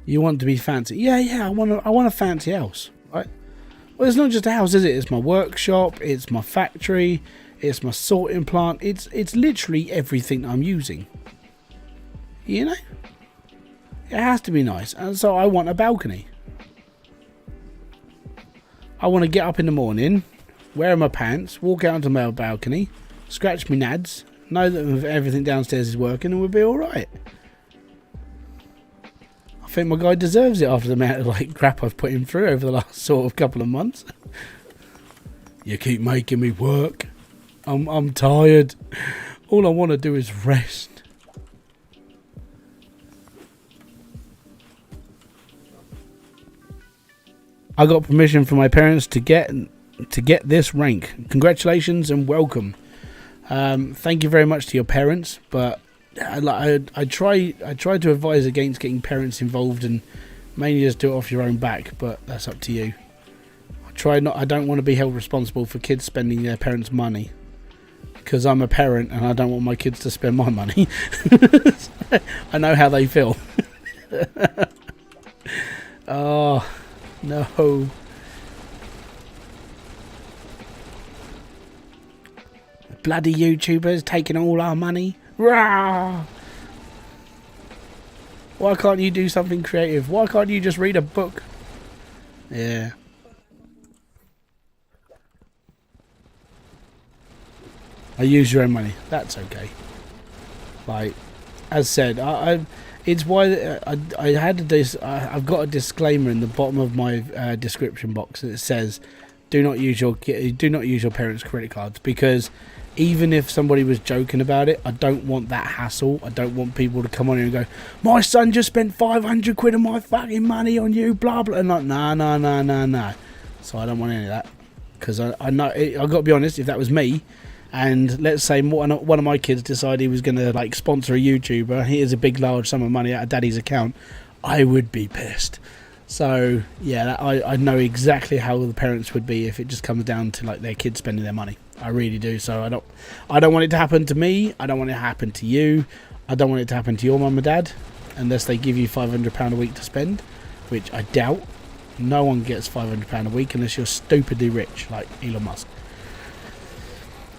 You want to be fancy? Yeah. I want a fancy house, right? Well, it's not just a house, is it? It's my workshop. It's my factory. It's my sorting plant. It's literally everything I'm using. You know? It has to be nice. And so I want a balcony. I want to get up in the morning, wear my pants, walk out onto my balcony, scratch my nads, know that everything downstairs is working and we'll be alright. I think my guy deserves it after the amount of like crap I've put him through over the last sort of couple of months. You keep making me work. I'm tired. All I want to do is rest. I got permission from my parents to get this rank. Congratulations and welcome. Thank you very much to your parents, but I try to advise against getting parents involved and mainly just do it off your own back, but that's up to you. I don't want to be held responsible for kids spending their parents' money because I'm a parent and I don't want my kids to spend my money. I know how they feel. Oh. No. Bloody YouTubers taking all our money. Rah! Why can't you do something creative? Why can't you just read a book? Yeah. I use your own money. That's okay. Like, as said, it's why I had this. I've got a disclaimer in the bottom of my description box that says, "Do not use your parents' credit cards," because even if somebody was joking about it, I don't want that hassle. I don't want people to come on here and go, "My son just spent 500 quid of my fucking money on you," blah blah. And like, nah. So I don't want any of that because I know I've got to be honest. If that was me, and let's say one of my kids decided he was going to like sponsor a YouTuber, here's a big large sum of money out of daddy's account, I would be pissed. So yeah, I know exactly how the parents would be if it just comes down to like their kids spending their money. I really do. So I don't want it to happen to me. I don't want it to happen to you. I don't want it to happen to your mum and dad unless they give you £500 a week to spend, which I doubt. No one gets £500 a week unless you're stupidly rich like Elon Musk.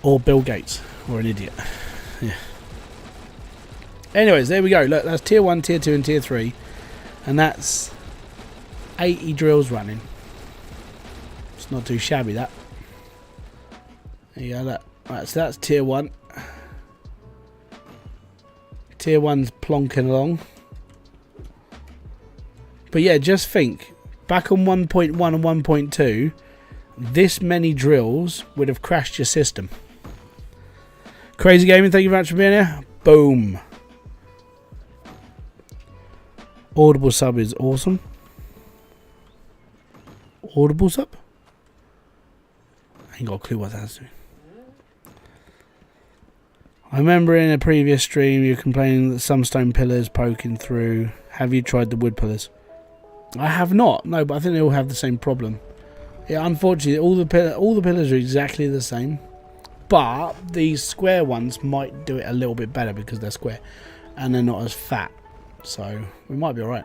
Or Bill Gates. Or an idiot. Yeah. Anyways, there we go. Look, that's tier 1, tier 2 and tier 3. And that's 80 drills running. It's not too shabby, that. There you go, look. Right, so that's tier 1. Tier 1's plonking along. But yeah, just think. Back on 1.1 and 1.2, this many drills would have crashed your system. Crazy Gaming, thank you very much for being here. Boom. Audible sub is awesome. Audible sub? I ain't got a clue what that's doing. I remember in a previous stream you complaining that some stone pillars poking through. Have you tried the wood pillars? I have not, no, but I think they all have the same problem. Yeah, unfortunately, all the pillars are exactly the same, but these square ones might do it a little bit better because they're square and they're not as fat, so we might be alright.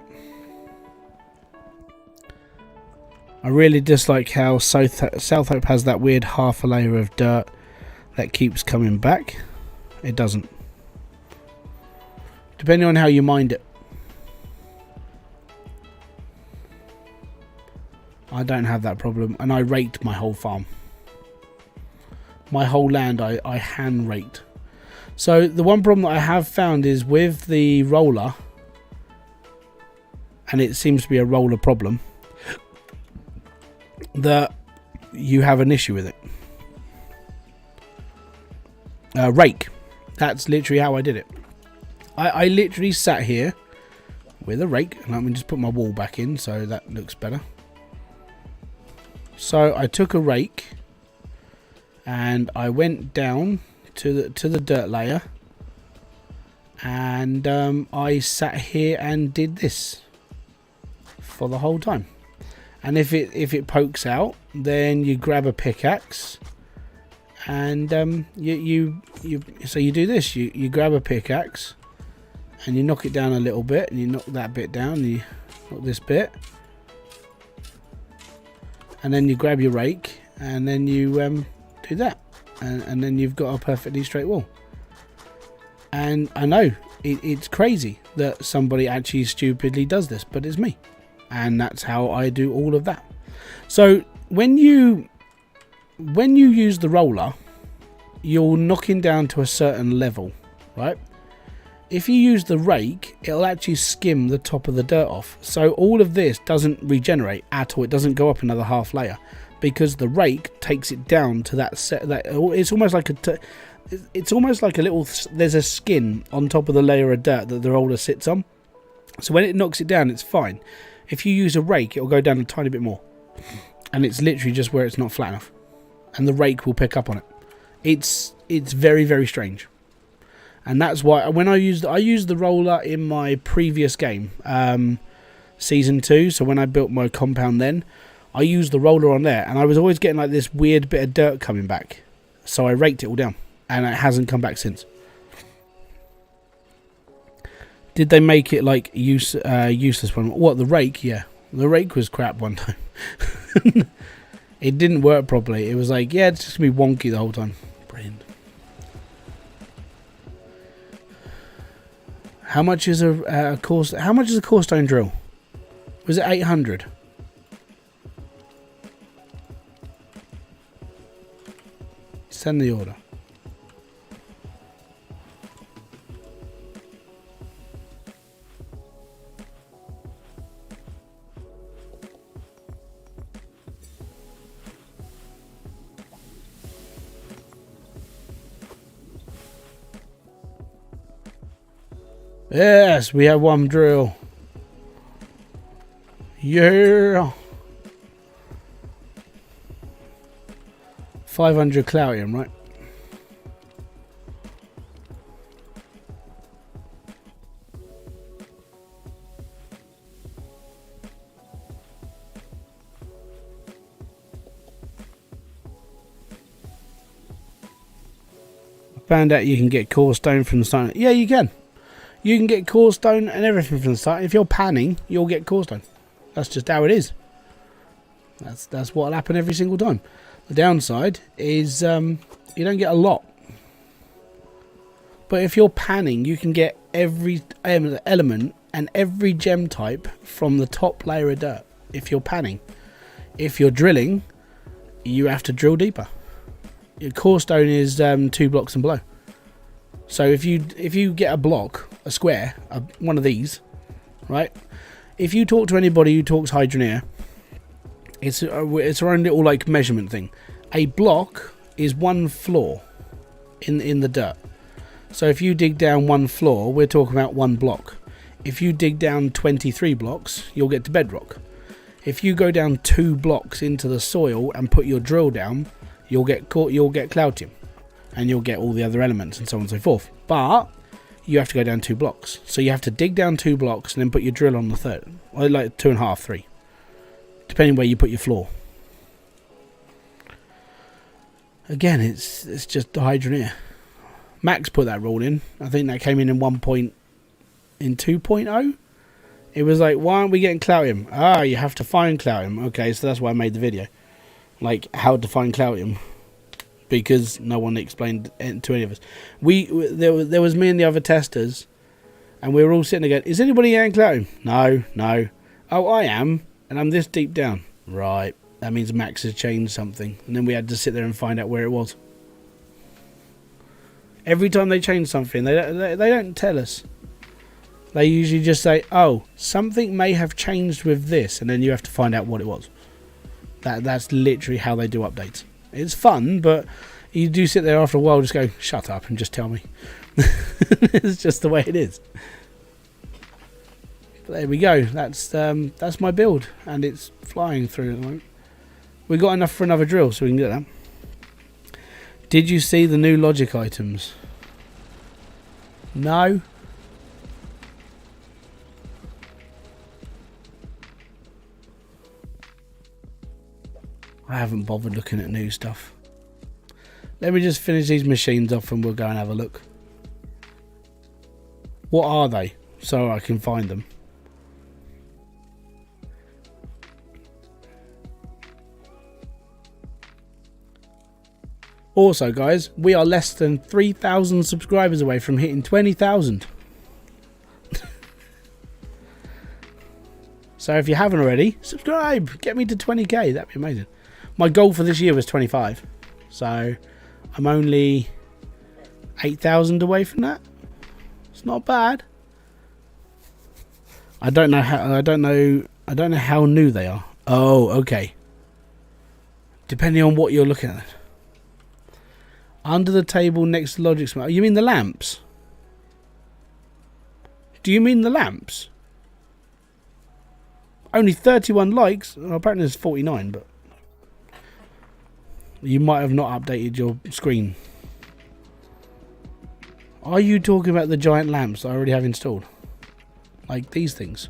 I really dislike how South Hope has that weird half a layer of dirt that keeps coming back. It doesn't. Depending on how you mind it. I don't have that problem, and I raked my whole farm. My whole land I hand raked. So the one problem that I have found is with the roller, and it seems to be a roller problem, that you have an issue with it. Rake. That's literally how I did it. I literally sat here with a rake, and let me just put my wall back in so that looks better. So I took a rake and I went down to the dirt layer, and I sat here and did this for the whole time. And if it pokes out, then you grab a pickaxe, and you do this. You grab a pickaxe and you knock it down a little bit, and you knock that bit down, and you knock this bit. And then you grab your rake, and then you do that, and then you've got a perfectly straight wall. And I know it's crazy that somebody actually stupidly does this, but it's me, and that's how I do all of that. So when you use the roller, you're knocking down to a certain level, right? If you use the rake, it'll actually skim the top of the dirt off. So all of this doesn't regenerate at all. It doesn't go up another half layer because the rake takes it down to that set. It's almost like a little. There's a skin on top of the layer of dirt that the roller sits on. So when it knocks it down, it's fine. If you use a rake, it'll go down a tiny bit more, and it's literally just where it's not flat enough, and the rake will pick up on it. It's very, very strange. And that's why when I used the roller in my previous game, season 2. So when I built my compound, then I used the roller on there, and I was always getting like this weird bit of dirt coming back. So I raked it all down, and it hasn't come back since. Did they make it like useless one? What, the rake? Yeah, the rake was crap one time. It didn't work properly. It was like, yeah, it's just gonna be wonky the whole time. Brilliant. How much is a core? How much is a core stone drill? Was it 800? Send the order. Yes, we have one drill. Yeah. 500 Clarium, right? I found out you can get core stone from the stone. Yeah, you can. You can get core stone and everything from the start. If you're panning, you'll get core stone. That's just how it is. That's what'll happen every single time. The downside is you don't get a lot. But if you're panning, you can get every element and every gem type from the top layer of dirt. If you're panning. If you're drilling, you have to drill deeper. Your core stone is 2 blocks and below. So if you get a block, a square, one of these, right? If you talk to anybody who talks hydroneer, it's our own little like measurement thing. A block is 1 floor in the dirt. So if you dig down 1 floor, we're talking about 1 block. If you dig down 23 blocks, you'll get to bedrock. If you go down 2 blocks into the soil and put your drill down, you'll get cloutium, and you'll get all the other elements and so on and so forth. But you have to go down 2 blocks. So you have to dig down 2 blocks and then put your drill on the third, or like 2.5, 3, depending where you put your floor. Again, it's just the hydroneer. Max put that rule in. I think that came in 2.0. It was like, why aren't we getting cloutium? Ah, you have to find cloutium. Okay, so that's why I made the video. Like, how to find cloutium. Because no one explained it to any of us. There was me and the other testers, and we were all sitting there going, is anybody getting cloutium? No. Oh, I am, and I'm this deep down. Right, that means Max has changed something. And then we had to sit there and find out where it was. Every time they change something, they don't tell us. They usually just say, oh, something may have changed with this, and then you have to find out what it was. That's literally how they do updates. It's fun, but you do sit there after a while just go, shut up and just tell me. It's just the way it is. But there we go. That's my build, and it's flying through at the moment. We got enough for another drill, so we can get that. Did you see the new logic items? No. I haven't bothered looking at new stuff. Let me just finish these machines off and we'll go and have a look. What are they? So I can find them. Also, guys, we are less than 3,000 subscribers away from hitting 20,000. So if you haven't already, subscribe. Get me to 20k. That'd be amazing. My goal for this year was 25. So I'm only 8,000 away from that. It's not bad. I don't know how new they are. Oh, okay. Depending on what you're looking at. Under the table next to logic smart. You mean the lamps? Do you mean the lamps? Only 31 likes. Well, apparently there's 49, but you might have not updated your screen. Are you talking about the giant lamps I already have installed? Like these things?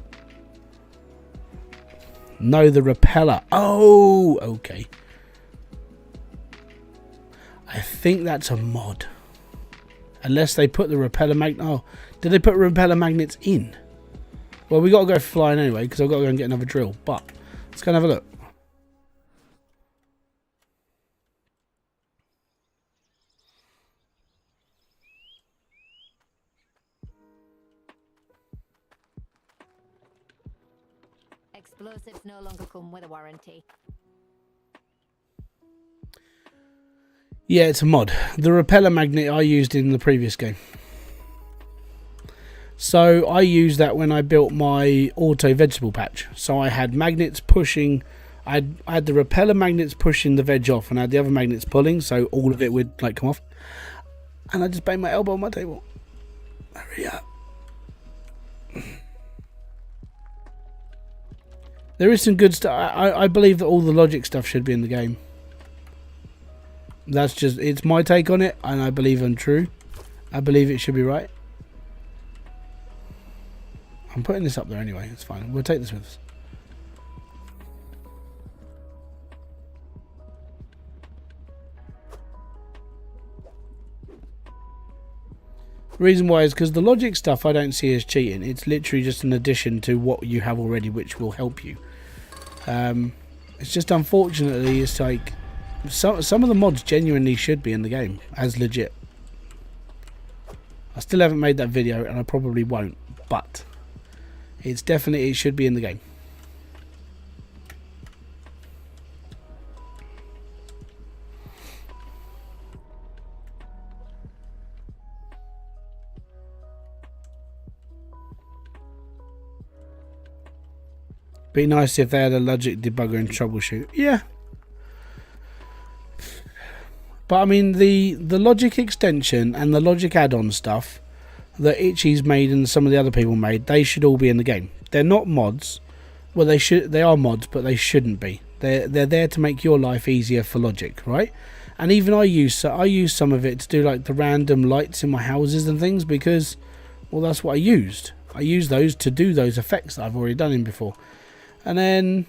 No, the repeller. Oh, okay. I think that's a mod. Unless they put the repeller magnet. Oh, did they put repeller magnets in? Well, we got to go flying anyway because I've got to go and get another drill. But let's go and have a look. Explosives no longer come with a warranty. Yeah, it's a mod. The repeller magnet I used in the previous game. So I used that when I built my auto vegetable patch. So I had magnets pushing. I had the repeller magnets pushing the veg off, and I had the other magnets pulling, so all of it would like come off. And I just banged my elbow on my table. Hurry up. There is some good stuff. I believe that all the logic stuff should be in the game. That's just, it's my take on it, and I believe I'm true. I believe it should be right. I'm putting this up there anyway, it's fine. We'll take this with us. The reason why is because the logic stuff I don't see as cheating. It's literally just an addition to what you have already, which will help you. It's just unfortunately, it's like some of the mods genuinely should be in the game as legit. I still haven't made that video, and I probably won't, but it's definitely, it should be in the game. Be nice if they had a logic debugger and troubleshoot. Yeah. But I mean, the logic extension and the logic add-on stuff that Itchy's made and some of the other people made, they should all be in the game. They're not mods. Well, they are mods, but they shouldn't be. They're there to make your life easier for logic, right? And even I use some of it to do like the random lights in my houses and things, because, well, that's what I used. I used those to do those effects that I've already done in before. And then,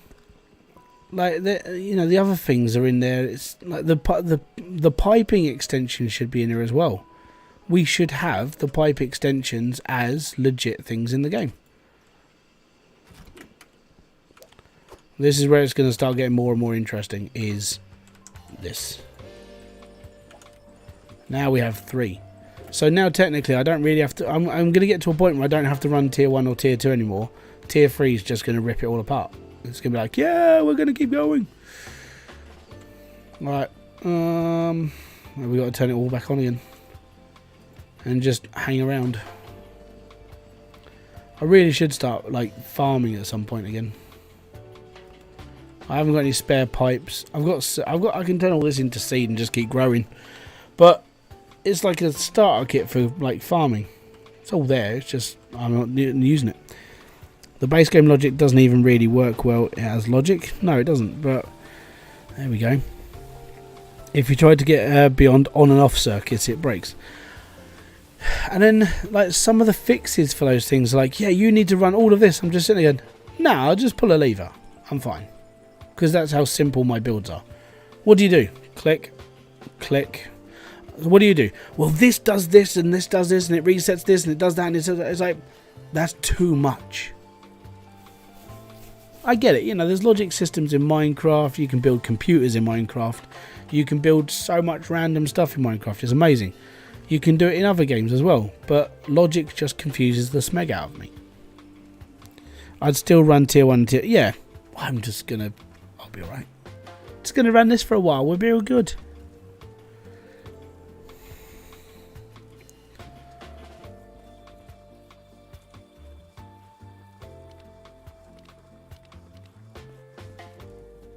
like, the other things are in there. It's like the piping extension should be in there as well. We should have the pipe extensions as legit things in the game. This is where it's going to start getting more and more interesting, is this. Now we have 3. So now technically I don't really have to, I'm going to get to a point where I don't have to run tier 1 or tier 2 anymore. Tier 3 is just going to rip it all apart. It's going to be like, yeah, we're going to keep going. Right. We got to turn it all back on again. And just hang around. I really should start like farming at some point again. I haven't got any spare pipes. I can turn all this into seed and just keep growing. But it's like a starter kit for like farming. It's all there. It's just I'm not using it. The base game logic doesn't even really work well as logic. No, it doesn't. But there we go. If you try to get beyond on and off circuits, it breaks. And then, like, some of the fixes for those things, like, yeah, you need to run all of this. I'm just sitting there going, no, I'll just pull a lever. I'm fine. Because that's how simple my builds are. What do you do? Click, click. What do you do? Well, this does this, and this does this, and it resets this, and it does that, and it's like, that's too much. I get it, you know, there's logic systems in Minecraft, you can build computers in Minecraft, you can build so much random stuff in Minecraft, it's amazing. You can do it in other games as well, but logic just confuses the smeg out of me. I'd still run tier 1 tier, yeah, I'm just gonna, I'll be alright. Just gonna run this for a while, we'll be all good.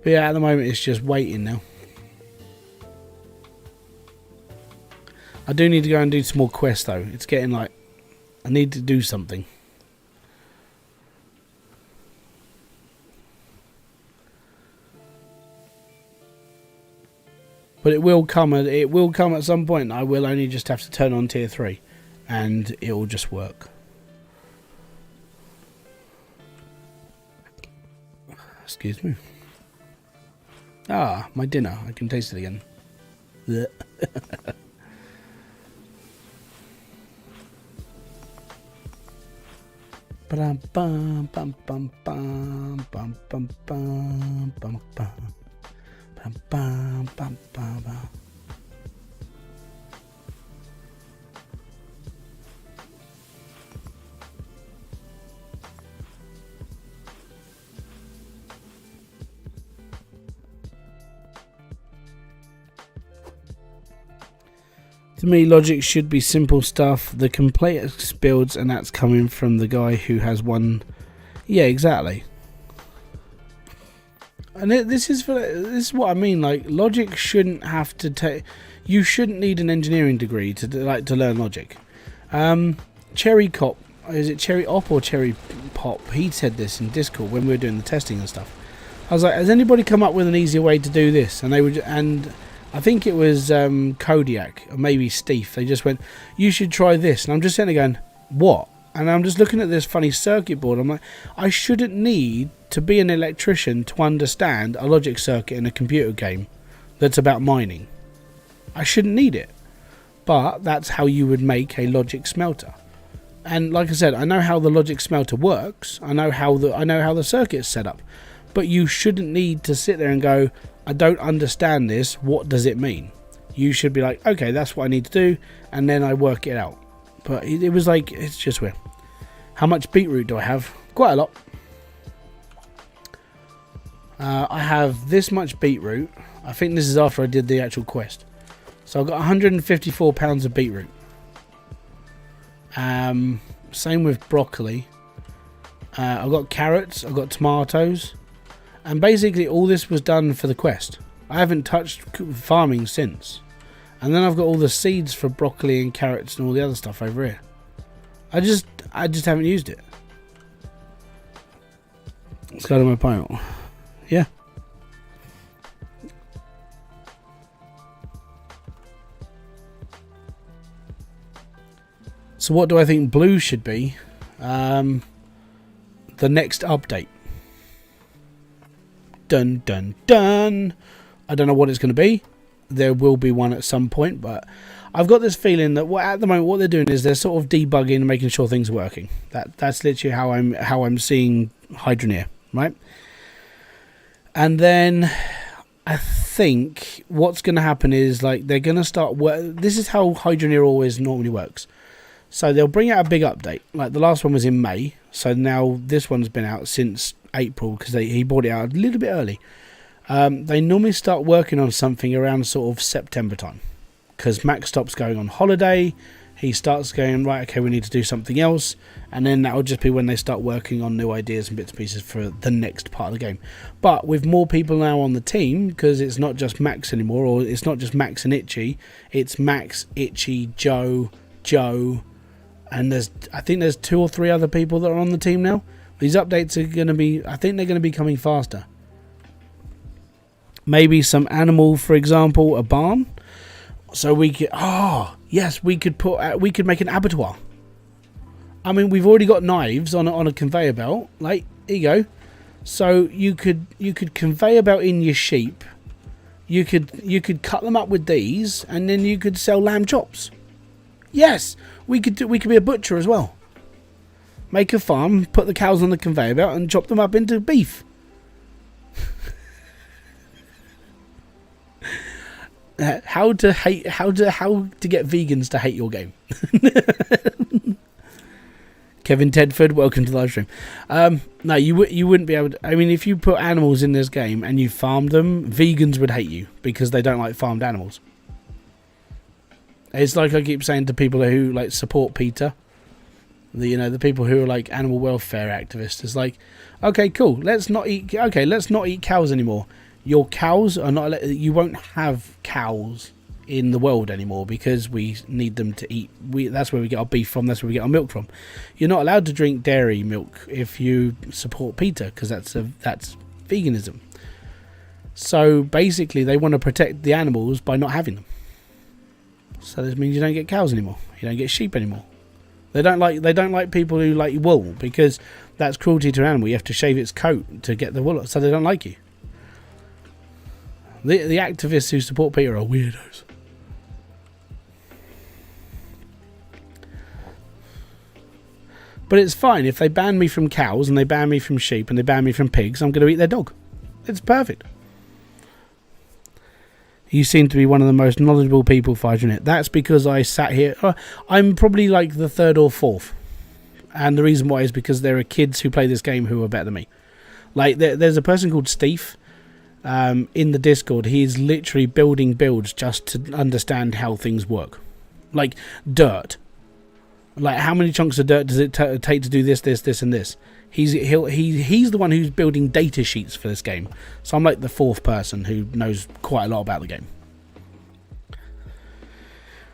But yeah, at the moment it's just waiting now. I do need to go and do some more quests though. It's getting like, I need to do something. But it will come at some point. I will only just have to turn on tier 3 and it will just work. Excuse me. Ah, my dinner. I can taste it again. Blech. Bum bum bum bum bum bum bum bum bum bum bum bum bum. To me, logic should be simple stuff. The complex builds, and that's coming from the guy who has one. Yeah, exactly. And this is what I mean. Like, logic shouldn't have to take. You shouldn't need an engineering degree to learn logic. Cherry Cop, is it Cherry Op or Cherry Pop? He said this in Discord when we were doing the testing and stuff. I was like, has anybody come up with an easier way to do this? And they would, and I think it was Kodiak or maybe Steve. They just went, you should try this. And I'm just sitting there going, what? And I'm just looking at this funny circuit board. I'm like, I shouldn't need to be an electrician to understand a logic circuit in a computer game that's about mining. I shouldn't need it. But that's how you would make a logic smelter. And like I said, I know how the logic smelter works. I know how the circuit's set up. But you shouldn't need to sit there and go, I don't understand this, what does it mean? You should be like, okay, that's what I need to do, and then I work it out. But it was like, it's just weird. How much beetroot do I have? Quite a lot. I have this much beetroot. I think this is after I did the actual quest. So I've got 154 pounds of beetroot. Same with broccoli. I've got carrots, I've got tomatoes. And basically all this was done for the quest. I haven't touched farming since. And then I've got all the seeds for broccoli and carrots and all the other stuff over here. I just haven't used it. Let's go to my pile. Yeah. So what do I think blue should be? The next update. Dun dun dun. I don't know what it's going to be. There will be one at some point, but I've got this feeling that at the moment what they're doing is they're sort of debugging and making sure things are working. That's literally how I'm seeing hydroneer, right? And then I think what's going to happen is like they're going to start this is how hydroneer always normally works. So they'll bring out a big update. Like the last one was in May, so now this one's been out since April because he brought it out a little bit early. They normally start working on something around sort of September time because Max stops going on holiday. He starts going, right, okay, we need to do something else, and then that will just be when they start working on new ideas and bits and pieces for the next part of the game. But with more people now on the team, because it's not just Max anymore, or it's not just Max and Itchy, it's Max, Itchy, Joe, and I think there's 2 or 3 other people that are on the team now. These updates are going to be, I think they're going to be coming faster. Maybe some animal, for example, a barn. So we could, yes, we could make an abattoir. I mean, we've already got knives on a conveyor belt. Like, here you go. So you could conveyor belt in your sheep. You could cut them up with these, and then you could sell lamb chops. Yes, we could be a butcher as well. Make a farm, put the cows on the conveyor belt, and chop them up into beef. How to get vegans to hate your game. Kevin Tedford, welcome to the live stream. No, you wouldn't be able to. I mean, if you put animals in this game and you farmed them, vegans would hate you because they don't like farmed animals. It's like I keep saying to people who like support PETA, the people who are like animal welfare activists. It's like, okay, cool, let's not eat cows anymore. Your cows are not. You won't have cows in the world anymore because we need them to eat. That's where we get our beef from. That's where we get our milk from. You're not allowed to drink dairy milk if you support PETA because that's veganism. So basically, they want to protect the animals by not having them. So this means you don't get cows anymore. You don't get sheep anymore. They don't like people who like wool because that's cruelty to an animal. You have to shave its coat to get the wool, so they don't like you. The activists who support PETA are weirdos. But it's fine. If they ban me from cows and they ban me from sheep and they ban me from pigs, I'm going to eat their dog. It's perfect. You seem to be one of the most knowledgeable people fighting it. That's because I sat here. I'm probably like the 3rd or 4th. And the reason why is because there are kids who play this game who are better than me. Like, there's a person called Steve. In the Discord, he's literally building builds just to understand how things work. Like dirt. Like how many chunks of dirt does it take to do this, and this? He's the one who's building data sheets for this game. So I'm like the 4th person who knows quite a lot about the game.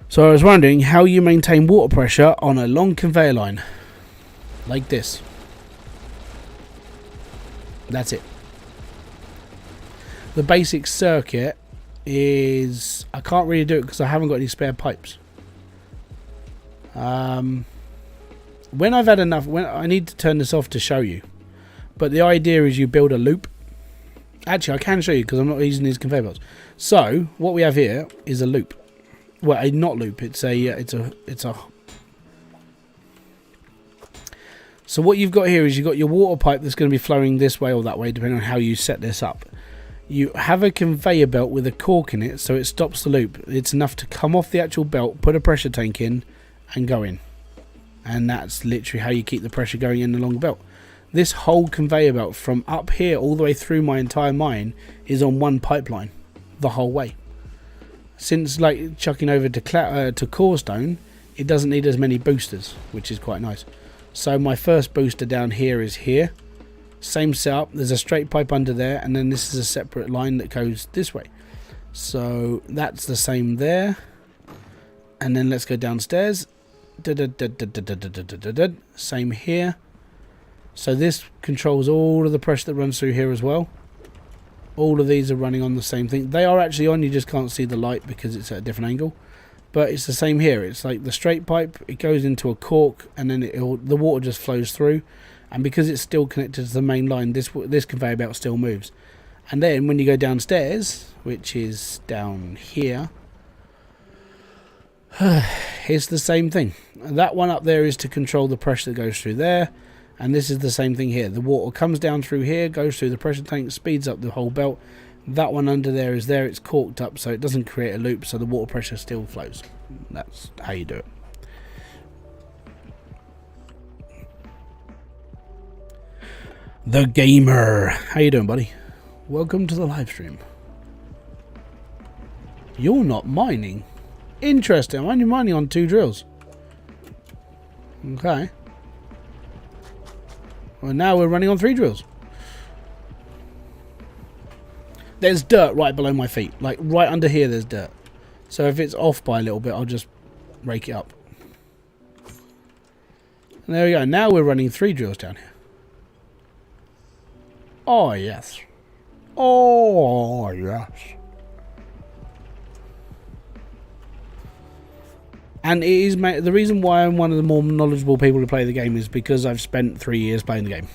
So I was wondering how you maintain water pressure on a long conveyor line. Like this. That's it. The basic circuit is... I can't really do it because I haven't got any spare pipes. When I've had enough... I need to turn this off to show you. But the idea is you build a loop. Actually, I can show you because I'm not using these conveyor belts. So, what we have here is a loop. Well, a not loop. It's a... So what you've got here is you've got your water pipe that's going to be flowing this way or that way, depending on how you set this up. You have a conveyor belt with a cork in it, so it stops the loop. It's enough to come off the actual belt, put a pressure tank in, and go in. And that's literally how you keep the pressure going in along the belt. This whole conveyor belt from up here all the way through my entire mine is on one pipeline the whole way. Since like chucking over to corestone, it doesn't need as many boosters, which is quite nice. So my first booster down here is here. Same setup, there's a straight pipe under there, and then this is a separate line that goes this way. So that's the same there. And then let's go downstairs. Same here. So this controls all of the pressure that runs through here as well. All of these are running on the same thing. They are actually on, you just can't see the light because it's at a different angle. But it's the same here. It's like the straight pipe, it goes into a cork, and then the water just flows through. And because it's still connected to the main line, this conveyor belt still moves. And then when you go downstairs, which is down here, it's the same thing. That one up there is to control the pressure that goes through there. And this is the same thing here. The water comes down through here, goes through the pressure tank, speeds up the whole belt. That one under there is there. It's corked up, so it doesn't create a loop, so the water pressure still flows. That's how you do it. The Gamer. How you doing, buddy? Welcome to the live stream. You're not mining. Interesting. I'm only mining on 2 drills. Okay. Well, now we're running on 3 drills. There's dirt right below my feet. Like, right under here there's dirt. So if it's off by a little bit, I'll just rake it up. And there we go. Now we're running 3 drills down here. Oh, yes. Oh, yes. And it is the reason why I'm one of the more knowledgeable people to play the game is because I've spent 3 years playing the game.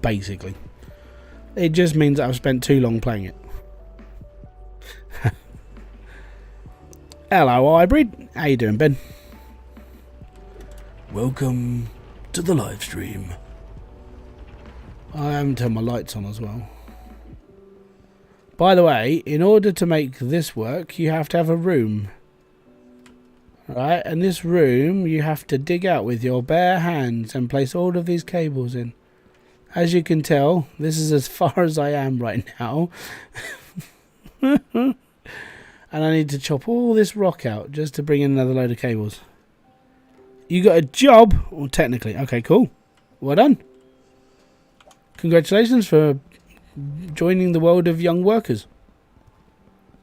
Basically. It just means that I've spent too long playing it. Hello, Hybrid. How you doing, Ben? Welcome to the live stream. I haven't turned my lights on as well. By the way, in order to make this work, you have to have a room. Right, and this room you have to dig out with your bare hands and place all of these cables in. As you can tell, this is as far as I am right now. And I need to chop all this rock out just to bring in another load of cables. You got a job? Well, technically. Okay, cool. Well done. Congratulations for joining the world of young workers.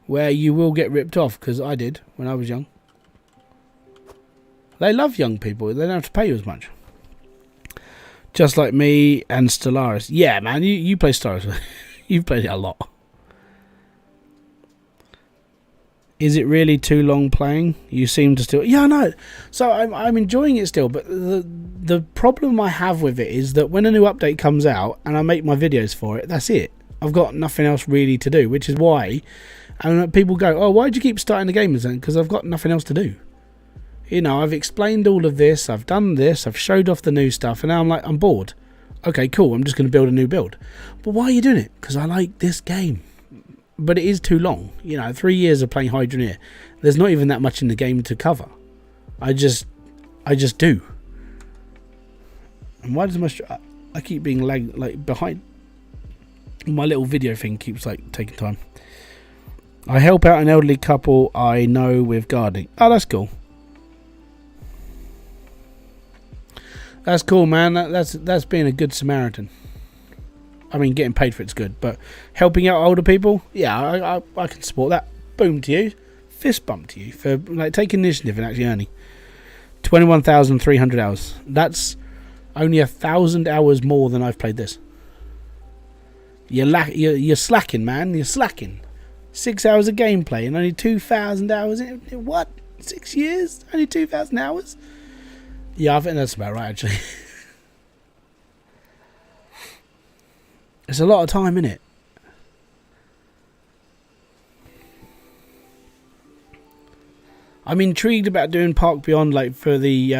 Where you will get ripped off, because I did when I was young. They love young people. They don't have to pay you as much. Just like me and Stellaris. Yeah, man, you play Stellaris. You've played it a lot. Is it really too long playing? You seem to still... Yeah, no. So I'm enjoying it still, but the problem I have with it is that when a new update comes out and I make my videos for it, that's it. I've got nothing else really to do, which is why... And people go, oh, why'd you keep starting the game? Because I've got nothing else to do. You know, I've explained all of this, I've done this, I've showed off the new stuff, and now I'm like, I'm bored. Okay, cool, I'm just going to build a new build. But why are you doing it? Because I like this game. But it is too long. You know, 3 years of playing Hydroneer. There's not even that much in the game to cover. I just do. And why does I keep being lagged, like, behind? My little video thing keeps, like, taking time. I help out an elderly couple I know with gardening. Oh, that's cool. That's cool, man. That's being a good Samaritan. I mean, getting paid for it's good, but helping out older people, yeah, I can support that. Boom to you, fist bump to you for like taking initiative and actually earning 21,300 hours. That's only 1,000 hours more than I've played this. You're slacking, man. You're slacking. 6 hours of gameplay and only 2,000 hours. In what? 6 years? Only 2,000 hours? Yeah, I think that's about right, actually. It's a lot of time, innit? I'm intrigued about doing Park Beyond, like, for the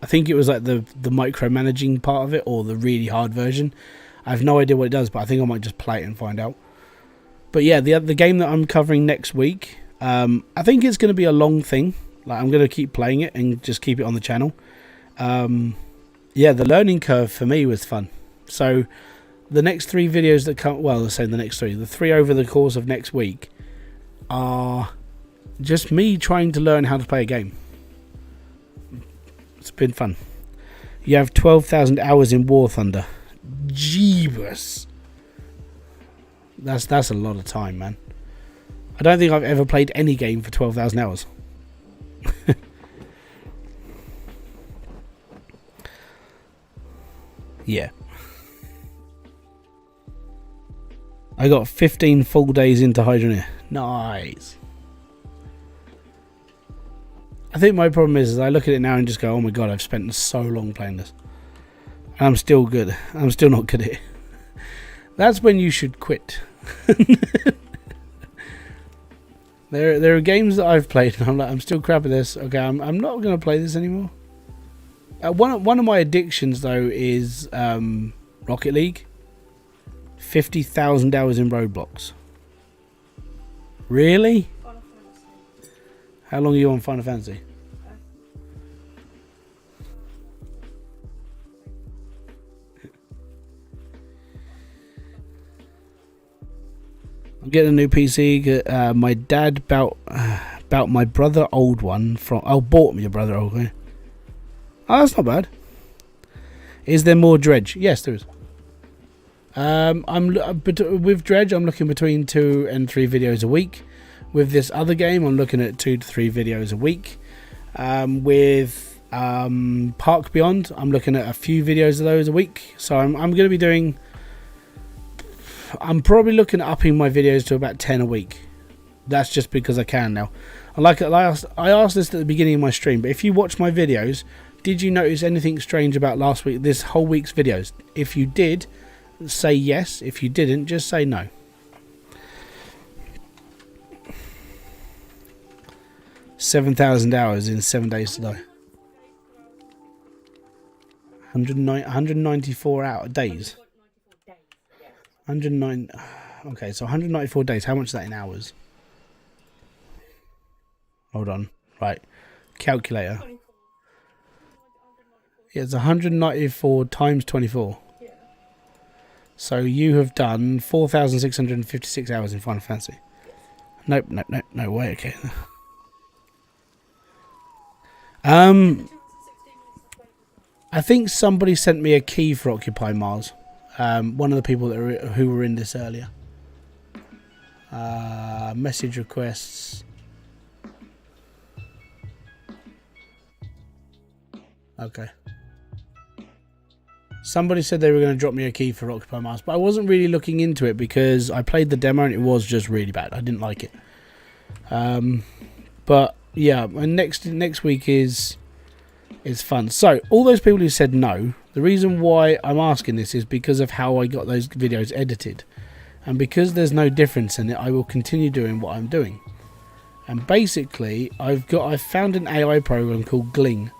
I think it was like the micromanaging part of it, or the really hard version. I have no idea what it does, but I think I might just play it and find out. But yeah, the game that I'm covering next week, I think it's going to be a long thing. Like, I'm going to keep playing it and just keep it on the channel. Yeah, the learning curve for me was fun. So the next 3 videos that come, well, let's say the 3 over the course of next week are just me trying to learn how to play a game. It's been fun. You have 12,000 hours in War Thunder. Jeebus. That's a lot of time, man. I don't think I've ever played any game for 12,000 hours. Yeah. I got 15 full days into hydroneer. Nice. I think my problem is I look at it now and just go, oh my god, I've spent so long playing this. And I'm still good. I'm still not good at it. That's when you should quit. There are games that I've played and I'm like, I'm still crap at this. Okay, I'm not going to play this anymore. One of my addictions though is Rocket League. 50,000 hours in Roblox. Really? How long are you on Final Fantasy? I'm getting a new PC. My dad bought my brother old one from. Oh, bought me a brother old one. Oh, that's not bad. Is there more Dredge? Yes, there is. With Dredge, I'm looking between 2 and 3 videos a week. With this other game, I'm looking at 2 to 3 videos a week. With Park Beyond, I'm looking at a few videos of those a week. So I'm going to be doing. I'm probably looking at upping my videos to about 10 a week. That's just because I can now. I asked this at the beginning of my stream, but if you watch my videos, did you notice anything strange about this whole week's videos? If you did, say yes. If you didn't, just say no. $7,000 hours in 7 days to die. 194 days. 109. Okay, so 194 days. How much is that in hours? Hold on. Right. Calculator. Yeah, it's 194 times 24. Yeah. So you have done 4,656 hours in Final Fantasy. Nope, no way. Okay. I think somebody sent me a key for Occupy Mars. One of the people who were in this earlier. Message requests. Okay. Somebody said they were going to drop me a key for Occupy Mars, but I wasn't really looking into it because I played the demo and it was just really bad. I didn't like it. But yeah, and next week is fun. So all those people who said no, the reason why I'm asking this is because of how I got those videos edited, and because there's no difference in it, I will continue doing what I'm doing. And basically, I've found an AI program called Gling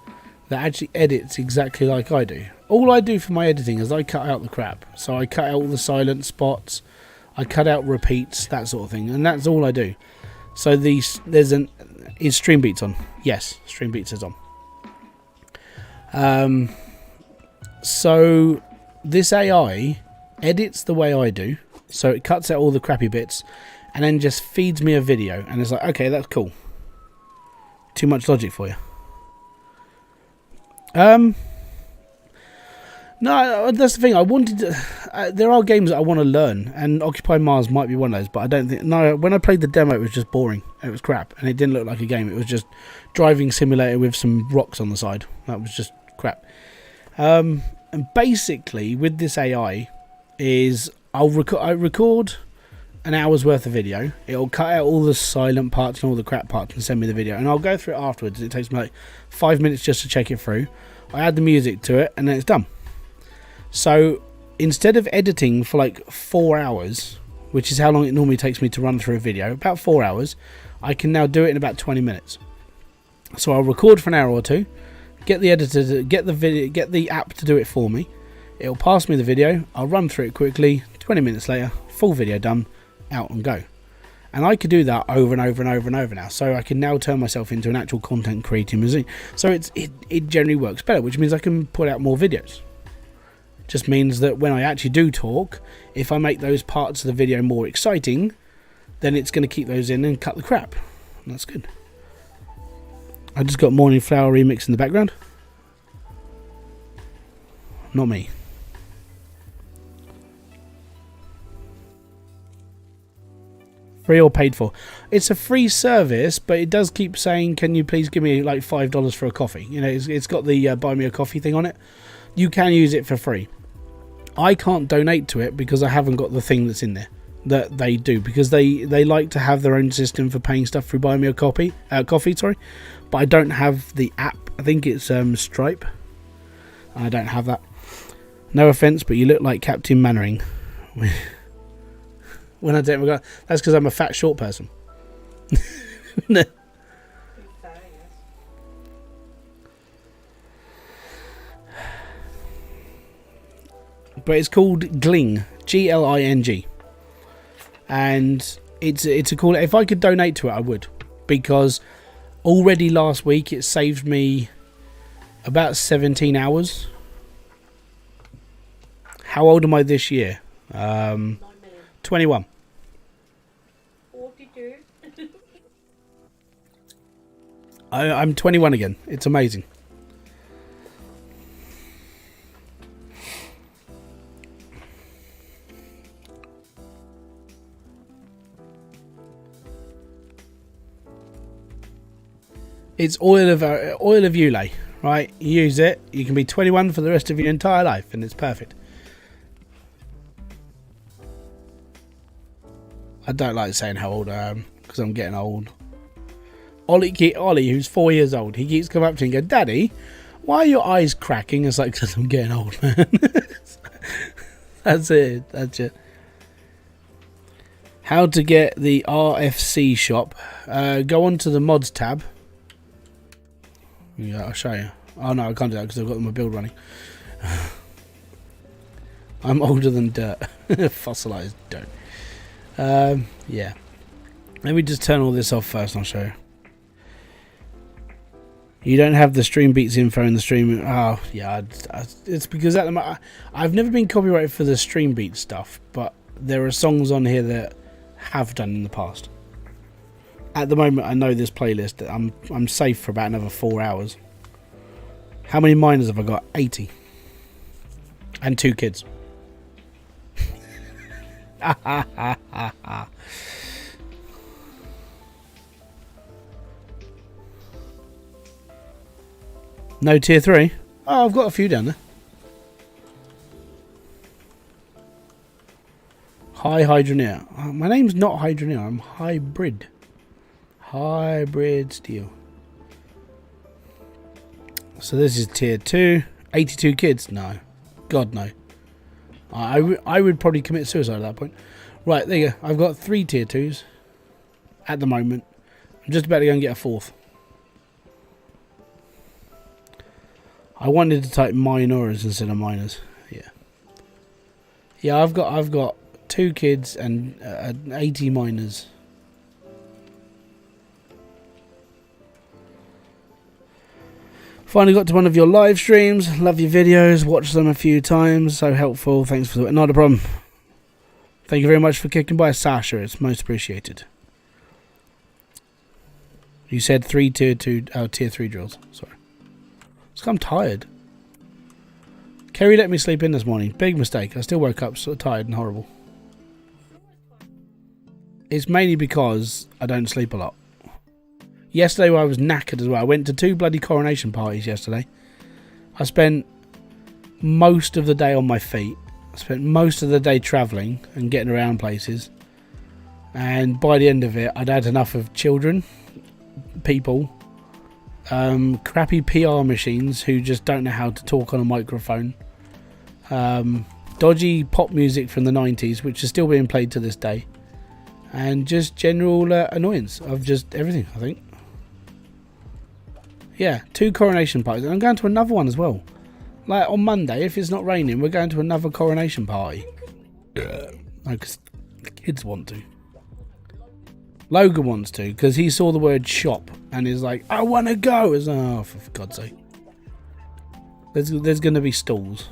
that actually edits exactly like I do. All I do for my editing is I cut out the crap. So I cut out all the silent spots, I cut out repeats, that sort of thing, and that's all I do. So is Stream Beats on? Yes, Stream Beats is on. So this AI edits the way I do, so it cuts out all the crappy bits and then just feeds me a video, and it's like, okay, that's cool. Too much logic for you. No, that's the thing. I wanted to, there are games that I want to learn, and Occupy Mars might be one of those, but I don't think. No, when I played the demo, it was just boring. It was crap, and it didn't look like a game. It was just driving simulator with some rocks on the side. That was just crap. And basically, with this AI, is I record an hour's worth of video. It'll cut out all the silent parts and all the crap parts and send me the video, and I'll go through it afterwards. It takes me like 5 minutes just to check it through. I add the music to it, and then it's done. So instead of editing for like 4 hours, which is how long it normally takes me to run through a video, about 4 hours, I can now do it in about 20 minutes. So I'll record for an hour or two, get the editor to get the app to do it for me. It'll pass me the video. I'll run through it quickly. 20 minutes later, full video done, out and go. And I could do that over and over and over and over now. So I can now turn myself into an actual content creating machine. So it generally works better, which means I can put out more videos. Just means that when I actually do talk, if I make those parts of the video more exciting, then it's going to keep those in and cut the crap. And that's good. I just got Morning Flower remix in the background. Not me. Free or paid for? It's a free service, but it does keep saying, can you please give me like $5 for a coffee? You know, it's got the buy me a coffee thing on it. You can use it for free. I can't donate to it because I haven't got the thing that's in there that they do, because they like to have their own system for paying stuff through buy me a coffee, sorry. But I don't have the app. I think it's Stripe. I don't have that. No offense, but you look like Captain Mannering. When I don't regard, that's because I'm a fat short person. No. But it's called Gling, Gling, and it's a cool. If I could donate to it, I would, because already last week it saved me about 17 hours. How old am I this year? 21. 42. I'm 21 again. It's amazing. It's oil of Ulay, right? You use it, you can be 21 for the rest of your entire life, and it's perfect. I don't like saying how old I am because I'm getting old. Ollie, who's 4 years old, he keeps coming up to me and going, "Daddy, why are your eyes cracking?" It's like, because I'm getting old, man. That's it. That's it. How to get the RFC shop? Go on to the mods tab. Yeah, I'll show you. Oh no, I can't do that because I've got my build running. I'm older than dirt. Fossilized dirt. Yeah. Let me just turn all this off first and I'll show you. You don't have the stream beats info in the stream. Oh, yeah. It's because at the moment, I've never been copyrighted for the stream beat stuff, but there are songs on here that have done in the past. At the moment, I know this playlist. I'm safe for about another 4 hours. How many minors have I got? 80. And 2 kids. No tier 3? Oh, I've got a few down there. Hi, hydroneer. My name's not hydroneer. I'm hybrid. Hybridsteel. So this is tier 2. 82 kids? No. God, no. I would probably commit suicide at that point. Right, there you go. I've got 3 tier 2s at the moment. I'm just about to go and get a 4th. I wanted to type minors instead of minors. Yeah. Yeah, I've got 2 kids and 80 minors. Finally got to one of your live streams. Love your videos. Watched them a few times. So helpful. Thanks for not a problem. Thank you very much for kicking by, Sasha. It's most appreciated. You said 3 tier 2. Oh, tier 3 drills. Sorry. It's 'cause I'm tired. Kerry let me sleep in this morning. Big mistake. I still woke up so tired and horrible. It's mainly because I don't sleep a lot. Yesterday I was knackered as well. I went to 2 bloody coronation parties yesterday. I spent most of the day on my feet. I spent most of the day travelling and getting around places. And by the end of it, I'd had enough of children, people, crappy PR machines who just don't know how to talk on a microphone, dodgy pop music from the 90s, which is still being played to this day, and just general annoyance of just everything, I think. Yeah, 2 coronation parties. And I'm going to another one as well. Like on Monday, if it's not raining, we're going to another coronation party. No, because the kids want to. Logan wants to, because he saw the word shop and he's like, I want to go. It's, oh, for God's sake. There's going to be stalls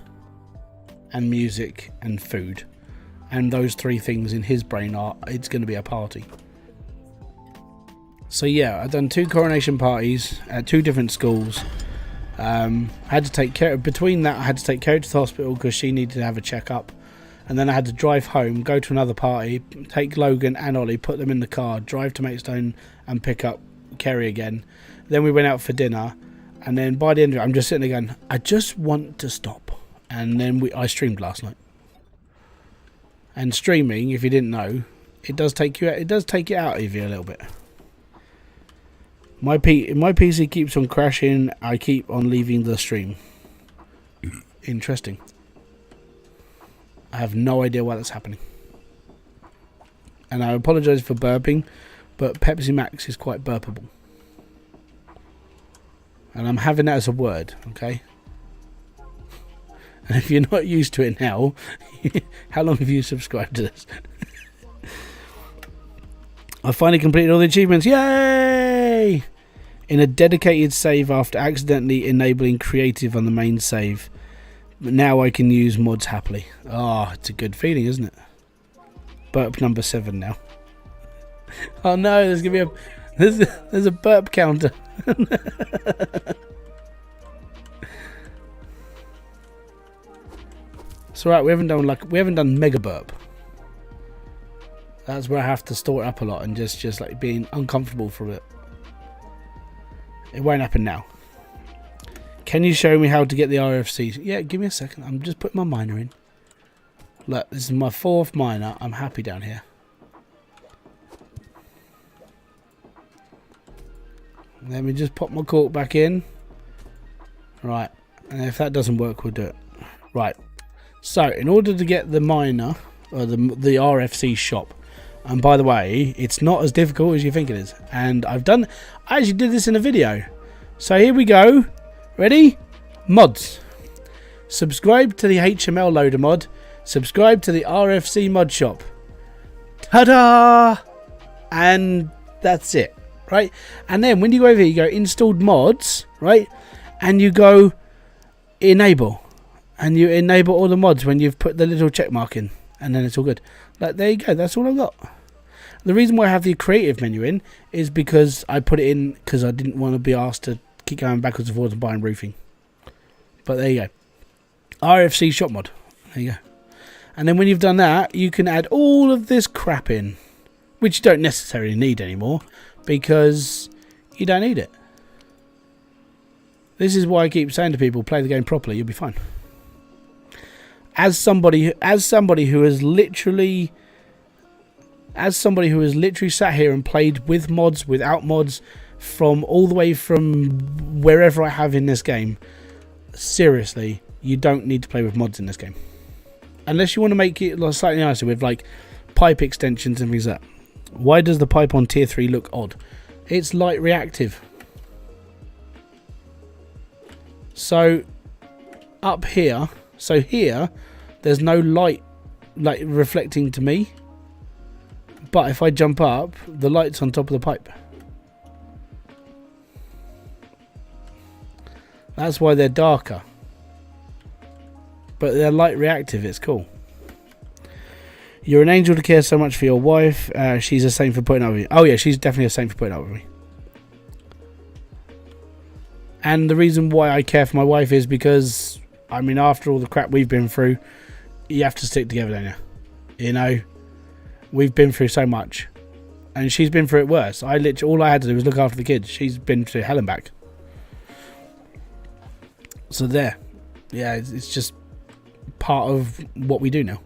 and music and food. And those 3 things in his brain are, it's going to be a party. So yeah, I've done 2 coronation parties at 2 different schools. I had to take care, between that I had to take Kerry to the hospital because she needed to have a checkup. And then I had to drive home, go to another party, take Logan and Ollie, put them in the car, drive to Maidstone and pick up Kerry again. Then we went out for dinner. And then by the end of it, I'm just sitting there going, I just want to stop. And then I streamed last night. And streaming, if you didn't know, it does take you out of you a little bit. My PC keeps on crashing. I keep on leaving the stream. Interesting. I have no idea why that's happening. And I apologise for burping, but Pepsi Max is quite burpable. And I'm having that as a word, okay? And if you're not used to it now, how long have you subscribed to this? I finally completed all the achievements. Yay! In a dedicated save after accidentally enabling creative on the main save. But now I can use mods happily. Oh, it's a good feeling, isn't it? Burp number 7 now. Oh no, there's gonna be there's a burp counter. It's alright, we haven't done mega burp. That's where I have to store it up a lot and just like being uncomfortable for it. It won't happen now. Can you show me how to get the RFC? Yeah, give me a second. I'm just putting my miner in. Look, this is my 4th miner. I'm happy down here. Let me just pop my cork back in. Right. And if that doesn't work, we'll do it. Right. So, in order to get the miner, or the RFC shop, and by the way, it's not as difficult as you think it is. And I actually did this in a video. So here we go. Ready? Mods. Subscribe to the HML loader mod. Subscribe to the RFC mod shop. Ta-da! And that's it, right? And then when you go over here, you go installed mods, right? And you go enable. And you enable all the mods when you've put the little check mark in. And then it's all good. Like, there you go. That's all I've got. The reason why I have the creative menu in is because I put it in because I didn't want to be asked to keep going backwards and forwards and buying roofing. But there you go. RFC shop mod. There you go. And then when you've done that, you can add all of this crap in, which you don't necessarily need anymore because you don't need it. This is why I keep saying to people, play the game properly, you'll be fine. As somebody who has literally sat here and played with mods, without mods, from all the way from wherever I have in this game, seriously, you don't need to play with mods in this game. Unless you want to make it slightly nicer with like pipe extensions and things like that. Why does the pipe on tier 3 look odd? It's light reactive. So up here, here there's no light like reflecting to me. But if I jump up, the light's on top of the pipe. That's why they're darker. But they're light reactive, it's cool. You're an angel to care so much for your wife. She's the same for putting up with you. Oh yeah, she's definitely the same for putting up with me. And the reason why I care for my wife is because, I mean, after all the crap we've been through, you have to stick together, don't you? You know, we've been through so much. And she's been through it worse. All I had to do was look after the kids. She's been through hell and back. So there. Yeah, it's just part of what we do now.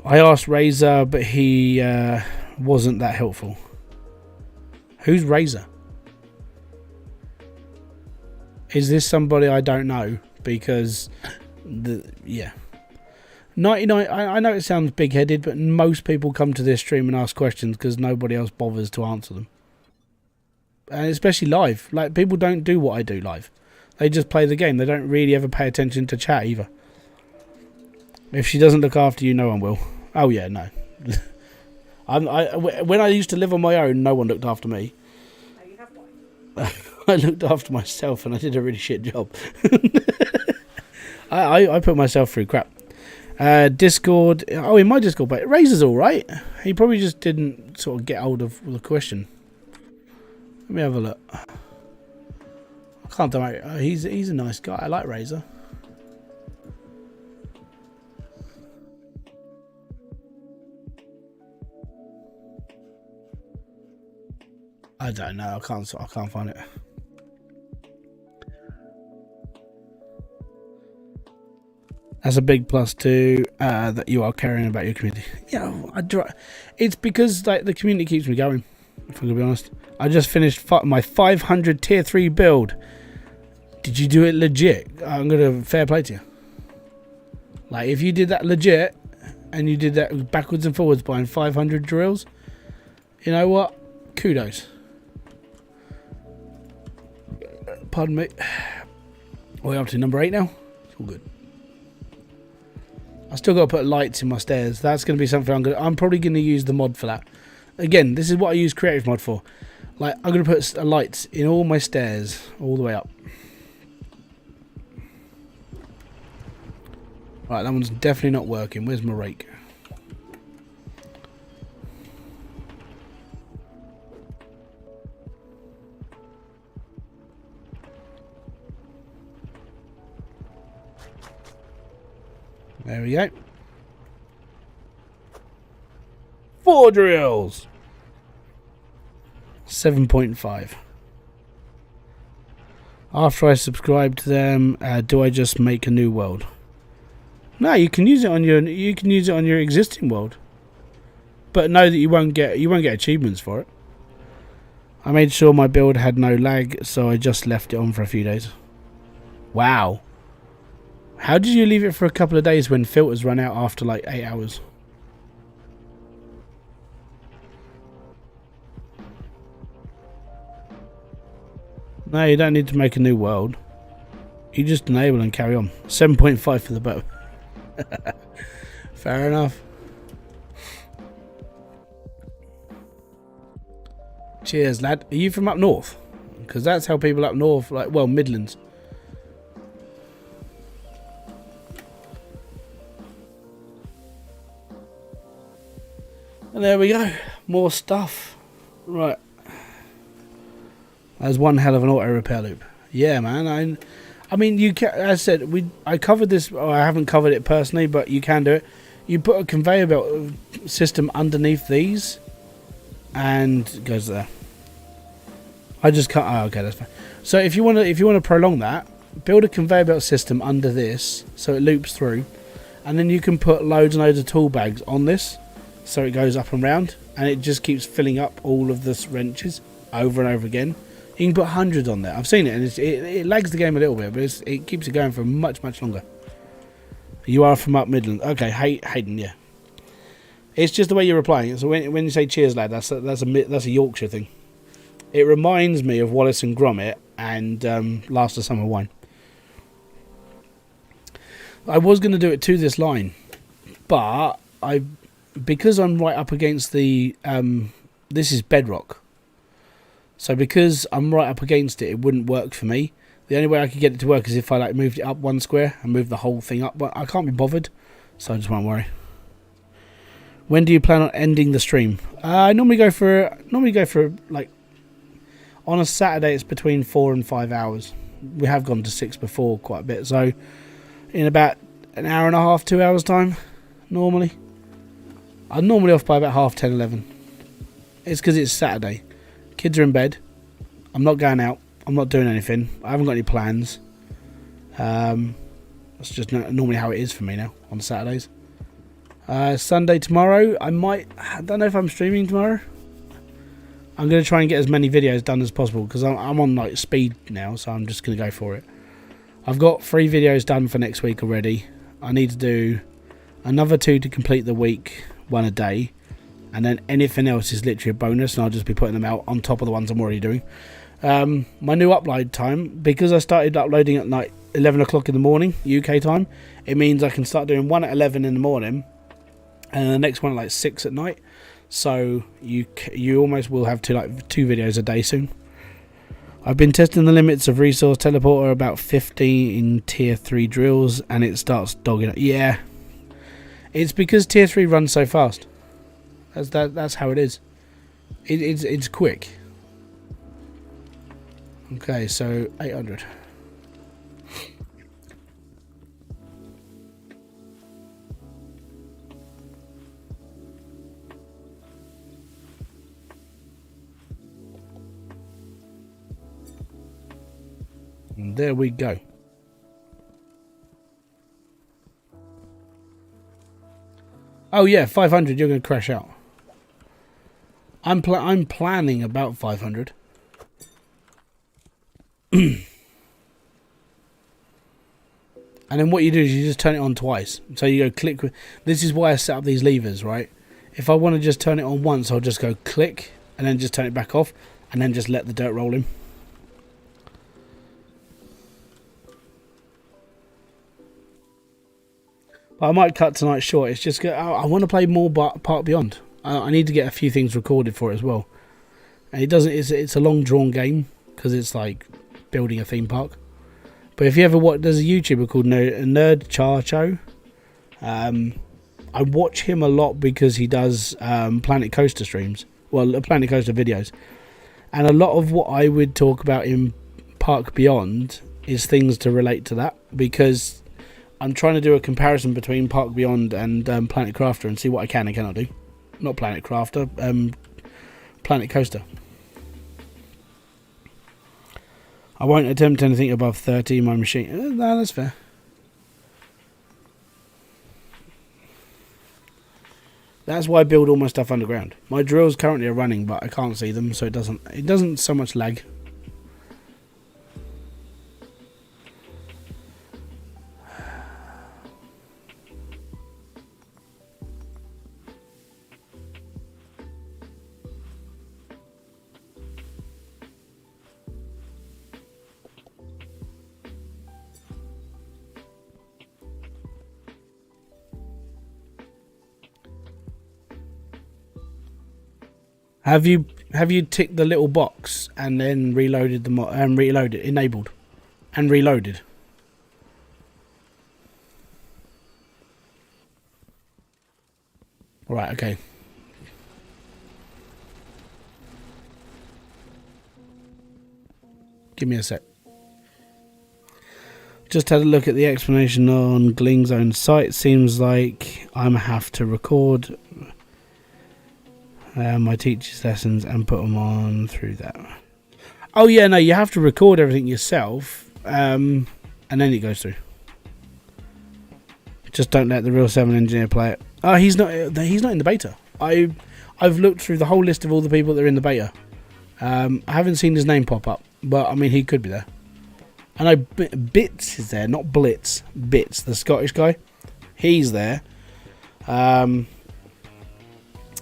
I asked Razor, but he wasn't that helpful. Who's Razor? Is this somebody I don't know? Because, yeah. 99. I know it sounds big-headed, but most people come to this stream and ask questions because nobody else bothers to answer them. and especially live. Like, people don't do what I do live. They just play the game. They don't really ever pay attention to chat either. If she doesn't look after you, no one will. Oh yeah, no. When I used to live on my own, no one looked after me. Oh, you have one. I looked after myself, and I did a really shit job. I put myself through crap. Discord. Oh, in my Discord, but Razor's all right. He probably just didn't sort of get hold of the question. Let me have a look. I can't do it. He's a nice guy. I like Razor. I don't know. I can't find it. That's a big plus too, that you are caring about your community. Yeah, it's because like the community keeps me going. If I'm gonna be honest, I just finished my 500 tier 3 build. Did you do it legit? I'm gonna fair play to you. Like, if you did that legit, and you did that backwards and forwards buying 500 drills, you know what? Kudos. Pardon me. We're up to number 8 now. It's all good. I still got to put lights in my stairs. That's going to be something I'm probably going to use the mod for that. Again, this is what I use creative mod for. Like, I'm going to put lights in all my stairs all the way up. Right, that one's definitely not working. Where's my rake? There we go. 4 drills. 7.5. After I subscribe to them, do I just make a new world? No, you can use it on your existing world. But know that you won't get achievements for it. I made sure my build had no lag, so I just left it on for a few days. Wow. How did you leave it for a couple of days when filters run out after like 8 hours? No, you don't need to make a new world. You just enable and carry on. 7.5 for the boat. Fair enough. Cheers, lad. Are you from up north? Because that's how people up north, like, well, Midlands. And there we go. More stuff. Right. That's one hell of an auto repair loop. Yeah, man. I mean, you can, as I said, I covered this. Well, I haven't covered it personally, but you can do it. You put a conveyor belt system underneath these, and it goes there. I just cut. Oh, okay, that's fine. So if you want to prolong that, build a conveyor belt system under this, so it loops through, and then you can put loads and loads of tool bags on this, so it goes up and round, and it just keeps filling up all of the wrenches over and over again. You can put hundreds on there. I've seen it, and it lags the game a little bit, but it keeps it going for much, much longer. You are from up Midland. Okay, Hayden, yeah. It's just the way you're replying it. So when you say cheers, lad, that's a Yorkshire thing. It reminds me of Wallace and Gromit and Last of Summer Wine. I was going to do it to this line, but because I'm right up against the this is bedrock. So because I'm right up against it, it wouldn't work for me. The only way I could get it to work is if I like moved it up one square and moved the whole thing up. But I can't be bothered, so I just won't worry. When do you plan on ending the stream? I normally go for like on a Saturday. It's between 4 and 5 hours. We have gone to 6 before quite a bit. So in about an hour and a half, 2 hours time, normally. I'm normally off by about 10:30, 11. It's because it's Saturday. Kids are in bed. I'm not going out. I'm not doing anything. I haven't got any plans. That's just normally how it is for me now on Saturdays. Sunday tomorrow. I don't know if I'm streaming tomorrow. I'm going to try and get as many videos done as possible because I'm on like speed now, so I'm just going to go for it. I've got 3 videos done for next week already. I need to do another 2 to complete the week, 1 a day. and then anything else is literally a bonus, and I'll just be putting them out on top of the ones I'm already doing. My new upload time, because I started uploading at like 11 o'clock in the morning UK time, it means I can start doing one at 11 in the morning and the next one at like 6 at night. So you almost will have two videos a day soon. I've been testing the limits of resource teleporter about 50 in tier 3 drills, and it starts dogging it. Yeah, it's because tier 3 runs so fast. That's how it is. It's quick. Okay, so 800. And there we go. Oh yeah, 500. You're going to crash out. I'm planning about 500. And then what you do is you just turn it on twice. So you go click. This is why I set up these levers, right? If I want to just turn it on once, I'll just go click and then just turn it back off and then just let the dirt roll in. But I might cut tonight short. It's just I want to play more Park Beyond. I need to get a few things recorded for it as well. And it doesn't. It's a long drawn game because it's like building a theme park. But if you ever watch, there's a YouTuber called Nerd Charcho. I watch him a lot because he does Planet Coaster streams. Well, Planet Coaster videos. And a lot of what I would talk about in Park Beyond is things to relate to that, because I'm trying to do a comparison between Park Beyond and Planet Crafter and see what I can and cannot do. Not Planet Crafter, Planet Coaster. I won't attempt anything above 30 in my machine. No, that's fair. That's why I build all my stuff underground. My drills currently are running, but I can't see them, so it doesn't so much lag. Have you ticked the little box and then reloaded the enabled and reloaded? All right, okay. Give me a sec. Just had a look at the explanation on Gling's own site. Seems like I'm gonna have to record my teacher's lessons and put them on through that. Oh yeah, no, you have to record everything yourself, and then it goes through. Just don't let the real 7 engineer play it. Oh, he's not in the beta. I've looked through the whole list of all the people that are in the beta. I haven't seen his name pop up, but I mean he could be there. I know Bits is there, not Blitz. Bits, the Scottish guy, he's there.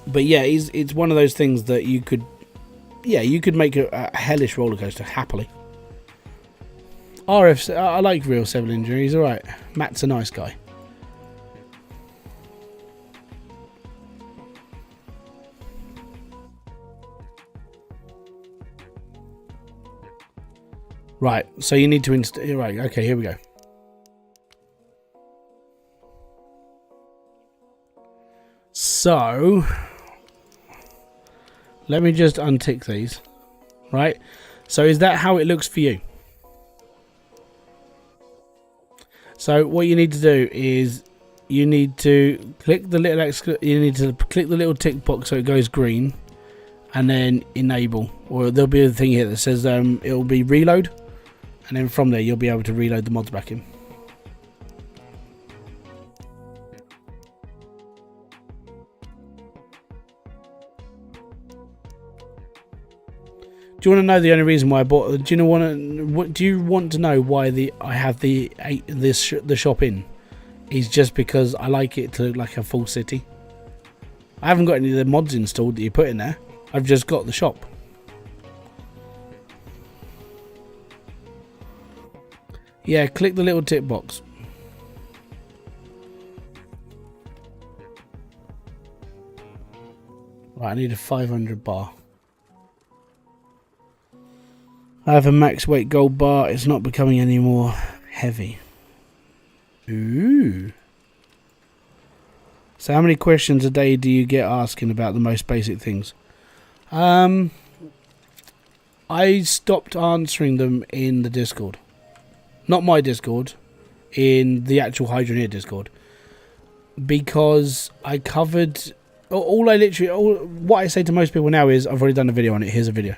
But yeah, it's one of those things that you could make a hellish roller coaster happily. RF, I like real 7 engineer. He's all right. Matt's a nice guy. Right, so you need to install. Right, okay, here we go. So let me just untick these. Right, so is that how it looks for you? So what you need to do is you need to click the little tick box so it goes green, and then enable, or there'll be a thing here that says it'll be reload, and then from there you'll be able to reload the mods back in. Do you want to know the only reason why I bought? Do you want to know why I have the shop in? Is just because I like it to look like a full city. I haven't got any of the mods installed that you put in there. I've just got the shop. Yeah, click the little tick box. Right, I need a 500 bar. I have a max weight gold bar. It's not becoming any more heavy. Ooh. So how many questions a day do you get asking about the most basic things? I stopped answering them in the Discord. Not my Discord, in the actual hydroneer Discord. Because I covered... what I say to most people now is, I've already done a video on it, here's a video.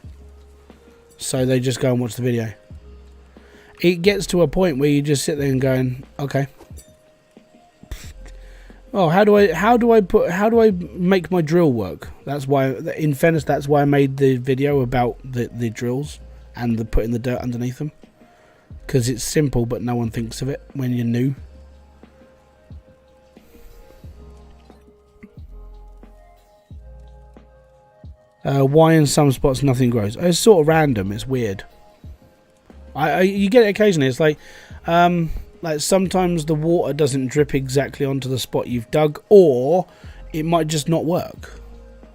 So they just go and watch the video. It gets to a point where you just sit there and going, okay. Oh, how do I make my drill work? That's why, in fairness, that's why I made the video about the drills and the putting the dirt underneath them. Because it's simple, but no one thinks of it when you're new. Why in some spots nothing grows? It's sort of random. It's weird. You get it occasionally. It's like sometimes the water doesn't drip exactly onto the spot you've dug, or it might just not work.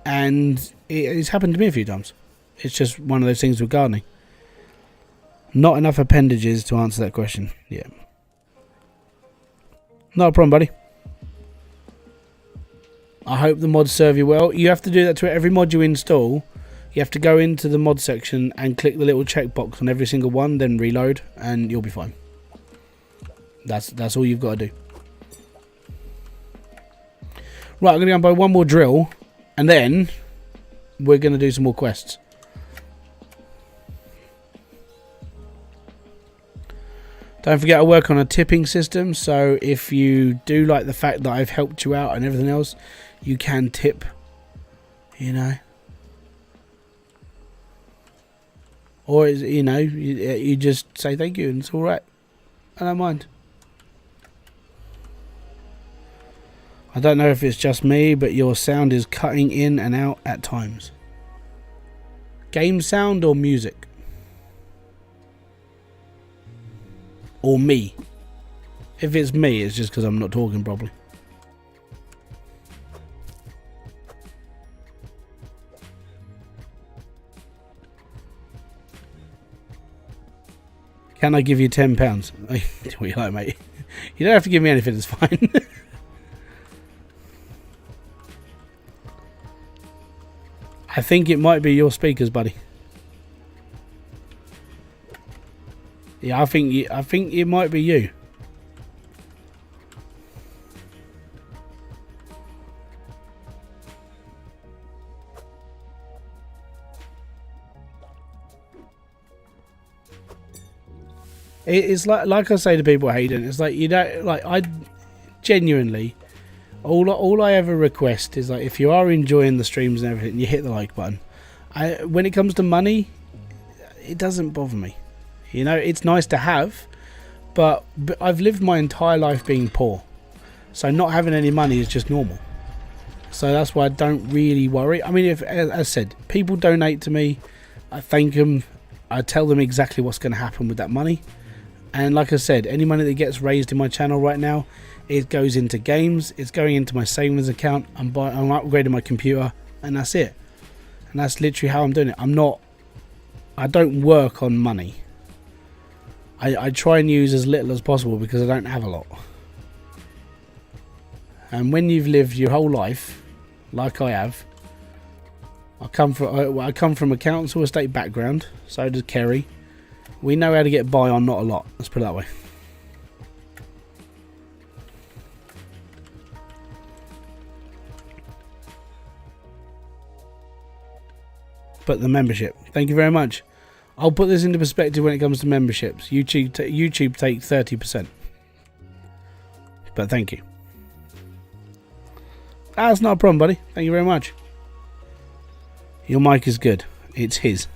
And it's happened to me a few times. It's just one of those things with gardening. Not enough appendages to answer that question. Yeah. Not a problem, buddy. I hope the mods serve you well. You have to do that to every mod you install. You have to go into the mod section and click the little checkbox on every single one, then reload, and you'll be fine. That's all you've got to do. Right, I'm going to go and buy one more drill, and then we're going to do some more quests. Don't forget I work on a tipping system, so if you do like the fact that I've helped you out and everything else, you can tip, you know. Or, you know, you just say thank you and it's alright. I don't mind. I don't know if it's just me, but your sound is cutting in and out at times. Game sound or music? Or me? If it's me, it's just because I'm not talking properly. Can I give you £10? Do what you like, mate. You don't have to give me anything, it's fine. I think it might be your speakers, buddy. Yeah, I think it might be you. It's like I say to people, Hayden. It's like, you don't, like, I genuinely, all I ever request is, like, if you are enjoying the streams and everything, you hit the like button. When it comes to money, it doesn't bother me. You know, it's nice to have, but I've lived my entire life being poor, so not having any money is just normal. So that's why I don't really worry. I mean, if, as I said, people donate to me, I thank them. I tell them exactly what's going to happen with that money. And like I said, any money that gets raised in my channel right now, it goes into games. It's going into my savings account. I'm upgrading my computer, and that's it. And that's literally how I'm doing it. I don't work on money. I try and use as little as possible because I don't have a lot. And when you've lived your whole life, like I have, I come from a council estate background, so does Kerry. We know how to get by on not a lot, let's put it that way. But the membership, thank you very much. I'll put this into perspective when it comes to memberships. YouTube take 30%. But thank you. That's not a problem, buddy. Thank you very much. Your mic is good. It's his.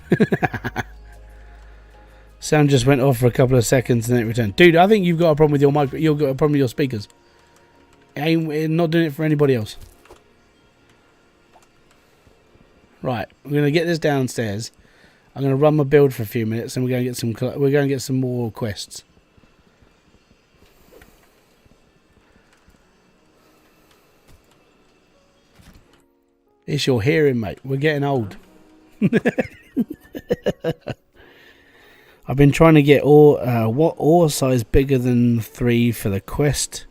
Sound just went off for a couple of seconds and then it returned. Dude, I think you've got a problem with your mic. You've got a problem with your speakers. Not doing it for anybody else. Right, we're going to get this downstairs. I'm going to run my build for a few minutes, and we're going to get some more quests. It's your hearing, mate. We're getting old. I've been trying to get ore size bigger than 3 for the quest.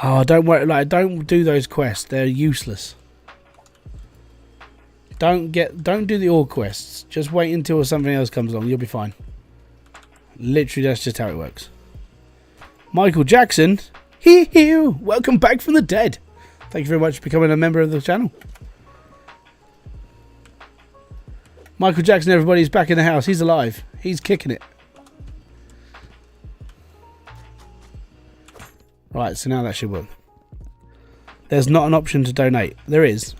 Oh, don't worry, like, don't do those quests. They're useless. Don't do the ore quests. Just wait until something else comes along. You'll be fine. Literally, that's just how it works. Michael Jackson, welcome back from the dead. Thank you very much for becoming a member of the channel. Michael Jackson, everybody's back in the house. He's alive. He's kicking it. Right, so now that should work. There's not an option to donate. There is.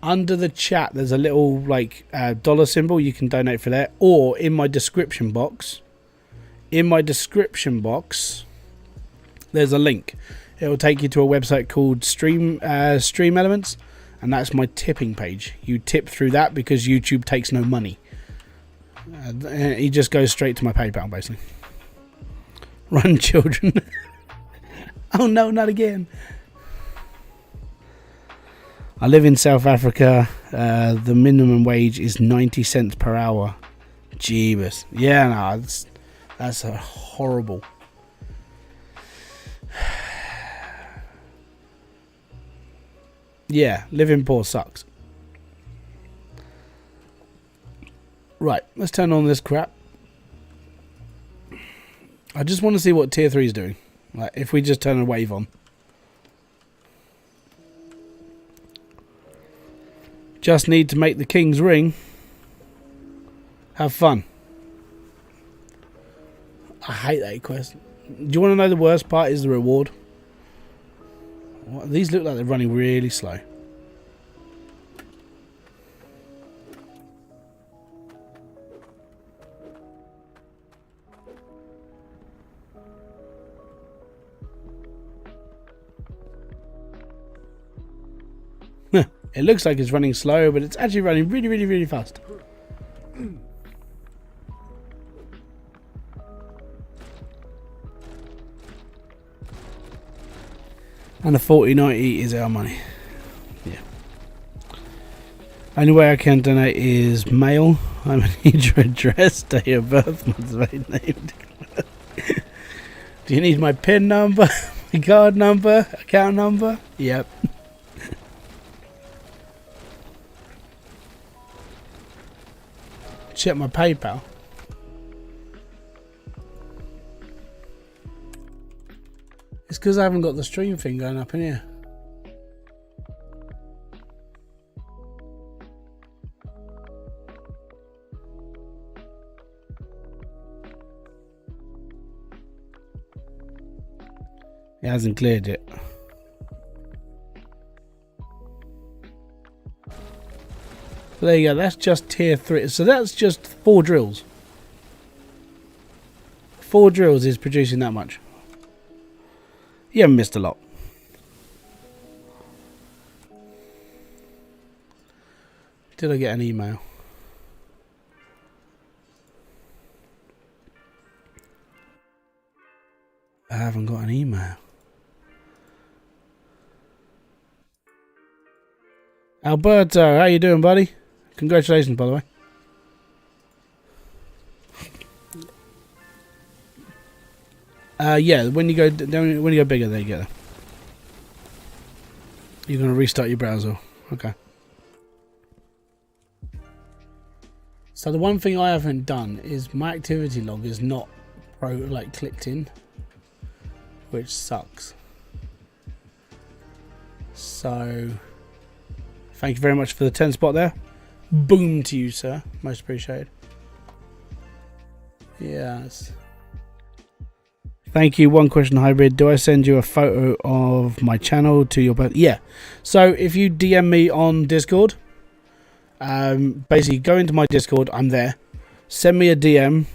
Under the chat, there's a little like dollar symbol. You can donate for that. Or in my description box. In my description box, there's a link. It will take you to a website called Stream Elements. And that's my tipping page. You tip through that because YouTube takes no money. He just goes straight to my PayPal, basically. Run, children. Oh no, not again. I live in South Africa. The minimum wage is 90 cents per hour. Jeebus. Yeah, no, that's a horrible. Yeah, living poor sucks. Right, let's turn on this crap. I just want to see what tier 3 is doing. Like, if we just turn a wave on. Just need to make the king's ring. Have fun. I hate that quest. Do you want to know the worst part is the reward? These look like they're running really slow. It looks like it's running slow, but it's actually running really, really, really fast. And the 4090 is our money. Yeah. Only way I can donate is mail. I need your address, date of birth, month of name. Do you need my PIN number, my card number, account number? Yep. Check my PayPal. It's because I haven't got the stream thing going up in here. It hasn't cleared it. There you go, that's just tier 3. So that's just 4 drills. 4 drills is producing that much. You haven't missed a lot. Did I get an email? I haven't got an email. Alberto, how you doing, buddy? Congratulations, by the way. Yeah, when you go bigger, there you go. You're gonna restart your browser. Okay. So the one thing I haven't done is my activity log is not clicked in, which sucks. So thank you very much for the 10 spot there. Boom to you, sir. Most appreciated. Yes. Thank you. One question, Hybrid. Do I send you a photo of my channel to your birthday? Yeah. So if you DM me on Discord, basically go into my Discord. I'm there. Send me a DM.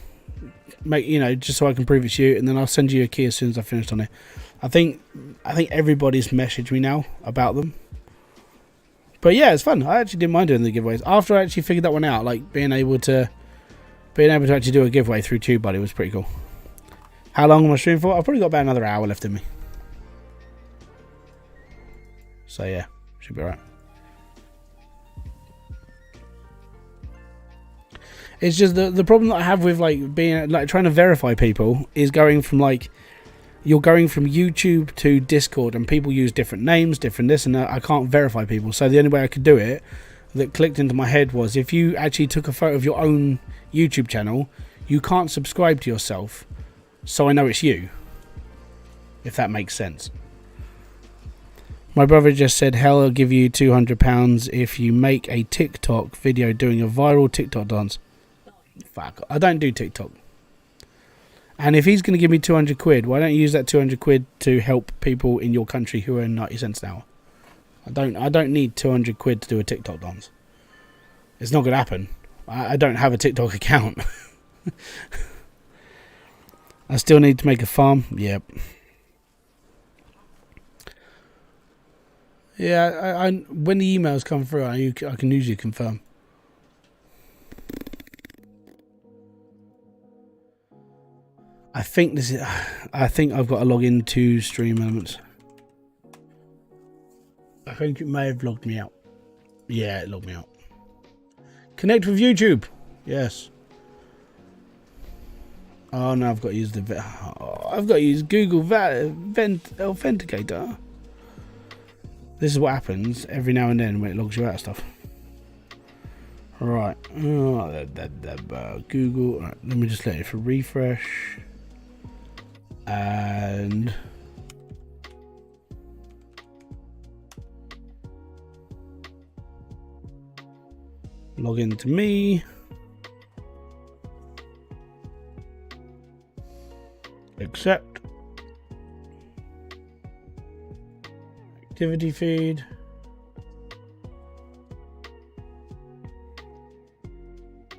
Just so I can prove it's you, and then I'll send you a key as soon as I finished on it. I think everybody's messaged me now about them. But yeah, it's fun. I actually didn't mind doing the giveaways after I actually figured that one out. Like being able to actually do a giveaway through TubeBuddy was pretty cool. How long am I streaming for? I've probably got about another hour left in me. So yeah, should be alright. It's just the problem that I have with like being like trying to verify people is going from like you're going from YouTube to Discord and people use different names, different this and that. I can't verify people. So the only way I could do it that clicked into my head was if you actually took a photo of your own YouTube channel, you can't subscribe to yourself. So I know it's you. If that makes sense. My brother just said, hell, I'll give you £200 if you make a TikTok video doing a viral TikTok dance. Fuck, I don't do TikTok. And if he's going to give me 200 quid, why don't you use that 200 quid to help people in your country who earn 90 cents an hour? I don't need 200 quid to do a TikTok dance. It's not going to happen. I don't have a TikTok account. I still need to make a farm. Yep. Yeah, I when the emails come through, I can usually confirm. I think I've got to log into Stream Elements. I think it may have logged me out. Yeah, it logged me out. Connect with YouTube. Yes. Oh no, I've got to use Google Authenticator. This is what happens every now and then when it logs you out of stuff. Right. Google. Right, let me just let it for refresh. And log into me. Accept. Activity feed.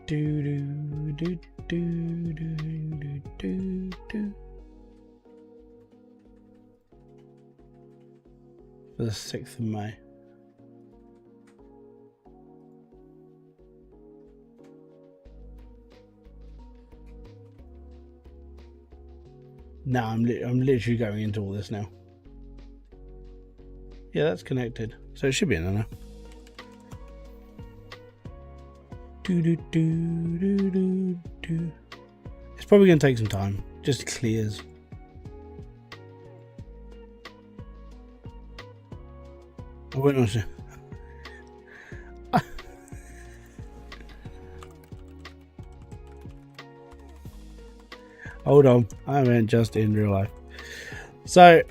Do do do do do do do. For the 6th of May. No, I'm literally going into all this now. Yeah, that's connected, so it should be in there now. Do do do do do do. It's probably going to take some time. Just clears. I went on. Hold on, I meant just in real life. So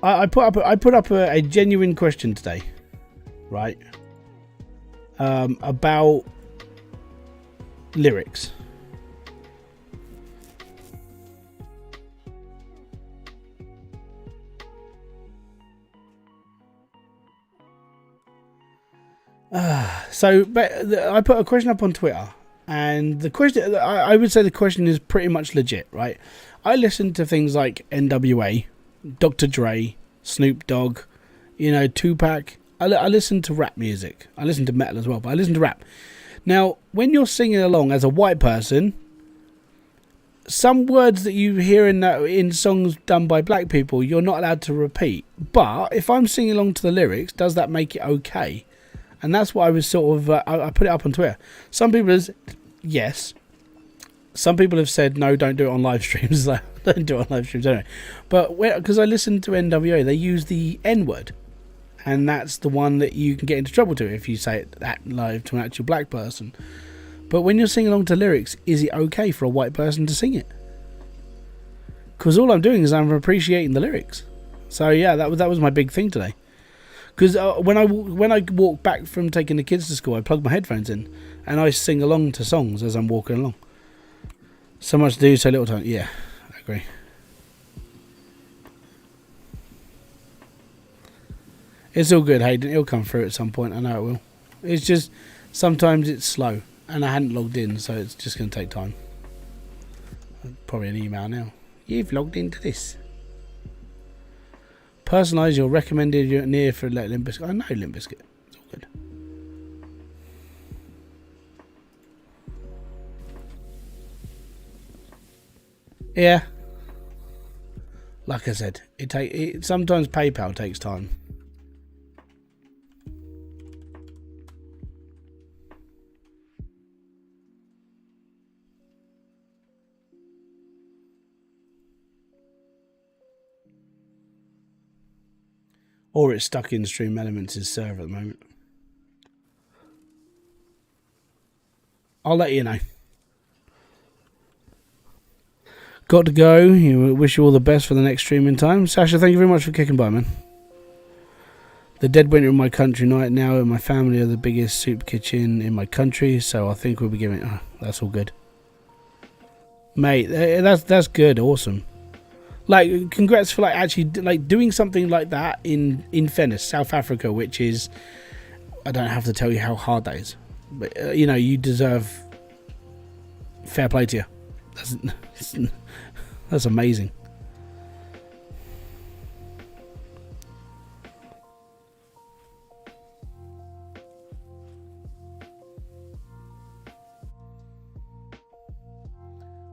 I put up a genuine question today, right? About lyrics. I put a question up on Twitter, and the question, I would say the question is pretty much legit, right? I listen to things like NWA, Dr. Dre, Snoop Dogg, you know, Tupac. I listen to rap music. I listen to metal as well, but I listen to rap. Now, when you're singing along as a white person, some words that you hear in songs done by black people, you're not allowed to repeat. But if I'm singing along to the lyrics, does that make it okay? And that's what I was sort of, I put it up on Twitter. Some people have said yes. Some people have said, no, don't do it on live streams. Like, don't do it on live streams, anyway. But because I listened to NWA, they use the N-word. And that's the one that you can get into trouble to if you say it that live to an actual black person. But when you're singing along to lyrics, is it okay for a white person to sing it? Because all I'm doing is I'm appreciating the lyrics. So yeah, that was my big thing today. Because when I walk back from taking the kids to school, I plug my headphones in and I sing along to songs as I'm walking along. So much to do, so little time. Yeah, I agree. It's all good, Hayden. It'll come through at some point. I know it will. It's just sometimes it's slow, and I hadn't logged in, so it's just going to take time. Probably an email now. You've logged into this. Personalise your recommended near for Limp Bizkit. I know Limp Bizkit. It's all good. Yeah. Like I said, sometimes PayPal takes time. Or it's stuck in Stream Elements' server at the moment. I'll let you know. Got to go. Wish you all the best for the next streaming time. Sasha, thank you very much for kicking by, man. The dead winter in my country right now and my family are the biggest soup kitchen in my country, so I think we'll be giving... Oh, that's all good. Mate, that's good. Awesome. Like, congrats for like actually like doing something like that in fairness, South Africa, which is, I don't have to tell you how hard that is, but you know, you deserve fair play to you. That's amazing.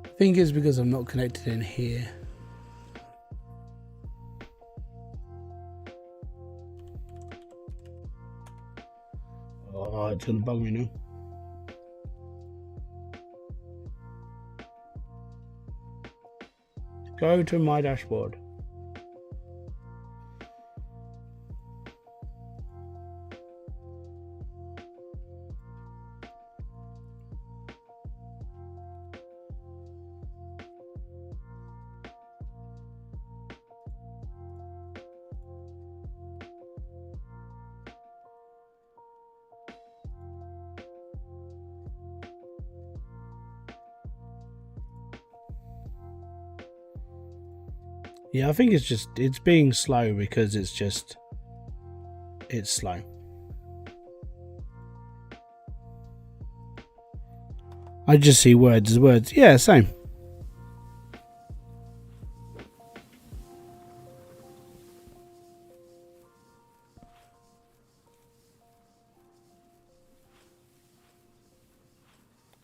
I think it's because I'm not connected in here. Oh, it's gonna bug me now. Go to my dashboard. Yeah, I think it's being slow because it's slow. I just see words as words. Yeah, same.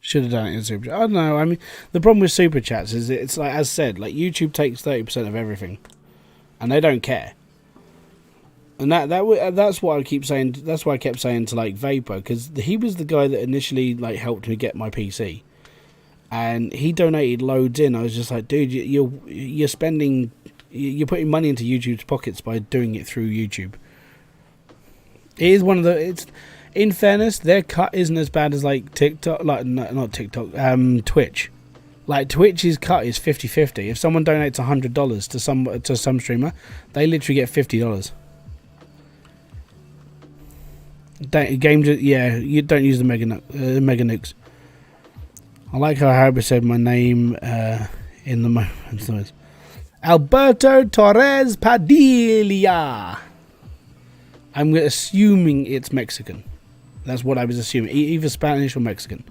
Should have done it in super chat. I don't know. I mean, the problem with super chats is it's like, as said, like YouTube takes 30% of everything, and they don't care. And that's what I keep saying. That's why I kept saying to like Vapor, because he was the guy that initially like helped me get my PC, and he donated loads in. I was just like, dude, you're spending, you're putting money into YouTube's pockets by doing it through YouTube. It is one of the in fairness, their cut isn't as bad as like TikTok, like not TikTok, Twitch. Like Twitch's cut is 50-50. If someone donates $100 to some streamer, they literally get $50. Yeah, you don't use the mega nukes. I like how Hybrid said my name in the moment. Alberto Torres Padilla. I'm assuming it's Mexican. That's what I was assuming. Either Spanish or Mexican.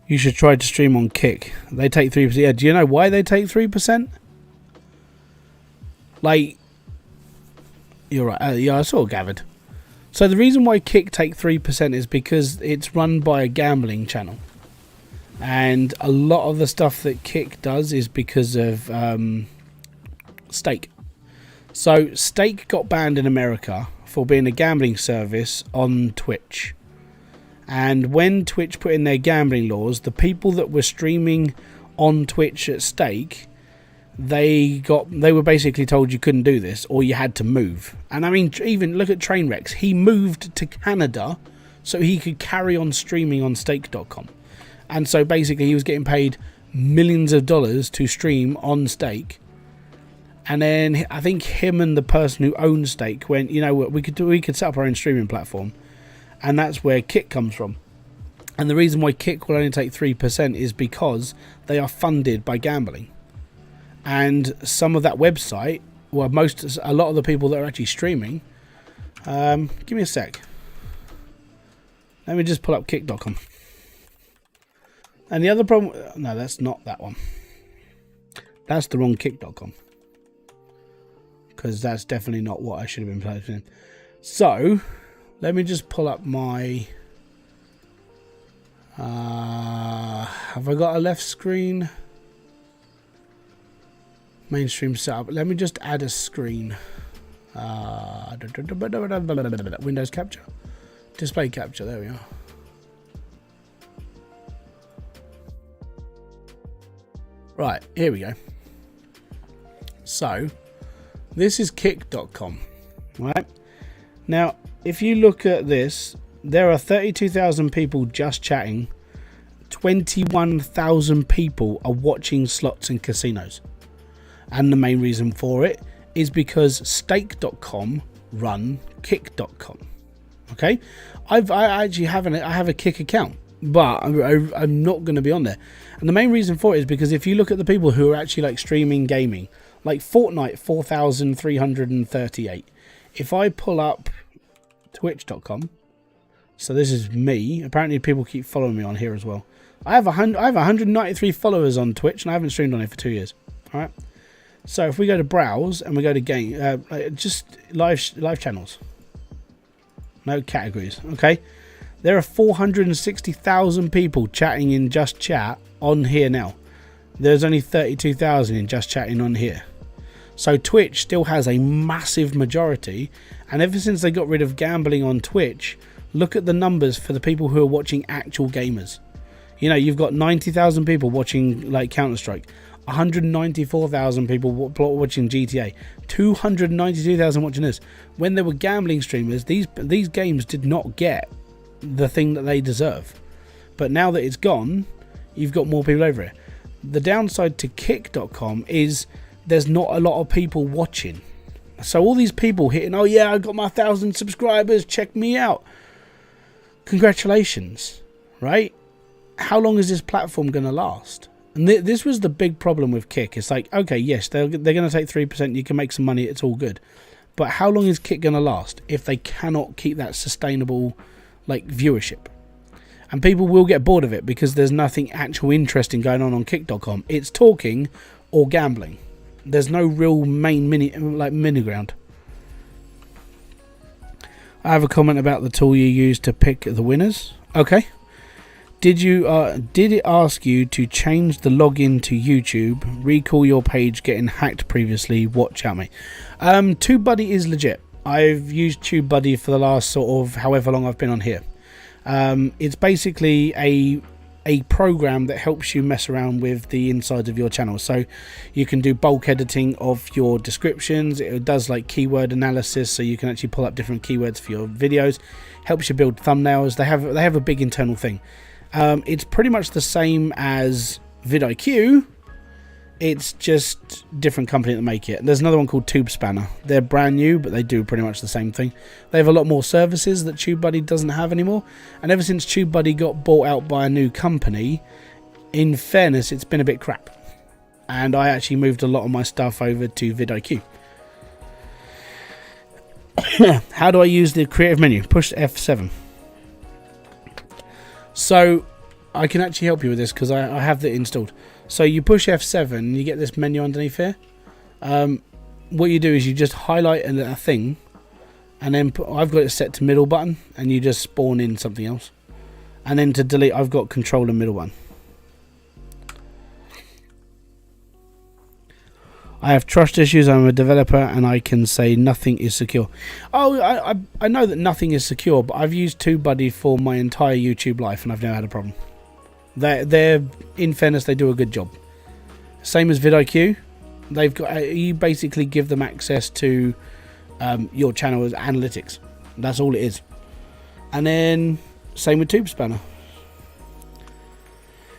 You should try to stream on Kick. They take 3%. Yeah, do you know why they take 3%? Like, you're right. Yeah, I saw it gathered. So the reason why Kick take 3% is because it's run by a gambling channel. And a lot of the stuff that Kick does is because of Stake. So Stake got banned in America for being a gambling service on Twitch. And when Twitch put in their gambling laws, the people that were streaming on Twitch at Stake, they were basically told you couldn't do this or you had to move. And I mean, even look at Trainwrecks. He moved to Canada so he could carry on streaming on stake.com. And so basically he was getting paid millions of dollars to stream on Stake. And then I think him and the person who owns Stake went, you know what, we could set up our own streaming platform. And that's where Kick comes from. And the reason why Kick will only take 3% is because they are funded by gambling. And some of that website, well, a lot of the people that are actually streaming, give me a sec. Let me just pull up kick.com. And the other problem, no, that's not that one. That's the wrong kick.com. Because that's definitely not what I should have been placing. So, let me just pull up my... have I got a left screen? Mainstream setup. Let me just add a screen. Windows capture. Display capture. There we are. Right, here we go. So, this is kick.com. Right? Now, if you look at this, there are 32,000 people just chatting. 21,000 people are watching slots and casinos. And the main reason for it is because stake.com run kick.com. Okay? I actually have a Kick account, but I'm not going to be on there. And the main reason for it is because if you look at the people who are actually like streaming gaming, like Fortnite, 4,338. If I pull up twitch.com, so this is me. Apparently people keep following me on here as well. I have 193 followers on Twitch, and I haven't streamed on it for 2 years. All right. So if we go to browse and we go to game, just live channels, no categories. Okay. There are 460,000 people chatting in Just Chat on here now. There's only 32,000 in Just Chatting on here. So Twitch still has a massive majority, and ever since they got rid of gambling on Twitch, look at the numbers for the people who are watching actual gamers. You know, you've got 90,000 people watching like Counter-Strike, 194,000 people watching GTA, 292,000 watching this. When there were gambling streamers, these games did not get the thing that they deserve. But now that it's gone, you've got more people over it. The downside to kick.com is there's not a lot of people watching. So all these people hitting, oh yeah, I got my 1,000 subscribers, check me out. Congratulations, right? How long is this platform going to last? And this was the big problem with Kick. It's like, okay, yes, they're going to take 3%. You can make some money. It's all good. But how long is Kick going to last if they cannot keep that sustainable like viewership? And people will get bored of it because there's nothing actual interesting going on kick.com. It's talking or gambling. There's no real main mini ground. I have a comment about the tool you use to pick the winners. Okay. Did it ask you to change the login to YouTube? Recall your page getting hacked previously. Watch out, mate. TubeBuddy is legit. I've used TubeBuddy for the last sort of however long I've been on here. It's basically a program that helps you mess around with the insides of your channel. So you can do bulk editing of your descriptions. It does like keyword analysis, so you can actually pull up different keywords for your videos. Helps you build thumbnails. They have a big internal thing. It's pretty much the same as vidIQ. It's just different company that make it. There's another one called TubeSpanner. They're brand new, but they do pretty much the same thing. They have a lot more services that TubeBuddy doesn't have anymore. And ever since TubeBuddy got bought out by a new company, in fairness, it's been a bit crap. And I actually moved a lot of my stuff over to vidIQ. How do I use the creative menu? Push F7. So I can actually help you with this because I have that installed. So you push F7 and you get this menu underneath here. What you do is you just highlight a thing, and then I've got it set to middle button, and you just spawn in something else. And then to delete, I've got control and middle button. I have trust issues. I'm a developer and I can say nothing is secure. Oh, I know that nothing is secure, but I've used TubeBuddy for my entire YouTube life and I've never had a problem. They're in fairness, they do a good job. Same as vidIQ. They've got you basically give them access to your channel's analytics. That's all it is. And then same with TubeSpanner.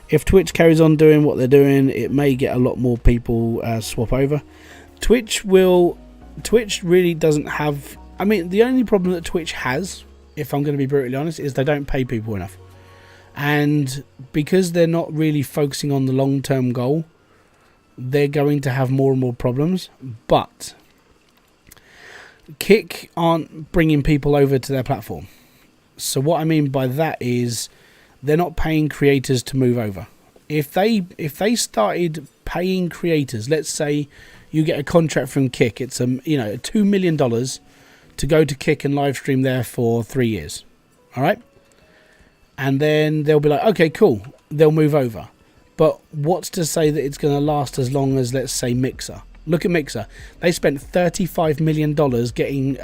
If Twitch carries on doing what they're doing, it may get a lot more people swap over. Twitch really doesn't have... I mean, the only problem that Twitch has, if I'm going to be brutally honest, is they don't pay people enough. And because they're not really focusing on the long-term goal, they're going to have more and more problems. But Kick aren't bringing people over to their platform. So what I mean by that is they're not paying creators to move over. if they started paying creators, let's say you get a contract from Kick, it's $2 million to go to Kick and live stream there for 3 years. All right, and then they'll be like, okay, cool, they'll move over. But what's to say that it's going to last as long as, let's say, Mixer? Look at Mixer. They spent $35 million getting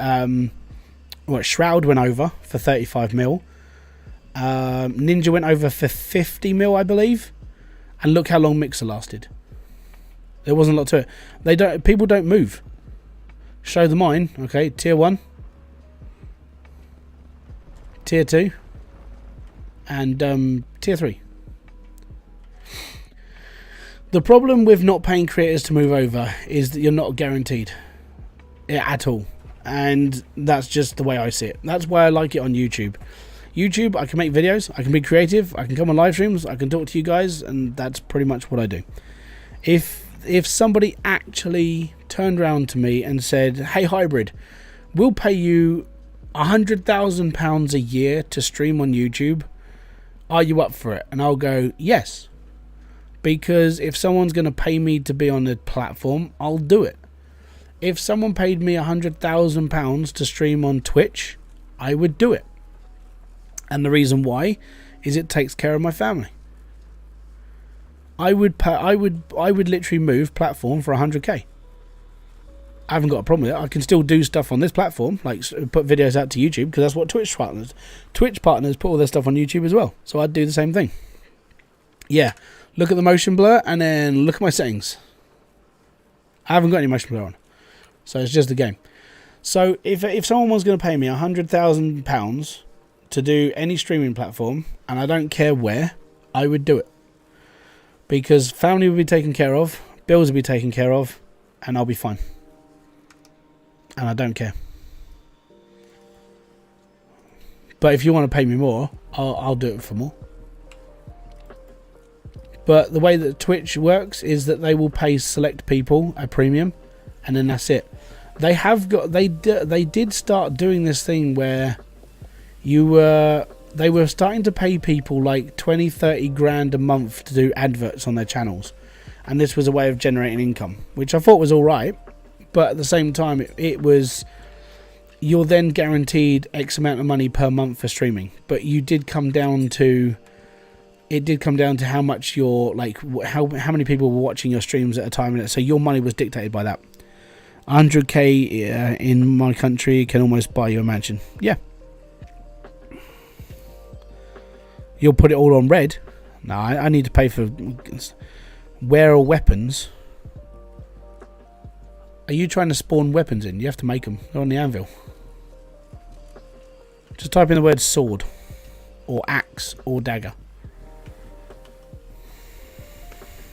Shroud went over for 35 mil. Ninja went over for 50 mil, I believe. And look how long Mixer lasted. There wasn't a lot to it. People don't move. Show the mine. Okay, tier 1. Tier 2. And tier 3. The problem with not paying creators to move over is that you're not guaranteed at all. And that's just the way I see it. That's why I like it on YouTube. YouTube, I can make videos, I can be creative, I can come on live streams, I can talk to you guys, and that's pretty much what I do. If somebody actually turned around to me and said, hey Hybrid, we'll pay you £100,000 a year to stream on YouTube, are you up for it? And I'll go, yes. Because if someone's going to pay me to be on the platform, I'll do it. If someone paid me £100,000 to stream on Twitch, I would do it. And the reason why is it takes care of my family. I would literally move platform for 100k. I haven't got a problem with it. I can still do stuff on this platform, like put videos out to YouTube, because that's what Twitch partners put all their stuff on YouTube as well. So I'd do the same thing. Yeah, look at the motion blur and then look at my settings. I haven't got any motion blur on, so it's just a game. So if someone was going to pay me £100,000 to do any streaming platform, and I don't care where, I would do it. Because family will be taken care of, bills will be taken care of, and I'll be fine. And I don't care. But if you want to pay me more, I'll do it for more. But the way that Twitch works is that they will pay select people a premium, and then that's it. They did start doing this thing where they were starting to pay people like 20-30 grand a month to do adverts on their channels, and this was a way of generating income, which I thought was all right. But at the same time, it was, you're then guaranteed X amount of money per month for streaming, but it did come down to how much you're like, how many people were watching your streams at a time, so your money was dictated by that. 100k in my country can almost buy you a mansion. Yeah. You'll put it all on red. No, I need to pay for wearer weapons. Are you trying to spawn weapons in? You have to make them. They're on the anvil. Just type in the word sword or axe or dagger.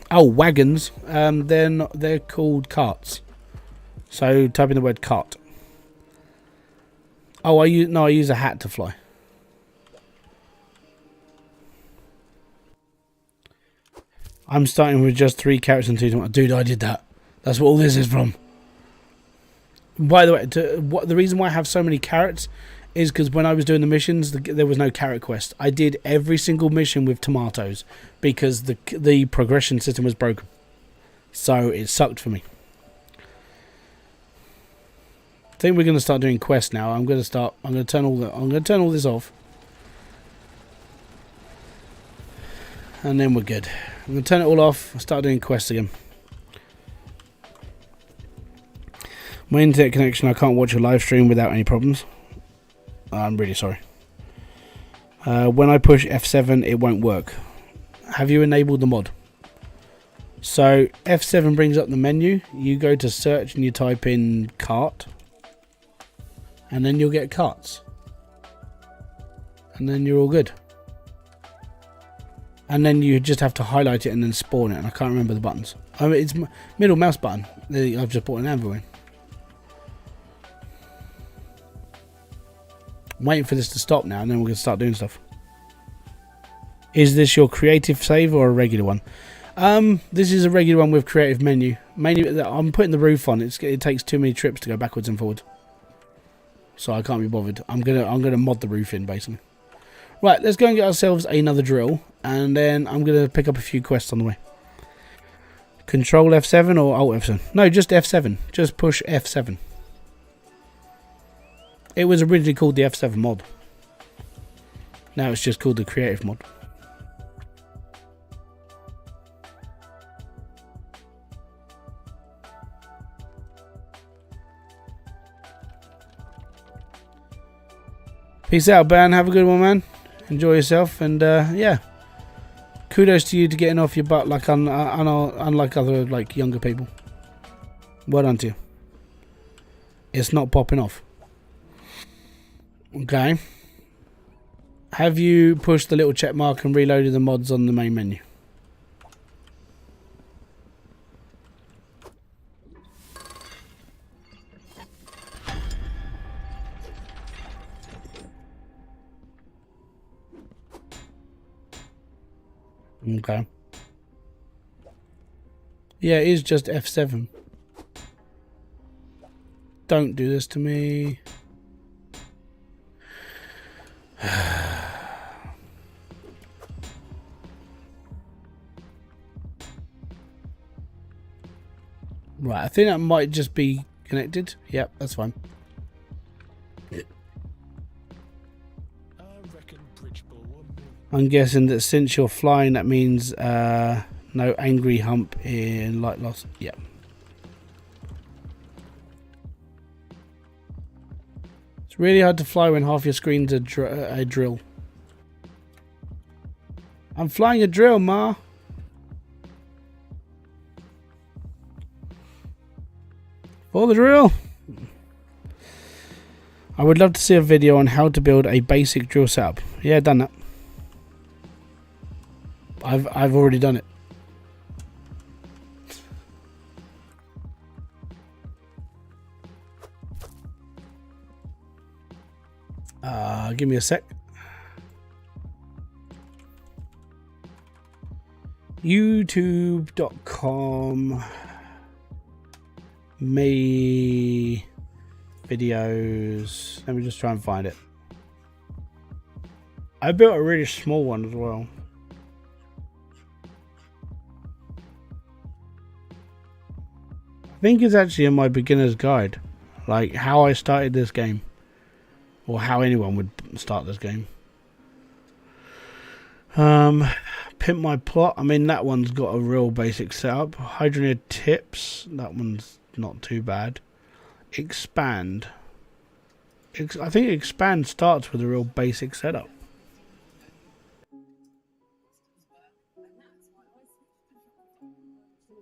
Oh, wagons. They're called carts. So type in the word cart. Oh, I use a hat to fly. I'm starting with just 3 carrots and 2 tomatoes. Dude, I did that. That's what all this is from. By the way, the reason why I have so many carrots is because when I was doing the missions, there was no carrot quest. I did every single mission with tomatoes because the progression system was broken. So it sucked for me. I think we're going to start doing quests now. I'm going to turn all this off. And then we're good. I'm going to turn it all off and start doing quests again. My internet connection, I can't watch a live stream without any problems. I'm really sorry. When I push F7, it won't work. Have you enabled the mod? So F7 brings up the menu. You go to search and you type in cart. And then you'll get carts. And then you're all good. And then you just have to highlight it and then spawn it. And I can't remember the buttons. I mean, it's middle mouse button. I've just bought an anvil in. I'm waiting for this to stop now, and then we're going to start doing stuff. Is this your creative save or a regular one? This is a regular one with creative menu. Mainly, I'm putting the roof on. It takes too many trips to go backwards and forward, so I can't be bothered. I'm gonna mod the roof in basically. Right, let's go and get ourselves another drill, and then I'm going to pick up a few quests on the way. Control F7 or Alt F7? No, just F7. Just push F7. It was originally called the F7 mod. Now it's just called the creative mod. Peace out, Ben. Have a good one, man. Enjoy yourself, and yeah, kudos to you to getting off your butt like unlike other like younger people. Well done to you. It's not popping off. Okay. Have you pushed the little check mark and reloaded the mods on the main menu? Okay. Yeah, it is just F7. Don't do this to me. Right, I think that might just be connected. Yep, that's fine. I reckon Bridgeball will move. I'm guessing that since you're flying, that means no angry hump in light loss. Yep. It's really hard to fly when half your screen's a drill. I'm flying a drill, Ma. For the drill. I would love to see a video on how to build a basic drill setup. Yeah, done that. I've already done it. Give me a sec. YouTube.com me videos. Let me just try and find it. I built a really small one as well. I think it's actually in my beginner's guide, like how I started this game, or how anyone would start this game. Pimp my plot. I mean, that one's got a real basic setup. Hydroneer tips. That one's not too bad. Expand. I think expand starts with a real basic setup.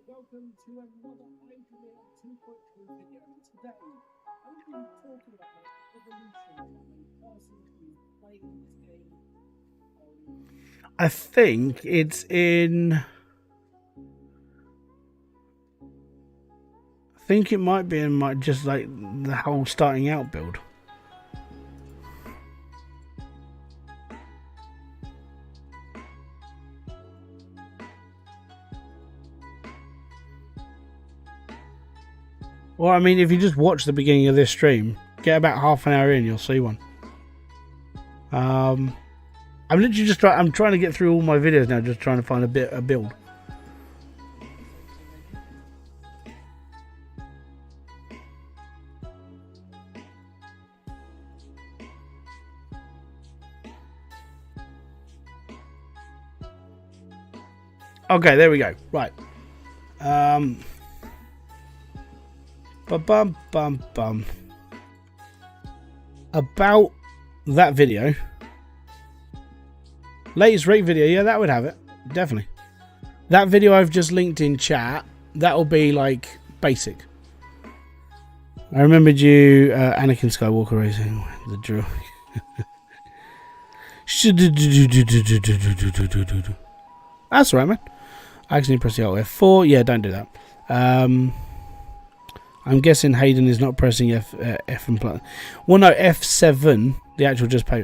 Welcome to another Hybridsteel 2.2 video. Today, I'm going to be talking about my evolution of a person who's playing this game. I think it's in. I think it might be in my just like the whole starting out build. Or I mean, if you just watch the beginning of this stream, get about half an hour in, you'll see one. I'm literally just I'm trying to get through all my videos now, just trying to find a build. Okay, there we go. Right. Bum. About that video. Latest rate video, yeah, that would have it. Definitely. That video I've just linked in chat, that'll be like basic. I remembered you, Anakin Skywalker racing the drill. That's right, man. I actually press the Alt F4. Yeah, don't do that. I'm guessing Hayden is not pressing F and plus. Well, no, F7. The actual just pay.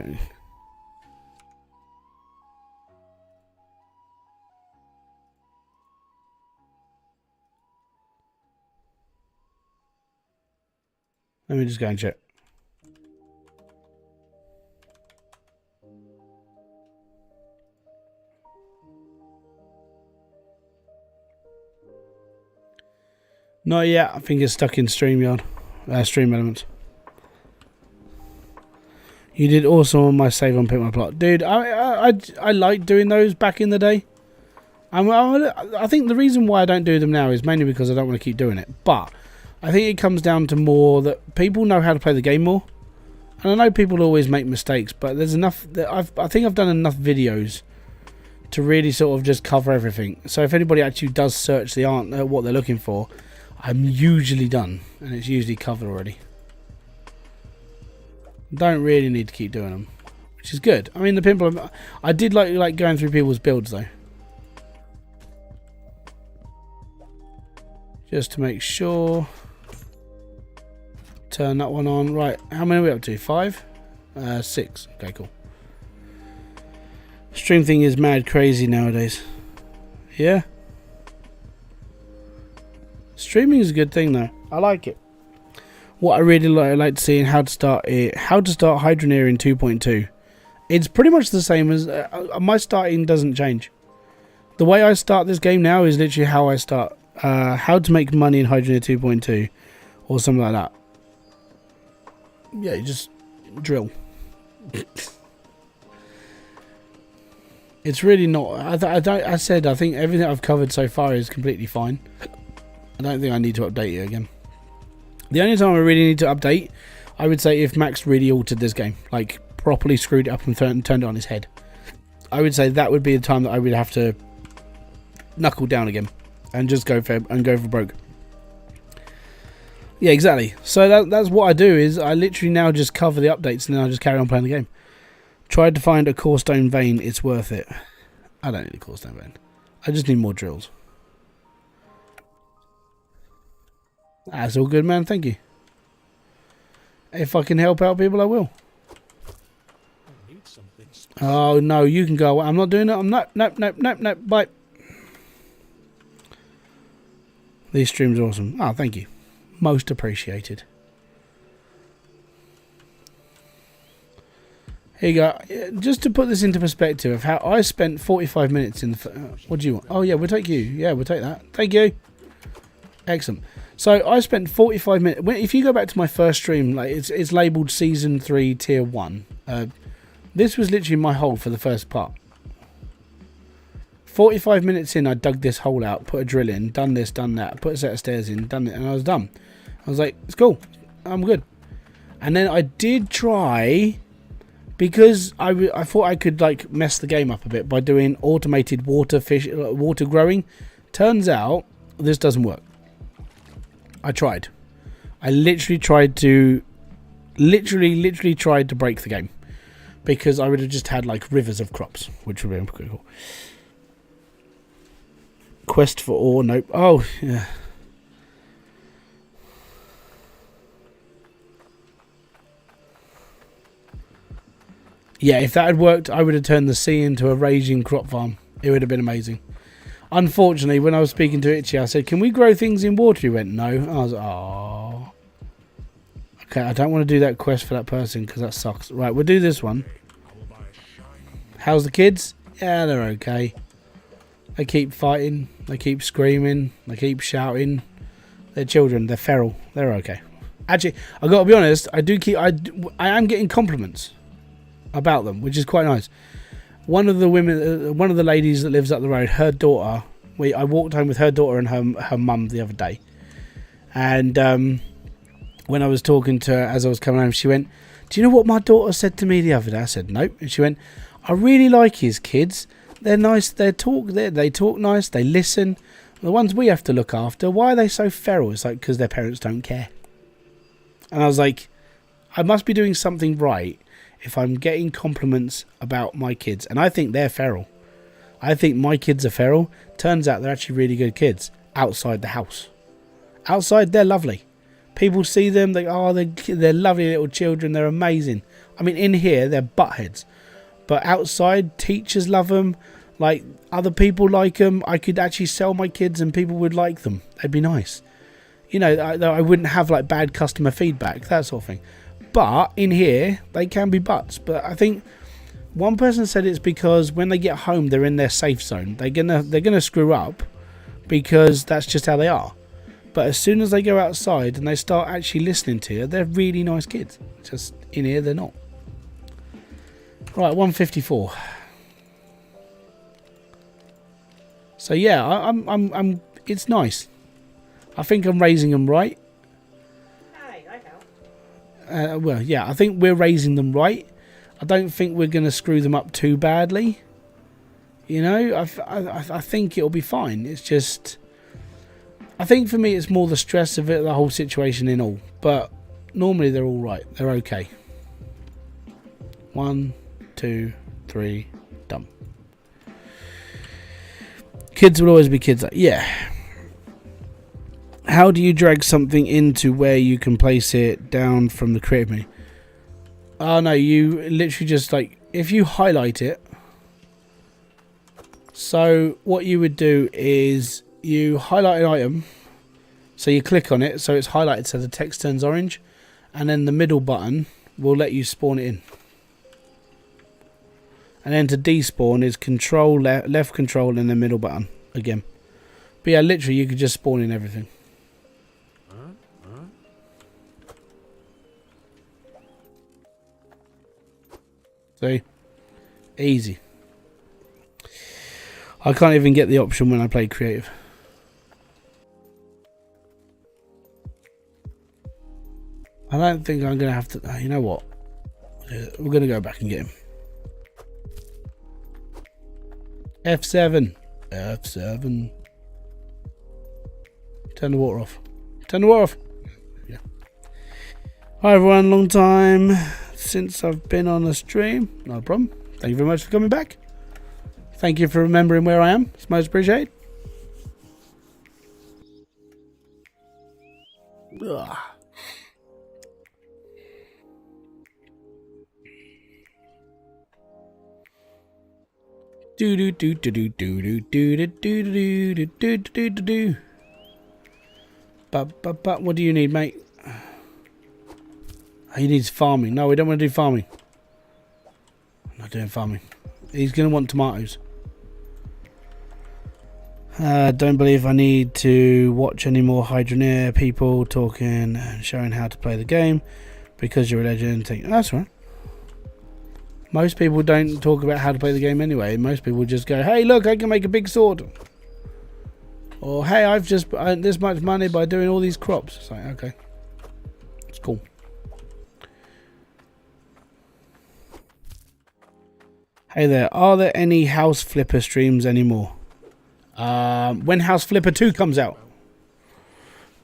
Let me just go and check. Not yet. I think it's stuck in StreamYard. Stream Elements. You did awesome on my save on Pick My Plot. Dude, I liked doing those back in the day. I think the reason why I don't do them now is mainly because I don't want to keep doing it. But I think it comes down to more that people know how to play the game more. And I know people always make mistakes, but there's enough that I think I've done enough videos to really sort of just cover everything. So if anybody actually does search the what they're looking for, I'm usually done and it's usually covered already. Don't really need to keep doing them, which is good. I mean, the pimple, I did like going through people's builds though, just to make sure. Turn that one on. Right, how many are we up to? 5? 6. Okay, cool. Stream thing is mad crazy nowadays. Yeah. Streaming is a good thing though. I like it. What I really like to see and how to start hydroneer in 2.2. It's pretty much the same as my starting doesn't change. The way I start this game now is literally how I start. How to make money in hydroneer 2.2 or something like that. Yeah, you just drill. It's really not. I said I think everything I've covered so far is completely fine. I don't think I need to update it again. The only time I really need to update, I would say if Max really altered this game, like properly screwed it up and turned it on his head. I would say that would be the time that I would have to knuckle down again and just go for broke. Yeah, exactly. So that's what I do is I literally now just cover the updates and then I just carry on playing the game. Tried to find a core stone vein. It's worth it. I don't need a core stone vein. I just need more drills. That's all good, man. Thank you. If I can help out people, I will. Oh, no. You can go. I'm not doing it. I'm not. Nope. Bye. These streams are awesome. Oh, thank you. Most appreciated. Here you go. Just to put this into perspective of how I spent 45 minutes in the... what do you want? Oh, yeah, we'll take you. Yeah, we'll take that. Thank you. Excellent. So I spent 45 minutes. If you go back to my first stream, like it's labelled Season 3 Tier 1. This was literally my hole for the first part. 45 minutes in, I dug this hole out, put a drill in, done this, done that, put a set of stairs in, done it, and I was done. I was like, it's cool. I'm good. And then I did try... because I thought I could like mess the game up a bit by doing automated water growing. Turns out this doesn't work. I tried. I literally tried to break the game because I would have just had like rivers of crops, which would be pretty cool. Quest for ore, nope. Oh yeah. Yeah, if that had worked, I would have turned the sea into a raging crop farm. It would have been amazing. Unfortunately, when I was speaking to Itchy, I said, can we grow things in water? He went, no. I was like, oh. Okay, I don't want to do that quest for that person because that sucks. Right, we'll do this one. How's the kids? Yeah, they're okay. They keep fighting. They keep screaming. They keep shouting. They're children. They're feral. They're okay. Actually, I've got to be honest. I am getting compliments about them, which is quite nice. One of the women, one of the ladies that lives up the road, her daughter, I walked home with her daughter and her mum the other day, and when I was talking to her as I was coming home, she went, do you know what my daughter said to me the other day? I said, nope. And she went, I really like his kids. They're nice. They talk nice. They listen. The ones we have to look after, why are they so feral? It's like, because their parents don't care. And I was like, I must be doing something right if I'm getting compliments about my kids. And I think they're feral. I think my kids are feral. Turns out they're actually really good kids outside the house. Outside, they're lovely. People see them, they're lovely little children. They're amazing. I mean, in here, they're buttheads. But outside, teachers love them. Like, other people like them. I could actually sell my kids and people would like them. They'd be nice. You know, I wouldn't have, like, bad customer feedback, that sort of thing. But in here, they can be butts. But I think one person said it's because when they get home, they're in their safe zone. They're gonna screw up because that's just how they are. But as soon as they go outside and they start actually listening to you, they're really nice kids. Just in here, they're not. Right, 154. So yeah, I'm. It's nice. I think I'm raising them right. Hey, I help. Well, yeah, I think we're raising them right. I don't think we're going to screw them up too badly. You know, I think it'll be fine. It's just, I think for me it's more the stress of it, the whole situation in all. But normally they're all right. They're okay. 1, 2, 3, done. Kids will always be kids. Yeah. How do you drag something into where you can place it down from the creative menu? Oh no, you literally just like, if you highlight it. So what you would do is you highlight an item. So you click on it, so it's highlighted so the text turns orange. And then the middle button will let you spawn it in. And then to despawn is control left control and the middle button again. But yeah, literally you could just spawn in everything. See? Easy. I can't even get the option when I play creative. I don't think I'm going to have to... you know what? We're going to go back and get him. F7. F7. Turn the water off. Turn the water off. Yeah. Hi everyone, long time since I've been on a stream. No problem. Thank you very much for coming back. Thank you for remembering where I am. It's most appreciated. Ugh. Do do do do do do do do do do do do do do do. But what do you need, mate? He needs farming. No, we don't want to do farming. I'm not doing farming. He's going to want tomatoes. Don't believe I need to watch any more hydroneer people talking and showing how to play the game because you're a legend. That's right. Most people don't talk about how to play the game anyway. Most people just go, hey, look, I can make a big sword. Or, hey, I've just earned this much money by doing all these crops. It's like, okay. It's cool. Hey there, are there any House Flipper streams anymore? When House Flipper 2 comes out.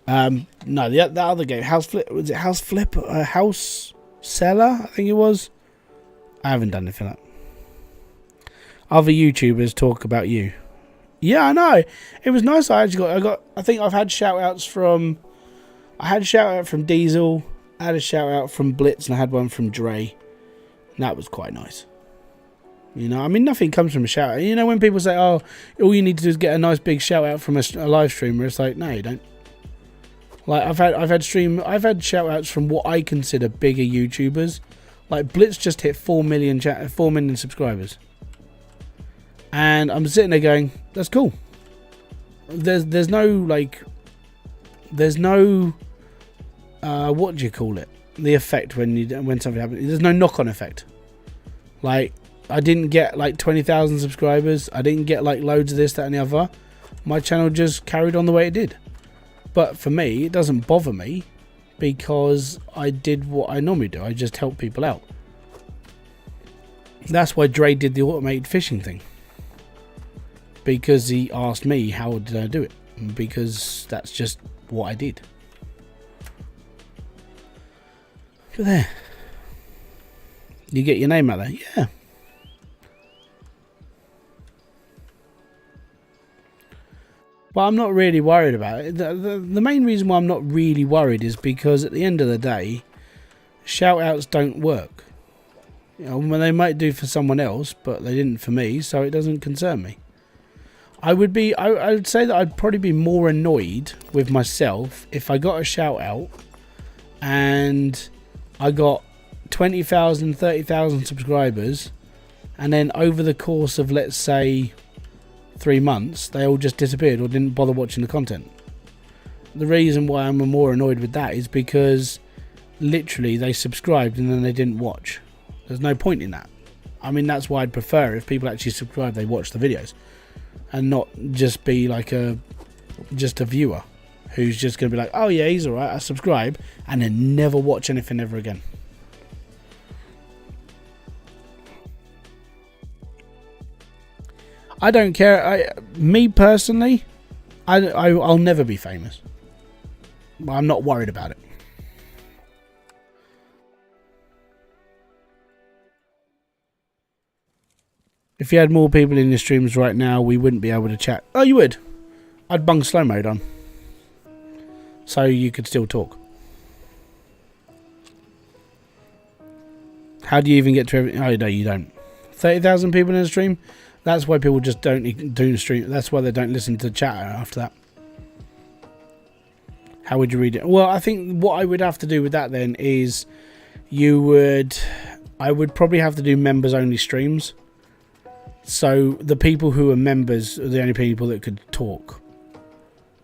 No, the other game, House Flip, was it House Flipper? House Seller, I think it was. I haven't done anything like that. Other YouTubers talk about you. Yeah, I know. It was nice. I think I've had shout outs from, I had a shout out from Diesel, I had a shout out from Blitz, and I had one from Dre. And that was quite nice. You know, I mean, nothing comes from a shout out. You know, when people say, oh, all you need to do is get a nice big shout out from a live streamer, it's like, no, you don't. Like, I've had shout outs from what I consider bigger YouTubers. Like, Blitz just hit 4 million subscribers. And I'm sitting there going, that's cool. There's no, like, there's no, what do you call it? The effect when something happens. There's no knock-on effect. Like, I didn't get like 20,000 subscribers. I didn't get like loads of this, that and the other. My channel just carried on the way it did. But for me, it doesn't bother me because I did what I normally do. I just help people out. That's why Dre did the automated fishing thing. Because he asked me how did I do it. Because that's just what I did. But there. You get your name out there? Yeah. But I'm not really worried about it. The main reason why I'm not really worried is because at the end of the day, shout outs don't work. You know, when they might do for someone else, but they didn't for me, so it doesn't concern me. I would say that I'd probably be more annoyed with myself if I got a shout out and I got 20,000, 30,000 subscribers, and then over the course of, let's say, 3 months, they all just disappeared or didn't bother watching the content. the reason why I'm more annoyed with that is because literally they subscribed and then they didn't watch. There's no point in that. I mean, that's why I'd prefer if people actually subscribe, they watch the videos and not just be like just a viewer who's just going to be like, oh yeah, he's alright, I subscribe, and then never watch anything ever again. I don't care. Me personally, I'll never be famous. I'm not worried about it. If you had more people in your streams right now, we wouldn't be able to chat. Oh, you would. I'd bung slow mode on, so you could still talk. How do you even get to everything? Oh no, you don't. 30,000 people in a stream. That's why people just don't do the stream. That's why they don't listen to the chat after that. How would you read it? Well, I think what I would have to do with that then is I would probably have to do members only streams. So the people who are members are the only people that could talk.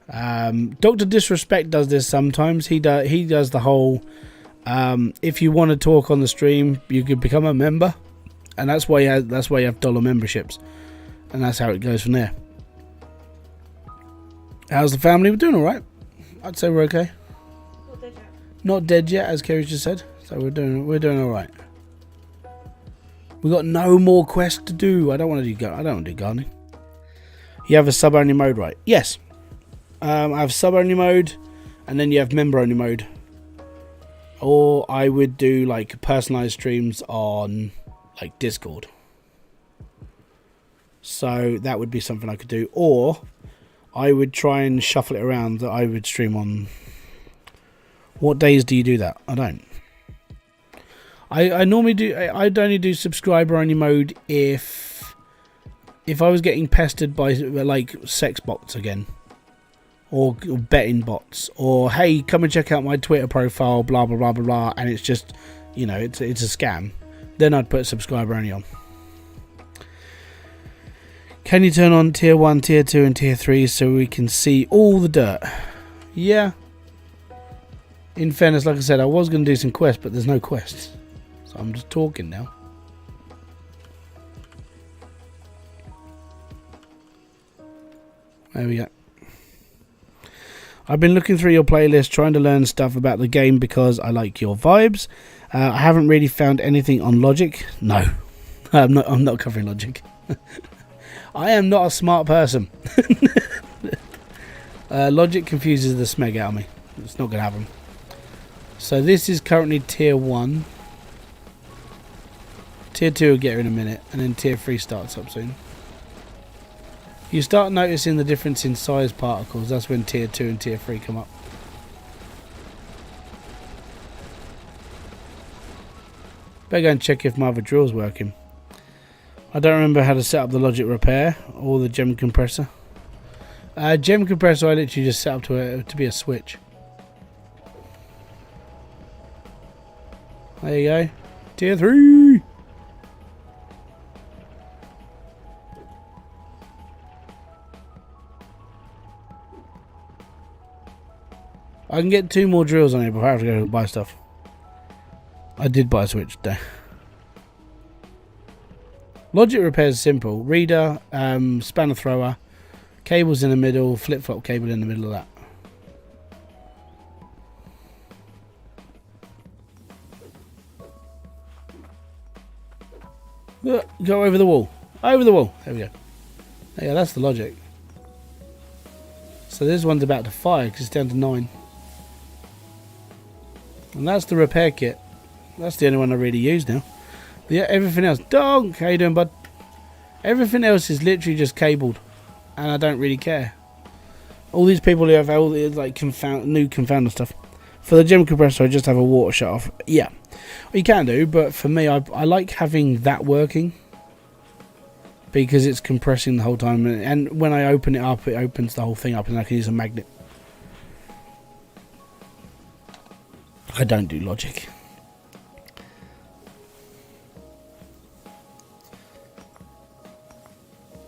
Dr. Disrespect does this sometimes. He does the whole if you want to talk on the stream, you could become a member, and that's why you have dollar memberships, and that's how it goes from there. How's the family? We're doing all right. I'd say we're okay. Not dead yet, as Kerry just said. So we're doing all right. We got no more quests to do. I don't want to do gardening. You have a sub only mode, right? Yes. I have sub only mode, and then you have member only mode. Or I would do like personalized streams on like Discord. So that would be something I could do. Or I would try and shuffle it around that I would stream on. What days do you do that? I don't. I normally do. I'd only do subscriber only mode if I was getting pestered by like sex bots again, or betting bots, or hey, come and check out my Twitter profile, blah blah blah blah blah, and it's just, you know, it's a scam. Then I'd put subscriber only on. Can you turn on tier 1, tier 2 and tier 3 so we can see all the dirt? Yeah. In fairness, like I said, I was going to do some quests, but there's no quests. So I'm just talking now. There we go. I've been looking through your playlist, trying to learn stuff about the game because I like your vibes. I haven't really found anything on logic. No, I'm not covering logic. I am not a smart person. Logic confuses the smeg out of me. It's not going to happen. So this is currently tier 1. Tier 2 will get here in a minute, and then tier 3 starts up soon. You start noticing the difference in size particles. That's when tier 2 and tier 3 come up. Better go and check if my other drill's working. I don't remember how to set up the logic repair or the gem compressor. Gem compressor I literally just set up to be a switch. There you go. Tier 3! I can get 2 more drills on here before I have to go buy stuff. I did buy a switch today. Logic repair is simple. Reader, spanner thrower, cables in the middle, flip-flop cable in the middle of that. Look, go over the wall. Over the wall. There we go. Yeah, that's the logic. So this one's about to fire because it's down to 9. And that's the repair kit. That's the only one I really use now. Yeah, everything else. Donk! How you doing, bud? Everything else is literally just cabled. And I don't really care. All these people who have all the like new confounder stuff. For the gem compressor, I just have a water shut off. Yeah. You can do, but for me, I like having that working. Because it's compressing the whole time. And when I open it up, it opens the whole thing up and I can use a magnet. I don't do logic.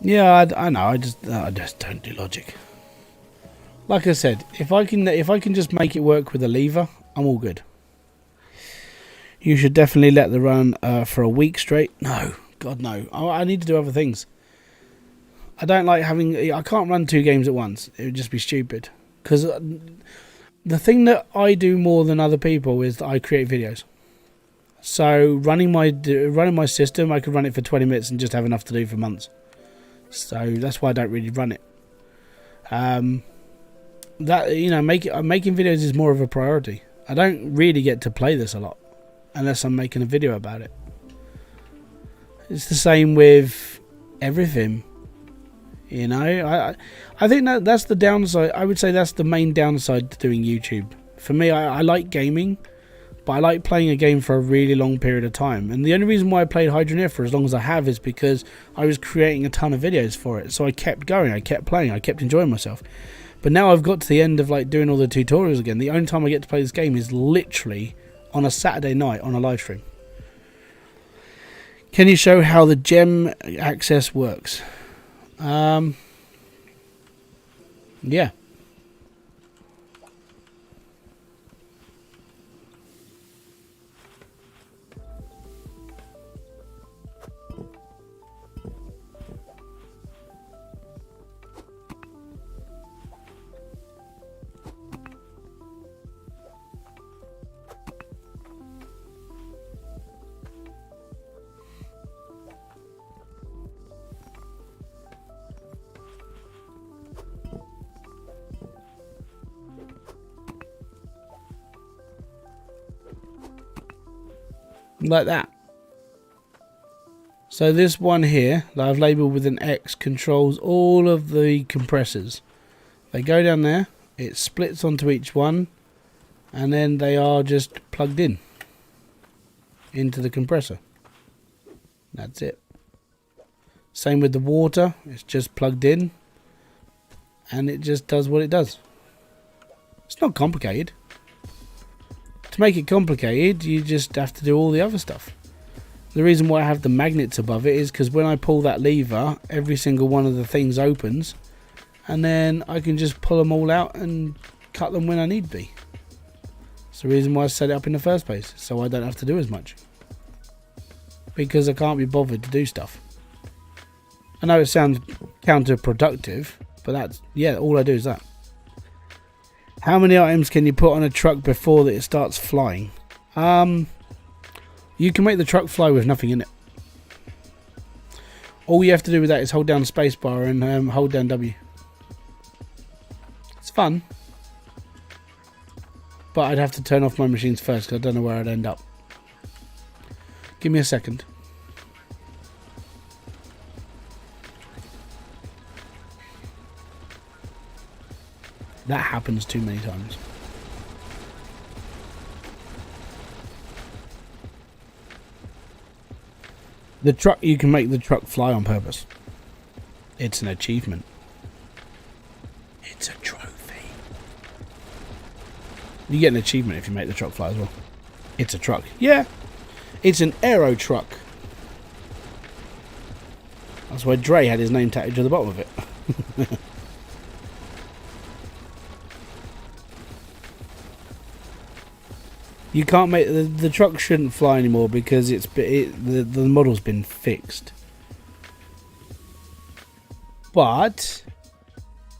Yeah, I know. I just don't do logic. Like I said, if I can just make it work with a lever, I'm all good. You should definitely let the run for a week straight. No, God no. I need to do other things. I don't like having... I can't run 2 games at once. It would just be stupid. Because the thing that I do more than other people is that I create videos. So running my system, I could run it for 20 minutes and just have enough to do for months. So that's why I don't really run it. That, you know, making videos is more of a priority. I don't really get to play this a lot unless I'm making a video about it. It's the same with everything. You know, I think that's the downside. I would say that's the main downside to doing YouTube. For me, I like gaming, but I like playing a game for a really long period of time. And the only reason why I played Hydroneer for as long as I have is because I was creating a ton of videos for it. So I kept going, I kept playing, I kept enjoying myself. But now I've got to the end of like doing all the tutorials again. The only time I get to play this game is literally on a Saturday night on a live stream. Can you show how the gem access works? Yeah. Like that. So this one here that I've labelled with an X controls all of the compressors. They go down there, it splits onto each one, and then they are just plugged in into the compressor. That's it. Same with the water, it's just plugged in and it just does what it does. It's not complicated. To make it complicated, you just have to do all the other stuff. The reason why I have the magnets above it is because when I pull that lever, every single one of the things opens, and then I can just pull them all out and cut them when I need be. It's the reason why I set it up in the first place, so I don't have to do as much. Because I can't be bothered to do stuff. I know it sounds counterproductive, but that's, yeah, all I do is that. How many items can you put on a truck before that it starts flying? You can make the truck fly with nothing in it. All you have to do with that is hold down spacebar and hold down W. It's fun. But I'd have to turn off my machines first because I don't know where I'd end up. Give me a second. That happens too many times. The truck, you can make the truck fly on purpose. It's an achievement. It's a trophy. You get an achievement if you make the truck fly as well. It's a truck. Yeah. It's an aero truck. That's why Dre had his name tattooed to the bottom of it. You can't make the truck shouldn't fly anymore because the model's been fixed. But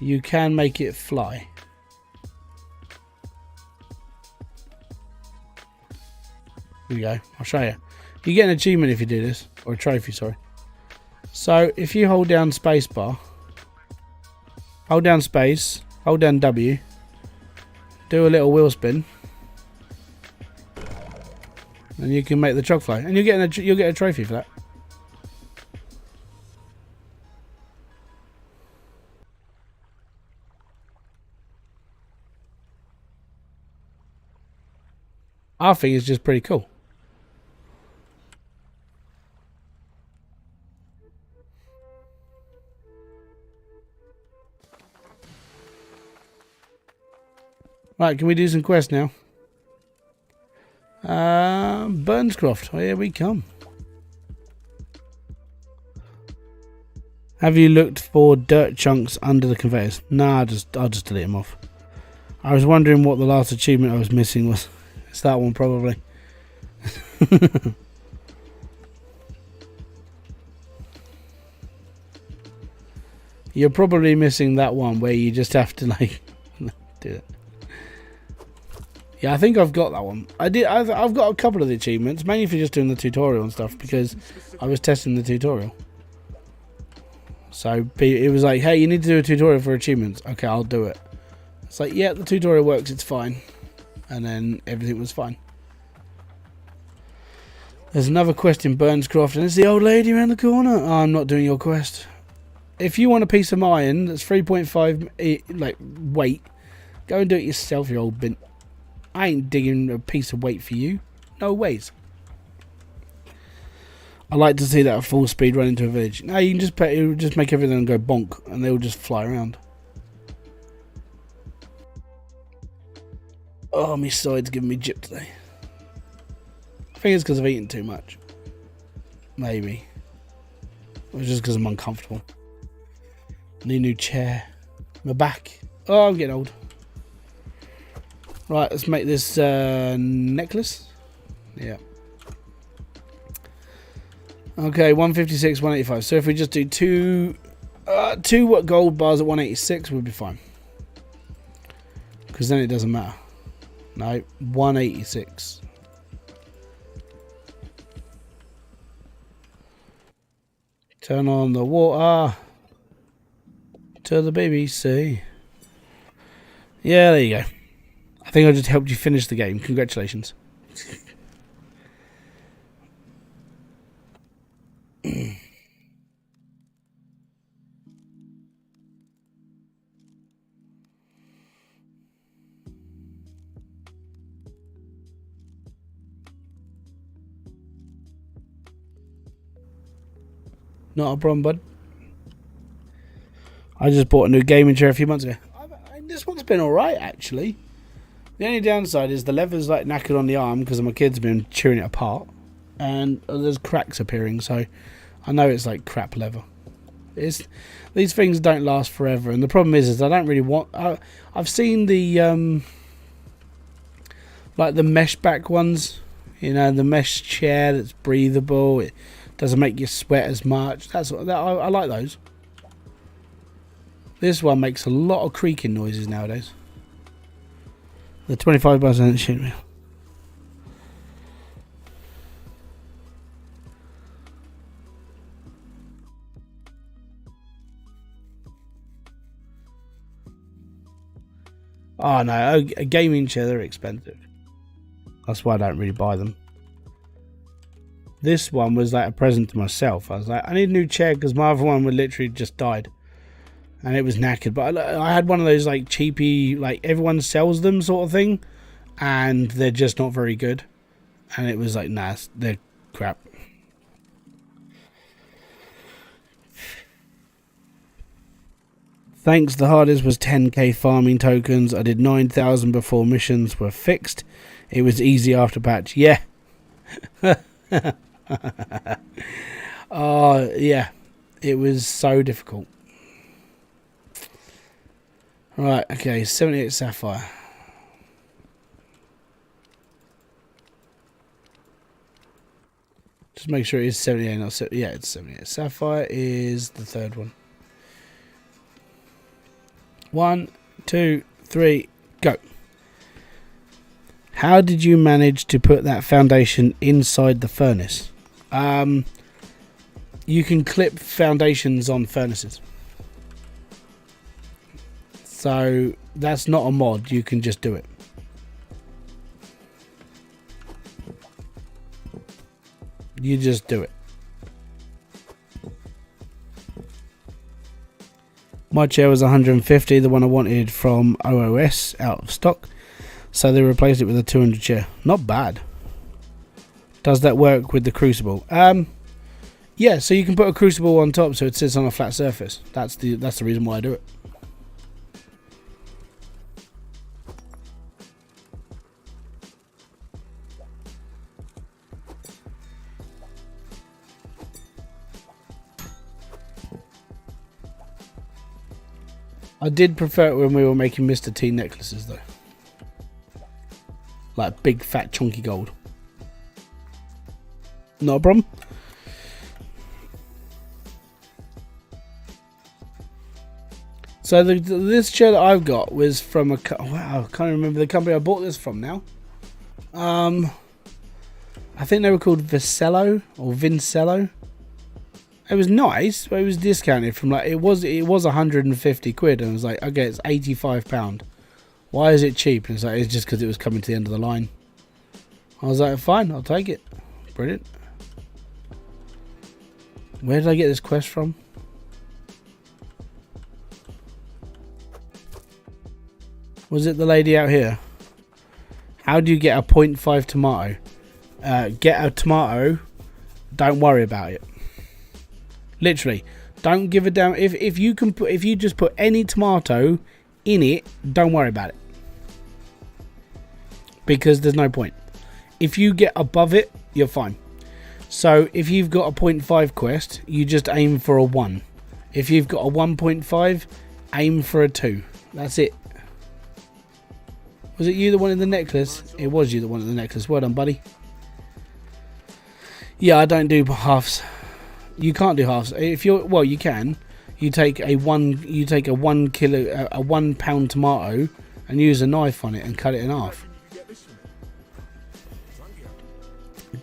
you can make it fly. Here we go. I'll show you. You get an achievement if you do this, or a trophy, sorry. So if you hold down spacebar, hold down space, hold down W, do a little wheel spin. And you can make the truck fly, and you'll get a trophy for that. I think it's just pretty cool. Right, can we do some quests now? Burnscroft, oh, here we come. Have you looked for dirt chunks under the conveyors? Nah, I'll just delete them off. I was wondering what the last achievement I was missing was. It's that one probably. You're probably missing that one where you just have to like do it. Yeah, I think I've got that one. I've got a couple of the achievements, mainly for just doing the tutorial and stuff, because I was testing the tutorial. So it was like, hey, you need to do a tutorial for achievements. Okay, I'll do it. It's like, yeah, the tutorial works, it's fine. And then everything was fine. There's another quest in Burnscroft, and it's the old lady around the corner. Oh, I'm not doing your quest. If you want a piece of iron that's 3.5 like weight, go and do it yourself, you old bint. I ain't digging a piece of weight for you. No ways. I like to see that at full speed run into a village. No, you can just make everything go bonk, and they'll just fly around. Oh, my side's giving me jip today. I think it's because I've eaten too much. Maybe. Or just because I'm uncomfortable. Need a new chair. My back. Oh, I'm getting old. Right, let's make this necklace. Yeah. Okay, 156, 185. So if we just do two gold bars at 186, we'll be fine. Because then it doesn't matter. No, 186. Turn on the water to the BBC. Yeah, there you go. I think I just helped you finish the game. Congratulations. Not a problem, bud. I just bought a new gaming chair a few months ago. This one's been alright, actually. The only downside is the leather's like knackered on the arm because my kids have been chewing it apart. And there's cracks appearing, so I know it's like crap leather. These things don't last forever, and the problem is I don't really want... I've seen the... like the mesh back ones. You know, the mesh chair that's breathable. It doesn't make you sweat as much. I like those. This one makes a lot of creaking noises nowadays. The 25% shit me. Oh no, a gaming chair, they're expensive. That's why I don't really buy them. This one was like a present to myself. I was like, I need a new chair because my other one would literally just died. And it was knackered. But I had one of those like cheapy, like everyone sells them sort of thing. And they're just not very good. And it was like, nah, they're crap. Thanks, the hardest was 10k farming tokens. I did 9,000 before missions were fixed. It was easy after patch. Yeah. Oh, yeah. It was so difficult. Right, okay, 78 sapphire. Just make sure it is 78, not 70. Yeah, it's 78. Sapphire is the third one. 1, 2, 3, go. How did you manage to put that foundation inside the furnace? You can clip foundations on furnaces. So that's not a mod, you can just do it. You just do it. My chair was 150, the one I wanted from OOS, out of stock. So they replaced it with a 200 chair. Not bad. Does that work with the crucible? Yeah, so you can put a crucible on top so it sits on a flat surface. That's the reason why I do it. I did prefer it when we were making Mr. T necklaces though. Like big fat chunky gold. Not a problem. So this chair that I've got was from wow, I can't remember the company I bought this from now. I think they were called Vicello or Vincello. It was nice, but it was discounted from like it was 150 quid, and I was like, okay, it's £85. Why is it cheap? And it's like, it's just because it was coming to the end of the line. I was like, fine, I'll take it. Brilliant. Where did I get this quest from? Was it the lady out here? How do you get a 0.5 tomato? Get a tomato. Don't worry about it. Literally, don't give a damn. If you just put any tomato in it, don't worry about it, because there's no point. If you get above it, you're fine. So if you've got a 0.5 quest, you just aim for a 1. If you've got a 1.5, aim for a 2. That's it. Was it you that wanted the necklace? It was you that wanted the necklace. Well done, buddy. Yeah, I don't do halves. You can't do halves. If you're well, you can. You take a 1 kilo, a 1 pound tomato, and use a knife on it and cut it in half.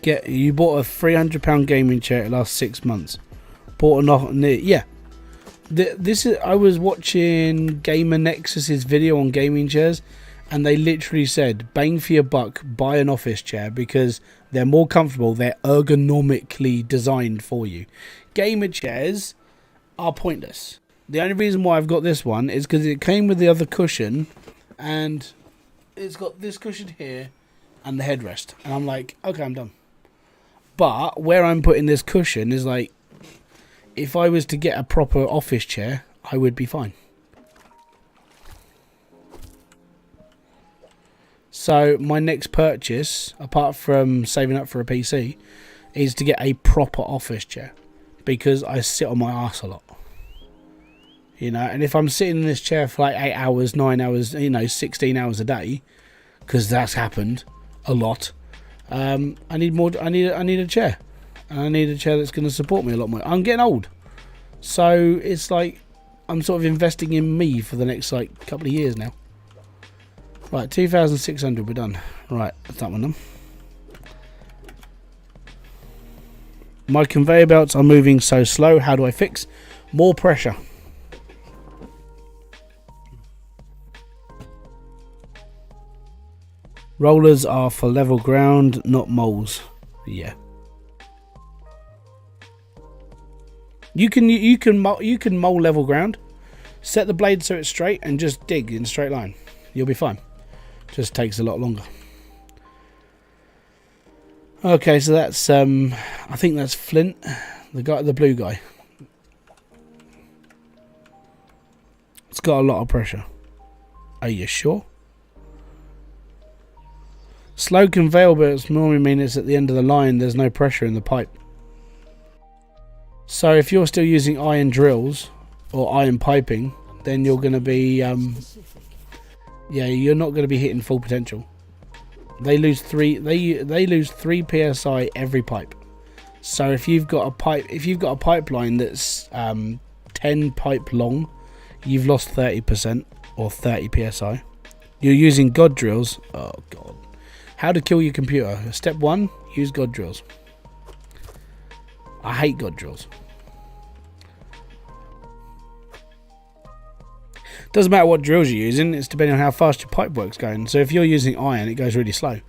You bought a £300 gaming chair. It lasts 6 months. Bought yeah. I was watching Gamer Nexus's video on gaming chairs, and they literally said, bang for your buck, buy an office chair because they're more comfortable. They're ergonomically designed for you. Gamer chairs are pointless. The only reason why I've got this one is because it came with the other cushion, and it's got this cushion here and the headrest. And I'm like, okay, I'm done. But where I'm putting this cushion is like, if I was to get a proper office chair, I would be fine. So my next purchase, apart from saving up for a PC, is to get a proper office chair, because I sit on my arse a lot. You know, and if I'm sitting in this chair for like 8 hours, 9 hours, 16 hours a day, because that's happened a lot, I need more. I need a chair, and I need a chair that's going to support me a lot more. I'm getting old, so it's like I'm sort of investing in me for the next like couple of years now. Right, 2,600, we're done. Right, that's that one done. My conveyor belts are moving so slow. How do I fix? More pressure. Rollers are for level ground, not moles. Yeah. You can mole level ground. Set the blade so it's straight and just dig in a straight line. You'll be fine. Just takes a lot longer. Okay, so that's I think that's Flint, the blue guy. It's got a lot of pressure. Are you sure? Slow conveyor belts normally mean it's at the end of the line. There's no pressure in the pipe. So if you're still using iron drills or iron piping, then you're going to be yeah, you're not going to be hitting full potential. They lose 3 psi every pipe. So if you've got a pipeline that's 10 pipe long, you've lost 30% or 30 psi. You're using god drills. Oh god. How to kill your computer. Step 1, use god drills. I hate god drills. Doesn't matter what drills you're using, it's depending on how fast your pipe work's going. So if you're using iron, it goes really slow.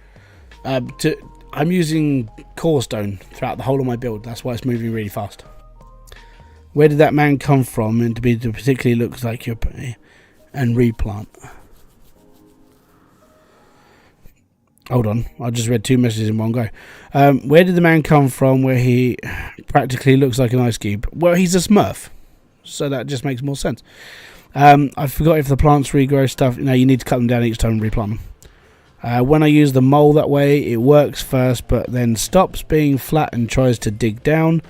I'm using core stone throughout the whole of my build. That's why it's moving really fast. Where did that man come from? And to particularly looks like you're and replant. Hold on, I just read 2 messages in one go. Where did the man come from where he practically looks like an ice cube? Well, he's a smurf, so that just makes more sense. I forgot if the plants regrow stuff. No, you need to cut them down each time and replant them. When I use the mole that way, it works first, but then stops being flat and tries to dig down.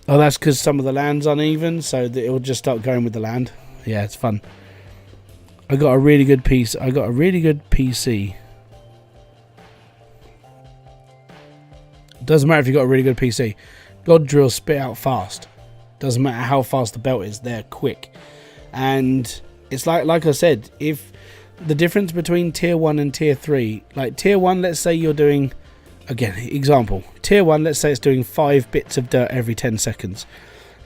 Oh, that's because some of the land's uneven, so that it will just start going with the land. Yeah, it's fun. I got a really good piece. I got a really good PC. Doesn't matter if you got a really good PC. God drills spit out fast. Doesn't matter how fast the belt is, they're quick. And it's like I said, if the difference between tier 1 and tier 3, like tier 1, let's say you're doing, again, example, tier 1, let's say it's doing 5 bits of dirt every 10 seconds.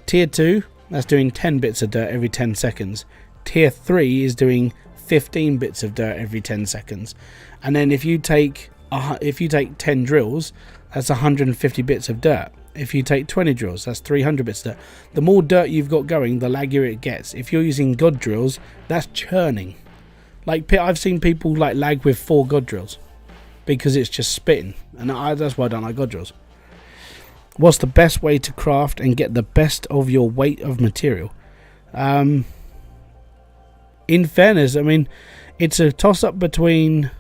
Tier 2, that's doing 10 bits of dirt every 10 seconds. Tier 3 is doing 15 bits of dirt every 10 seconds. And then if you take 10 drills, that's 150 bits of dirt. If you take 20 drills, that's 300 bits of dirt. The more dirt you've got going, the laggier it gets. If you're using God drills, that's churning. Like, I've seen people like lag with 4 God drills because it's just spitting, and that's why I don't like God drills. What's the best way to craft and get the best of your weight of material? In fairness, I mean, it's a toss-up between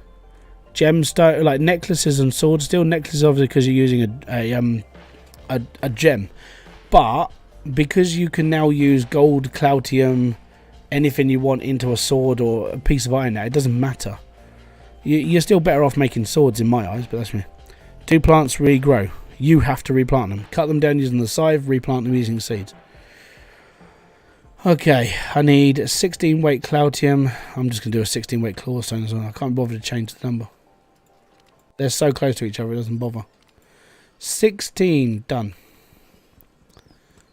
gemstone, like necklaces and sword steel. Necklaces, obviously, because you're using a gem, but because you can now use gold, cloutium, anything you want into a sword or a piece of iron, now it doesn't matter. You're still better off making swords in my eyes, but that's me. Do plants regrow? You have to replant them. Cut them down using the scythe, replant them using seeds. Okay, I need 16 weight cloutium. I'm just going to do a 16 weight clawstone as well. I can't bother to change the number. They're so close to each other, it doesn't bother. 16 done.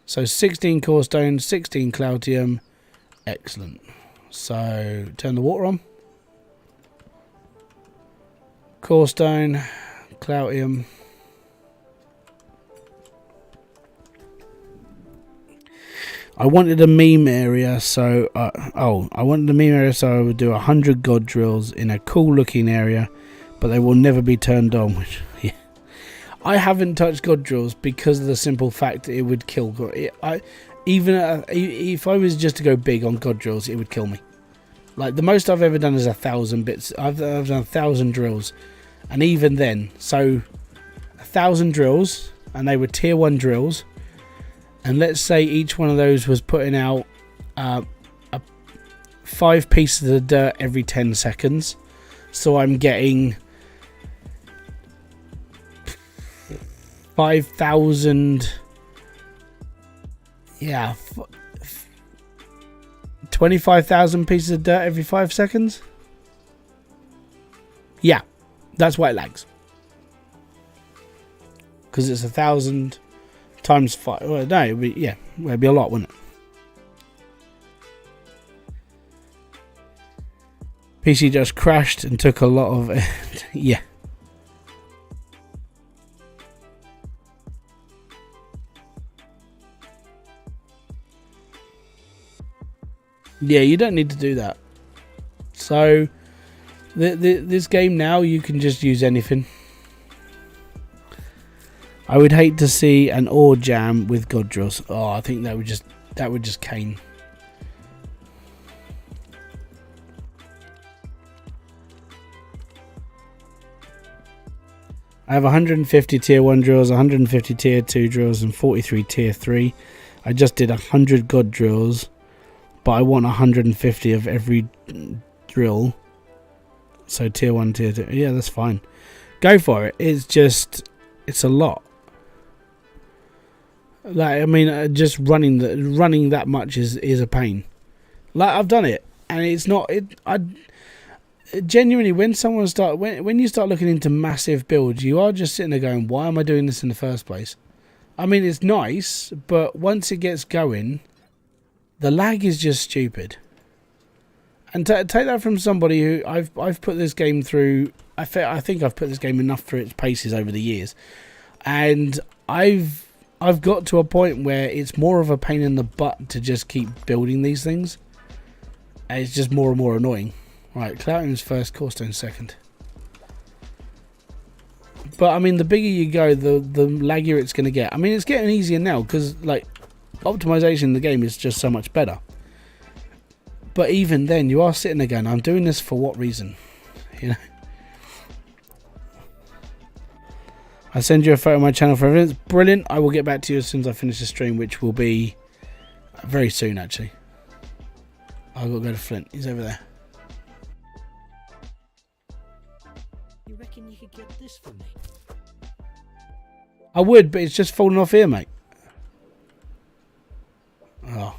So 16 core stone, 16 cloutium. Excellent. So turn the water on. Core stone, cloutium. I wanted a meme area, so I wanted a meme area, so I would do 100 god drills in a cool looking area, but they will never be turned on. Which, yeah. I haven't touched god drills because of the simple fact that it would kill god. Even if I was just to go big on god drills, it would kill me. Like, the most I've ever done is 1,000 bits. I've done 1,000 drills, and even then, so 1,000 drills, and they were tier 1 drills. And let's say each one of those was putting out 5 pieces of dirt every 10 seconds. So I'm getting 5,000. Yeah. 25,000 pieces of dirt every 5 seconds. Yeah. That's why it lags. Because it's 1,000... times 5. Well, no, it'd be a lot, wouldn't it? PC just crashed and took a lot of yeah. Yeah, you don't need to do that. So this game now, you can just use anything. I would hate to see an ore jam with god drills. Oh, I think that would just cane. I have 150 tier 1 drills, 150 tier 2 drills, and 43 tier 3. I just did 100 god drills, but I want 150 of every drill. So tier 1, tier 2. Yeah, that's fine. Go for it. It's a lot. Like, I mean, just running that much is a pain. Like, I've done it, and it's not. I genuinely, when you start looking into massive builds, you are just sitting there going, "Why am I doing this in the first place?" I mean, it's nice, but once it gets going, the lag is just stupid. And take that from somebody who I've put this game through. I think I've put this game enough through its paces over the years, and I've got to a point where it's more of a pain in the butt to just keep building these things. And it's just more and more annoying. Right, Cloutium's first, Corestone second. But I mean, the bigger you go, the laggier it's going to get. I mean, it's getting easier now because, like, optimization in the game is just so much better. But even then, you are sitting there going, I'm doing this for what reason? You know? I send you a photo of my channel for evidence. Brilliant. I will get back to you as soon as I finish the stream, which will be very soon, actually. I've got to go to Flint. He's over there. I would, but it's just falling off here, mate. Oh.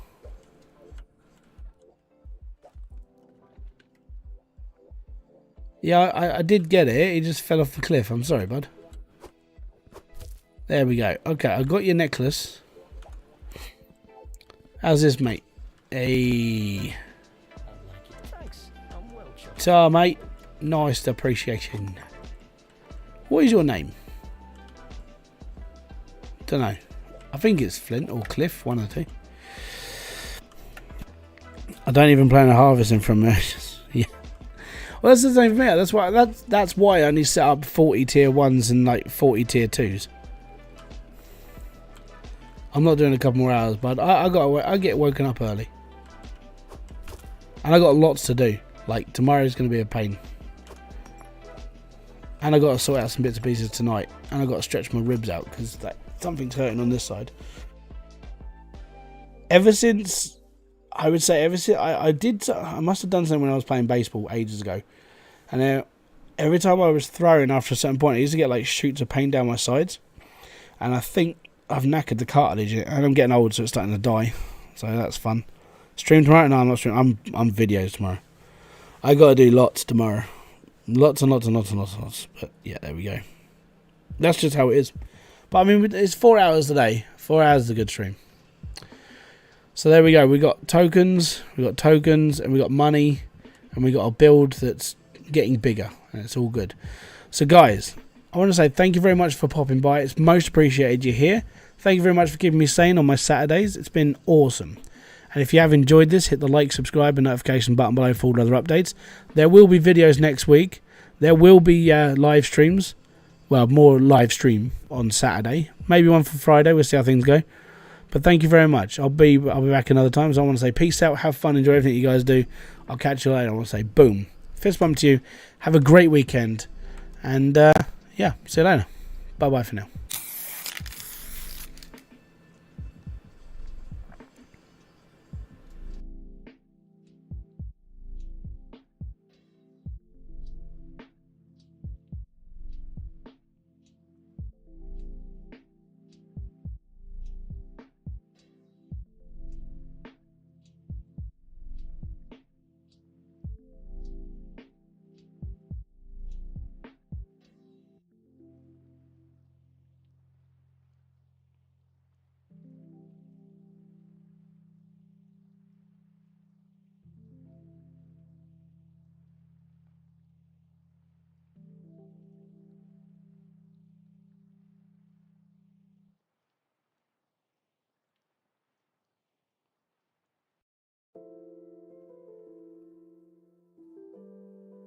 Yeah, I did get it. It just fell off the cliff. I'm sorry, bud. There we go. Okay, I got your necklace. How's this, mate? Hey. Thanks. I'm well chuffed. Ta, mate. Nice appreciation. What is your name? Don't know. I think it's Flint or Cliff, one or two. I don't even plan on harvesting from there. Yeah. Well, that's the same for me. That's why I only set up 40 tier 1s and like 40 tier 2s. I'm not doing a couple more hours, but I get woken up early. And I got lots to do. Like, tomorrow's going to be a pain. And I got to sort out some bits and pieces tonight. And I got to stretch my ribs out because something's hurting on this side. Ever since I must have done something when I was playing baseball ages ago. And every time I was throwing after a certain point, I used to get like shoots of pain down my sides. And I think I've knackered the cartilage, and I'm getting old, so it's starting to die. So that's fun. Stream tomorrow? No, I'm not streaming. I'm videos tomorrow. I got to do lots tomorrow. Lots and lots and lots and lots and lots. But yeah, there we go. That's just how it is. But I mean, it's 4 hours a day. 4 hours is a good stream. So there we go. We got tokens, and we got money, and we got a build that's getting bigger, and it's all good. So guys, I want to say thank you very much for popping by. It's most appreciated you're here. Thank you very much for keeping me sane on my Saturdays. It's been awesome. And if you have enjoyed this, hit the like, subscribe, and notification button below for all other updates. There will be videos next week. There will be live streams. Well, more live stream on Saturday. Maybe one for Friday. We'll see how things go. But thank you very much. I'll be back another time. So I want to say peace out, have fun, enjoy everything you guys do. I'll catch you later. I want to say boom. Fist bump to you. Have a great weekend. And yeah, see you later. Bye-bye for now.